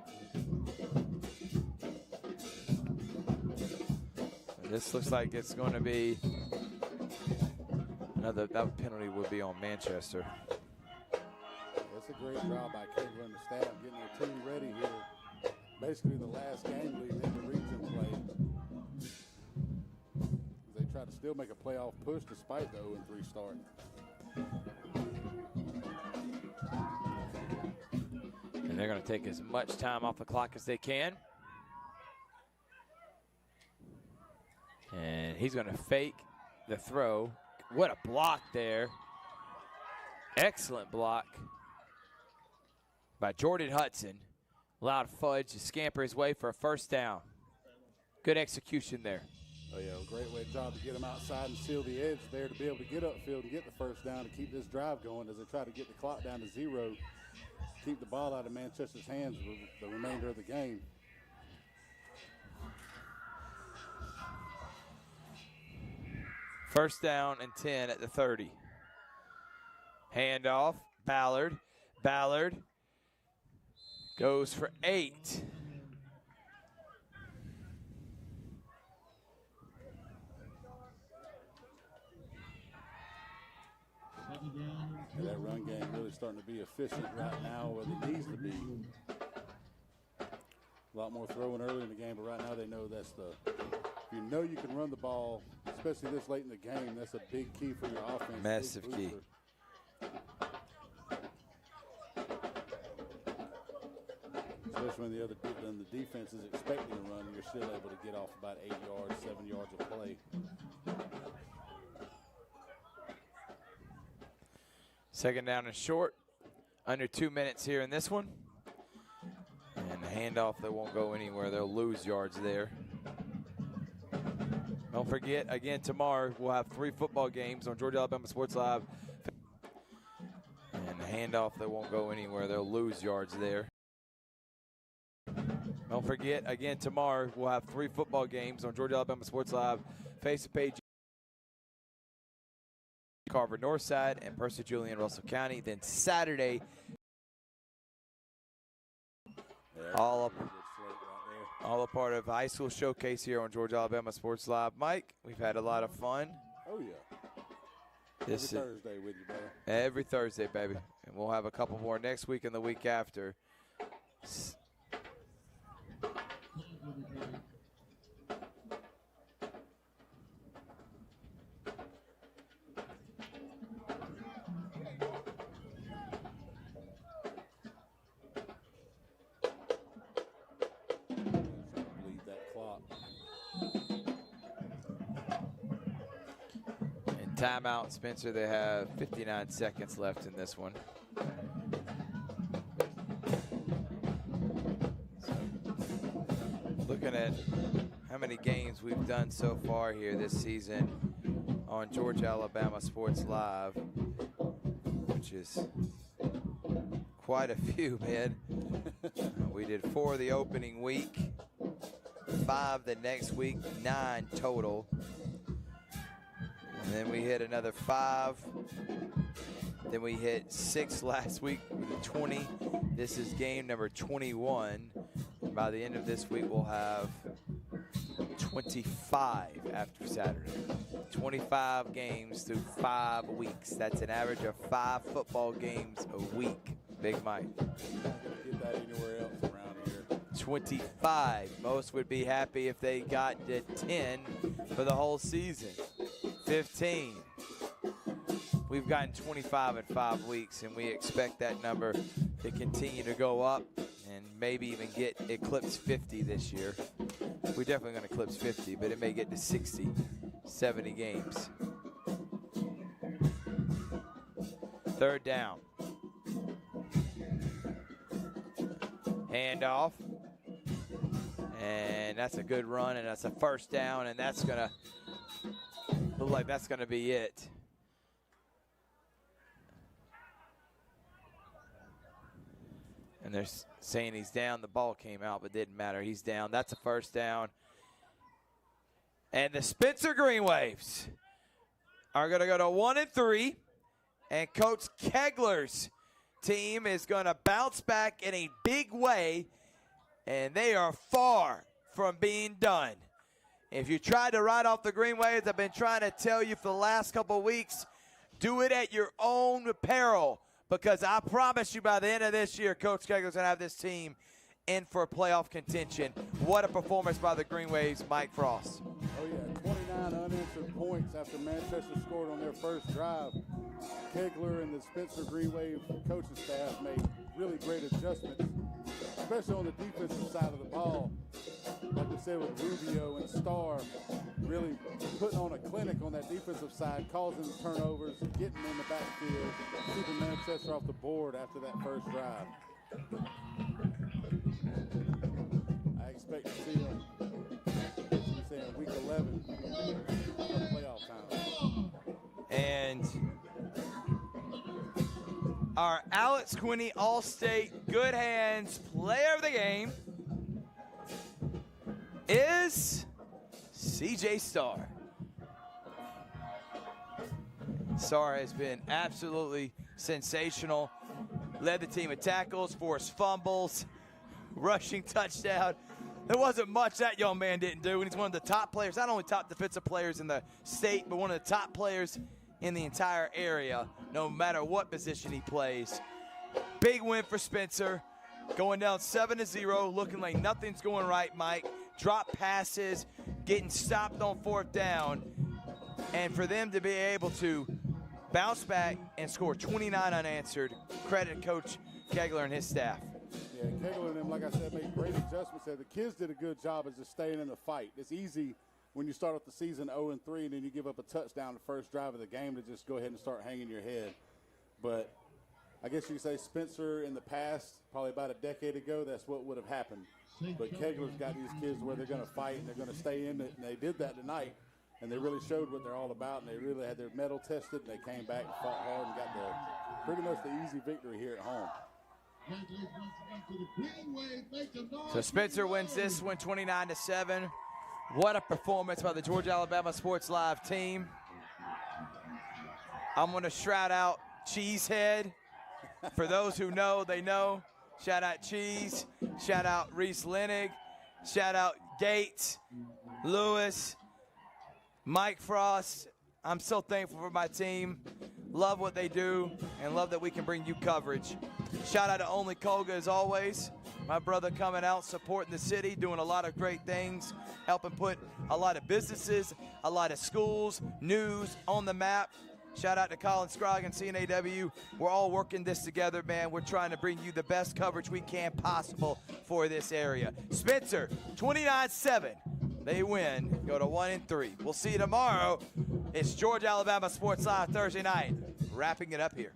This looks like it's going to be that penalty would be on Manchester. That's a great job by Kegler and the staff getting their team ready here. Basically the last game leading into region play. As they try to still make a playoff push despite the 0-3 start. And they're going to take as much time off the clock as they can. And he's going to fake the throw. What a block there. Excellent block by Jordan Hudson. Allowed Fudge to scamper his way for a first down. Good execution there. Oh, yeah, a great job to get him outside and seal the edge there to be able to get upfield and get the first down to keep this drive going as they try to get the clock down to 0, keep the ball out of Manchester's hands for the remainder of the game. First down and 10 at the 30. Handoff, Ballard. Ballard goes for 8. Yeah, that run game really starting to be efficient right now where it needs to be. A lot more throwing early in the game, but right now they know that's if you know you can run the ball, especially this late in the game, that's a big key for your offense. Massive key. Especially when the defense is expecting a run, you're still able to get off about 8 yards, 7 yards of play. Second down and short. Under 2 minutes here in this one. And the handoff, they won't go anywhere. They'll lose yards there. Don't forget, again, tomorrow we'll have 3 football games on Georgia Alabama Sports Live. And the handoff, they won't go anywhere. They'll lose yards there. Don't forget, again, tomorrow we'll have 3 football games on Georgia Alabama Sports Live. Face-to-page Carver Northside and Percy Julian Russell County. Then Saturday, all a part of high school showcase here on Georgia Alabama Sports Live. Mike, we've had a lot of fun. Oh, yeah. This every Thursday with you, brother. Every Thursday, baby. And we'll have a couple more next week and the week after. Timeout, Spencer. They have 59 seconds left in this one. So, looking at how many games we've done so far here this season on Georgia Alabama Sports Live, which is quite a few, man. We did 4 the opening week, 5 the next week, 9 total. And then we hit another 5. Then we hit 6 last week with 20. This is game number 21. And by the end of this week, we'll have 25 after Saturday. 25 games through 5 weeks. That's an average of 5 football games a week. Big Mike. Get that anywhere else around here. 25. Most would be happy if they got to 10 for the whole season. 15. We've gotten 25 in 5 weeks, and we expect that number to continue to go up and maybe even eclipse 50 this year. We're definitely going to eclipse 50, but it may get to 60, 70 games. Third down. Handoff. And that's a good run, and that's a first down, and that's going to look like that's going to be it. And they're saying he's down. The ball came out, but didn't matter. He's down. That's a first down. And the Spencer Green Waves are going to go to 1-3. And Coach Kegler's team is going to bounce back in a big way. And they are far from being done. If you tried to ride off the Green Waves, I've been trying to tell you for the last couple of weeks, do it at your own peril. Because I promise you by the end of this year, Coach Kegler's going to have this team in for playoff contention. What a performance by the Green Waves, Mike Frost. Oh, yeah, unanswered points after Manchester scored on their first drive. Kegler and the Spencer Green Wave coaching staff made really great adjustments, especially on the defensive side of the ball. Like we said with Rubio and Starr, really putting on a clinic on that defensive side, causing turnovers, getting in the backfield, keeping Manchester off the board after that first drive. I expect to see them, week 11, playoff time. And our Alex Quinney All-State Good Hands player of the game is CJ Starr. Starr has been absolutely sensational. Led the team in tackles, forced fumbles, rushing touchdown. There wasn't much that young man didn't do, and he's one of the top players, not only top defensive players in the state, but one of the top players in the entire area, no matter what position he plays. Big win for Spencer, going down 7-0, looking like nothing's going right, Mike. Drop passes, getting stopped on fourth down, and for them to be able to bounce back and score 29 unanswered, credit Coach Kegler and his staff. Yeah, Kegler and them, like I said, made great adjustments there. The kids did a good job of just staying in the fight. It's easy when you start off the season 0-3 and then you give up a touchdown the first drive of the game to just go ahead and start hanging your head. But I guess you could say Spencer in the past, probably about a decade ago, that's what would have happened. But Kegler's got these kids where they're going to fight and they're going to stay in it, and they did that tonight. And they really showed what they're all about, and they really had their mettle tested, and they came back and fought hard and got pretty much the easy victory here at home. So Spencer wins this one 29-7. What a performance by the Georgia Alabama Sports Live team. I'm going to shout out Cheesehead. For those who know, they know. Shout out Cheese. Shout out Reese Lenig. Shout out Gates, Lewis, Mike Frost. I'm so thankful for my team. Love what they do and love that we can bring you coverage. Shout out to Only Koga as always. My brother coming out, supporting the city, doing a lot of great things, helping put a lot of businesses, a lot of schools, news on the map. Shout out to Colin Scroggs and CNAW. We're all working this together, man. We're trying to bring you the best coverage we can possible for this area. Spencer, 29-7. They win, go to 1-3. We'll see you tomorrow. It's Georgia Alabama Sports Live Thursday night. Wrapping it up here.